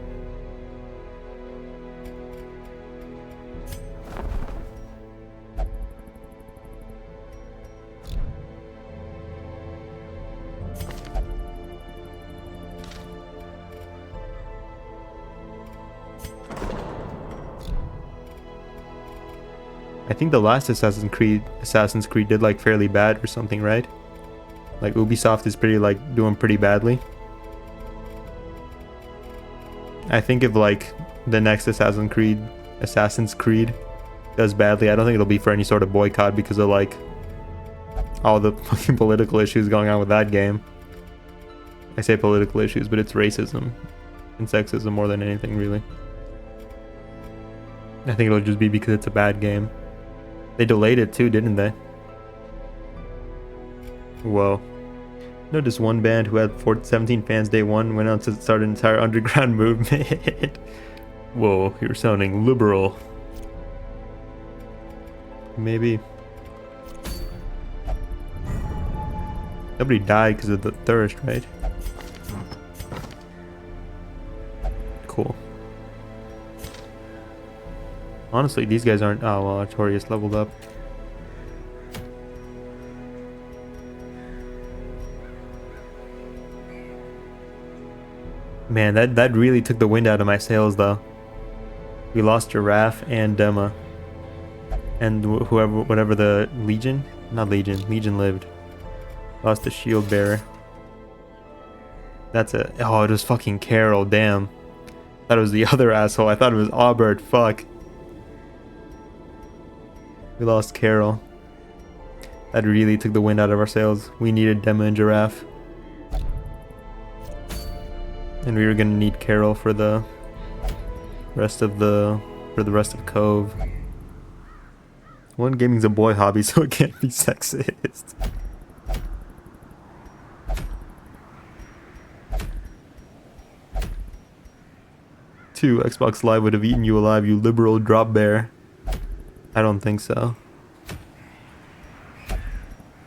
I think the last Assassin's Creed did like fairly bad or something, right? Like Ubisoft is doing pretty badly. I think if like the next Assassin's Creed does badly, I don't think it'll be for any sort of boycott because of like all the fucking political issues going on with that game. I say political issues, but it's racism and sexism more than anything, really. I think it'll just be because it's a bad game. They delayed it too, didn't they? Whoa. Notice one band who had 17 fans day one went on to start an entire underground movement. Whoa, you're sounding liberal. Maybe. Nobody died because of the thirst, right? Cool. Honestly, these guys aren't... Oh, well, Artorias leveled up. Man, that really took the wind out of my sails, though. We lost Giraffe and Dema. And whatever the Legion? Not Legion. Legion lived. Lost the Shield Bearer. That's a... Oh, it was fucking Carol, damn. Thought it was the other asshole. I thought it was Aubert, fuck. We lost Carol. That really took the wind out of our sails. We needed Dema and Giraffe. And we were gonna need Carol for the rest of Cove. One, gaming's a boy hobby, so it can't be sexist. Two, Xbox Live would have eaten you alive, you liberal drop bear. I don't think so.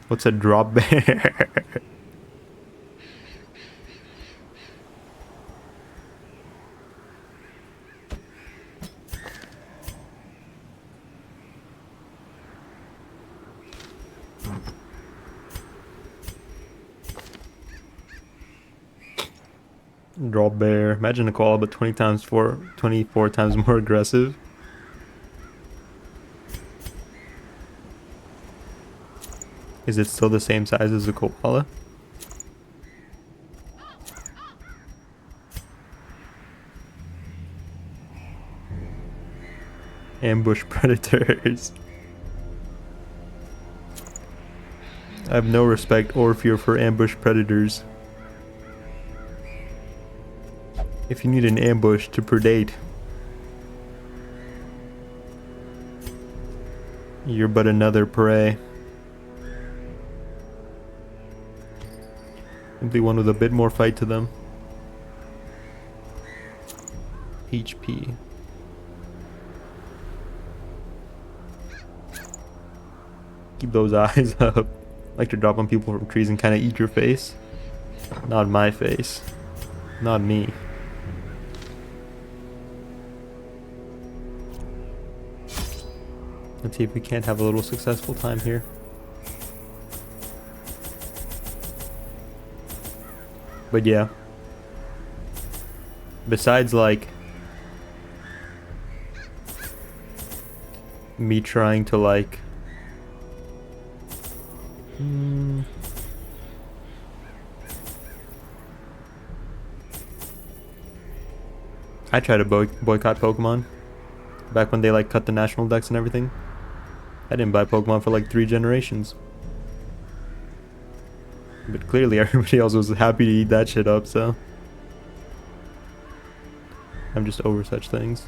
What's a drop bear? Drop bear. Imagine a koala, but 24 times more aggressive. Is it still the same size as a koala? Ambush predators. I have no respect or fear for ambush predators. If you need an ambush to predate, you're but another prey. Simply one with a bit more fight to them. HP. Keep those eyes up. Like to drop on people from trees and kind of eat your face. Not my face. Not me. Let's see if we can't have a little successful time here. But yeah. Besides like me trying to like I tried to boycott Pokemon back when they like cut the national decks and everything. I didn't buy Pokemon for like 3 generations. But clearly everybody else was happy to eat that shit up, so I'm just over such things.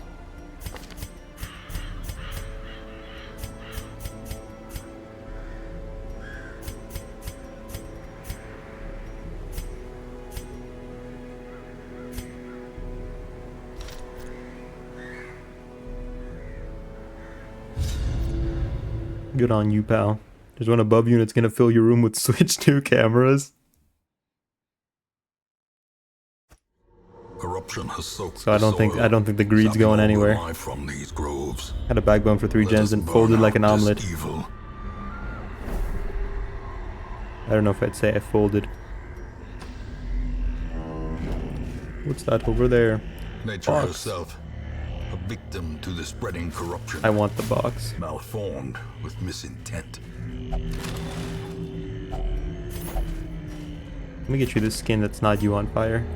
Good on you, pal. There's one above you and it's gonna fill your room with Switch 2 cameras. Corruption has soaked So I don't think the greed's going anywhere. From these groves. Had a backbone for 3 gens and folded like an omelet. Evil. I don't know if I'd say I folded. What's that over there? Nature Box. herself, a victim to the spreading corruption. I want the box. Malformed with misintent. Let me get you this skin that's not you on fire.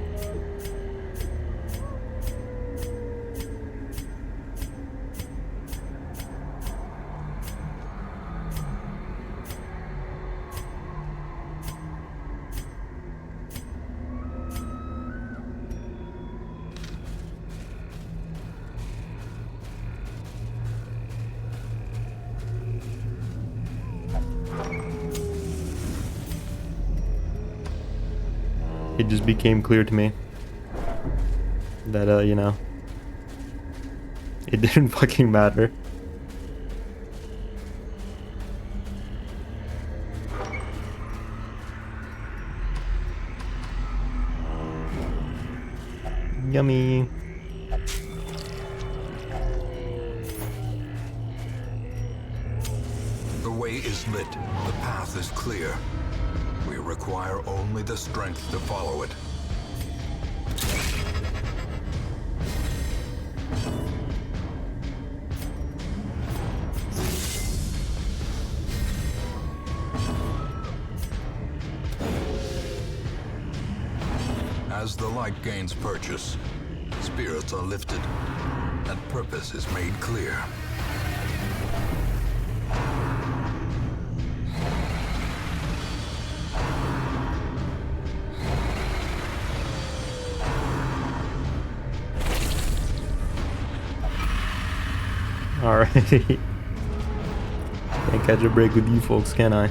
It just became clear to me that, you know, it didn't fucking matter. Yummy. The way is lit. The path is clear. We require only the strength to follow it. As the light gains purchase, spirits are lifted, and purpose is made clear. Alright. Can't catch a break with you folks, can I?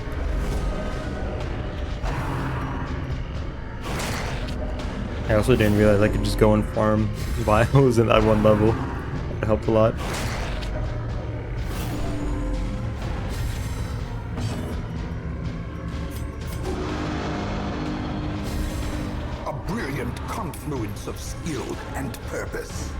I also didn't realize I could just go and farm bios in that one level. That helped a lot. A brilliant confluence of skill and purpose.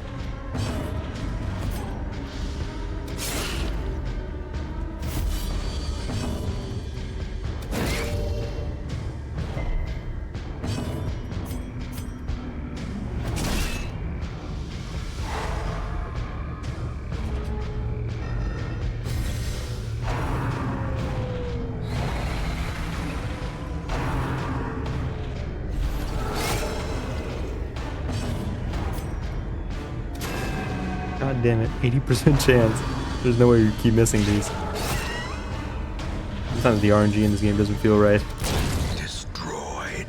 God damn it, 80% chance. There's no way you keep missing these. This Sometimes the RNG in this game doesn't feel right. Destroyed.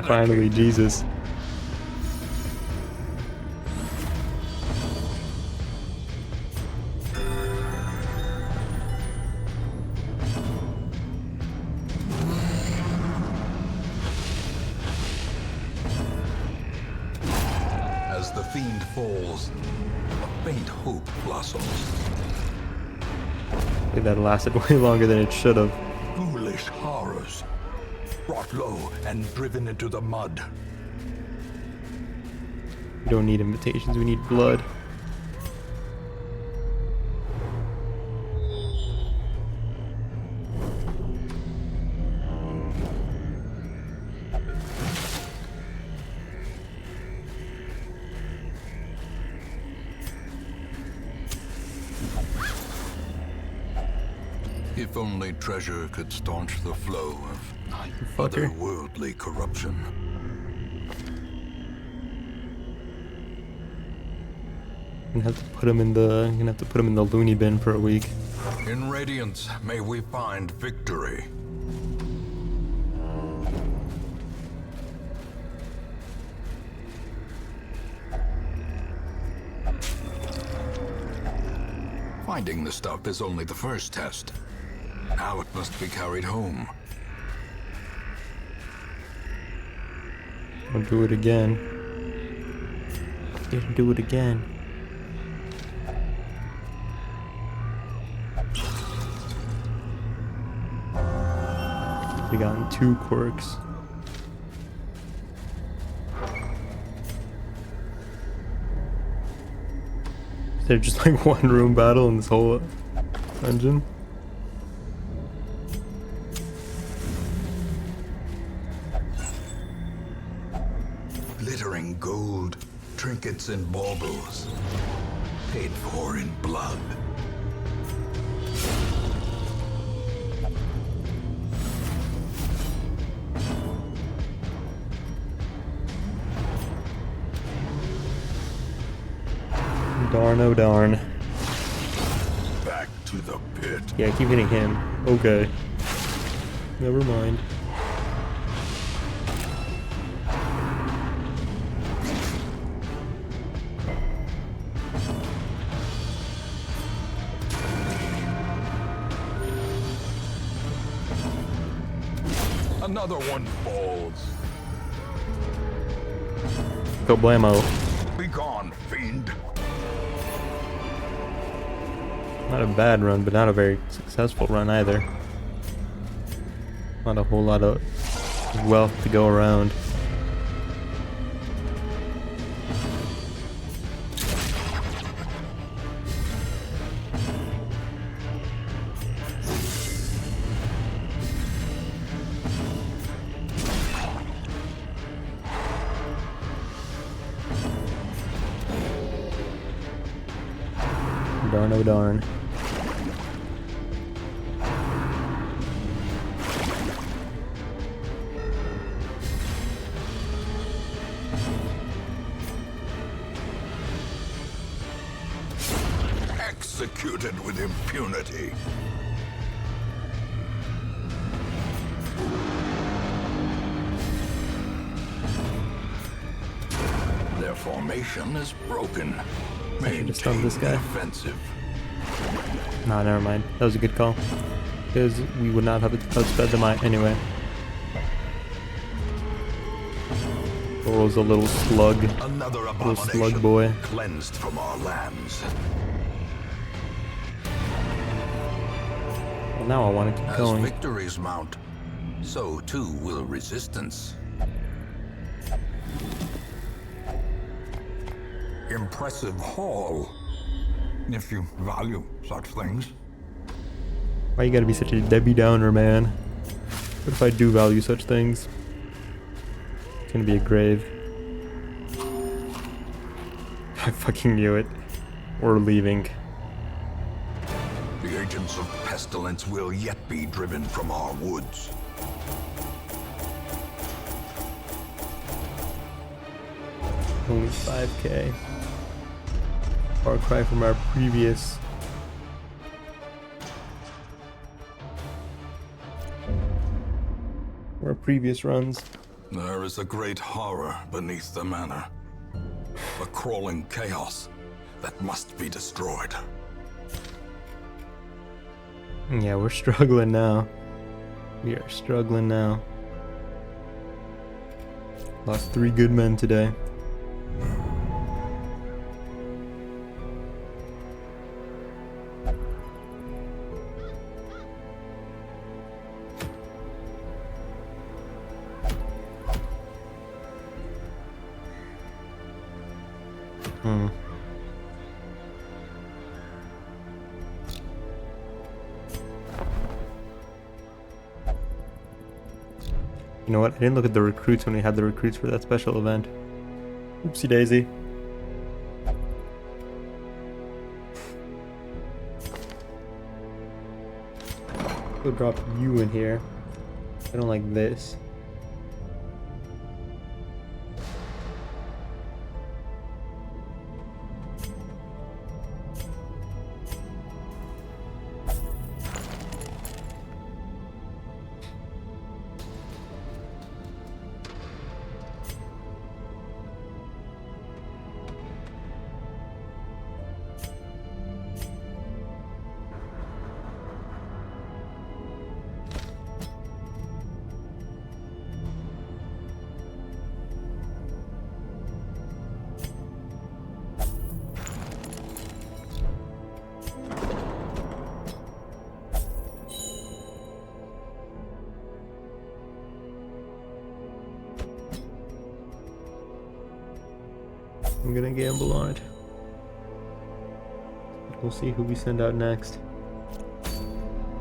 Finally, Jesus. As the fiend falls, a faint hope blossoms. I think that lasted way longer than it should have. Ghoulish horrors, brought low and driven into the mud. We don't need invitations, we need blood. If only treasure could staunch the flow of Fucker. otherworldly corruption. I'm gonna have to put him in the loony bin for a week. In Radiance, may we find victory. Finding the stuff is only the first test. Now it must be carried home. I'll do it again. Didn't do it again. We got 2 quirks. Is there just like one room battle in this whole dungeon? Glittering gold, trinkets and baubles, paid for in blood. Darn, oh darn. Back to the pit. Yeah, I keep hitting him. Okay. Never mind. Another one falls. Go blammo. Be gone, fiend. Not a bad run, but not a very successful run either. Not a whole lot of wealth to go around. Darn, oh darn. Executed with impunity. Their formation is broken. I should have stunned this guy. Offensive. Nah, never mind. That was a good call. Because we would not have outsped them anyway. Thor's a little slug. Another Little abomination slug boy. cleansed from our lands. Well, now I want to keep As going. victories mount, so too will resistance. Impressive haul, if you value such things. Why you gotta be such a Debbie Downer, man? What if I do value such things? It's gonna be a grave. I fucking knew it. We're leaving. The agents of pestilence will yet be driven from our woods. Only 5k. Far cry from our previous. Our previous runs. There is a great horror beneath the manor. A crawling chaos that must be destroyed. Yeah, we're struggling now. We are struggling now. Lost 3 good men today. You know what? I didn't look at the recruits when we had the recruits for that special event. Oopsie daisy. We'll drop you in here. I don't like this. I'm gonna gamble on it. We'll see who we send out next.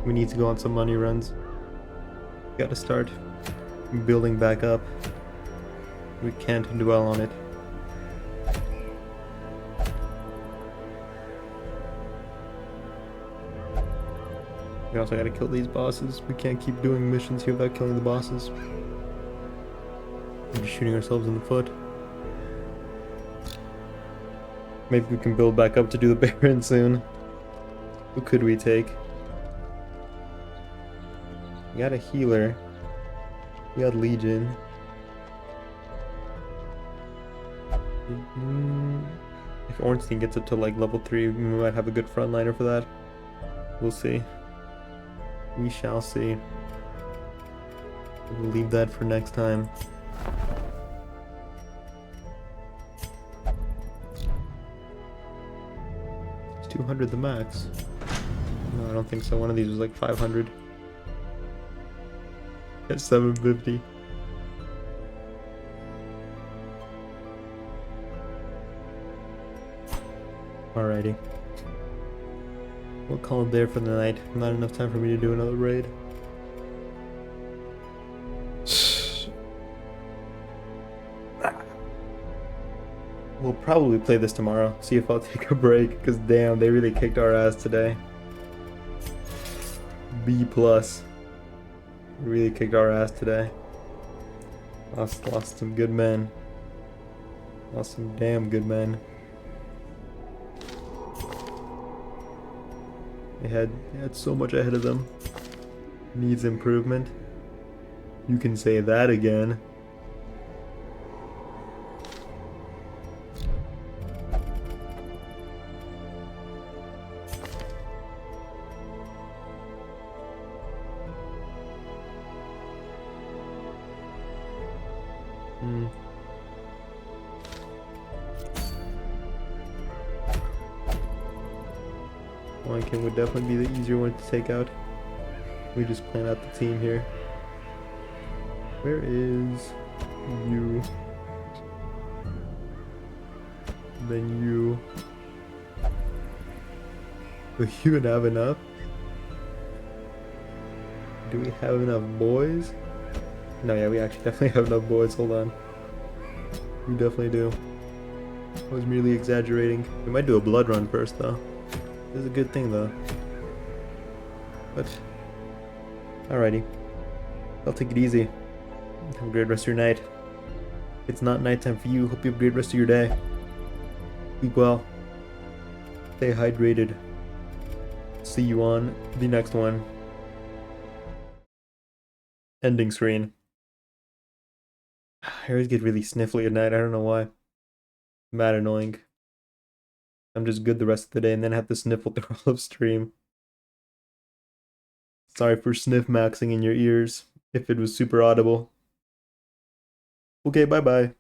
We need to go on some money runs. Gotta start building back up. We can't dwell on it. We also gotta kill these bosses. We can't keep doing missions here without killing the bosses. We're just shooting ourselves in the foot. Maybe we can build back up to do the Baron soon. Who could we take? We got a healer. We got Legion. If Ornstein gets up to like level 3, we might have a good frontliner for that. We'll see. We shall see. We'll leave that for next time. It's 200 the max. No, I don't think so. One of these was like 500. At 750. Alrighty. We'll call it there for the night. Not enough time for me to do another raid. We'll probably play this tomorrow. See if I'll take a break. Because damn, they really kicked our ass today. B+. Really kicked our ass today. Lost some good men. Lost some damn good men. They had so much ahead of them. Needs improvement. You can say that again. Wankin would definitely be the easier one to take out. We just plan out the team here. Where is you? Then you. Will you have enough? Do we have enough boys? No, yeah, we actually definitely have enough boys. Hold on. We definitely do. I was merely exaggerating. We might do a blood run first, though. This is a good thing, though. But, alrighty. I'll take it easy. Have a great rest of your night. If it's not nighttime for you, hope you have a great rest of your day. Sleep well. Stay hydrated. See you on the next one. Ending screen. I always get really sniffly at night. I don't know why. Mad annoying. I'm just good the rest of the day and then have to sniffle through all of stream. Sorry for sniff maxing in your ears if it was super audible. Okay, bye bye.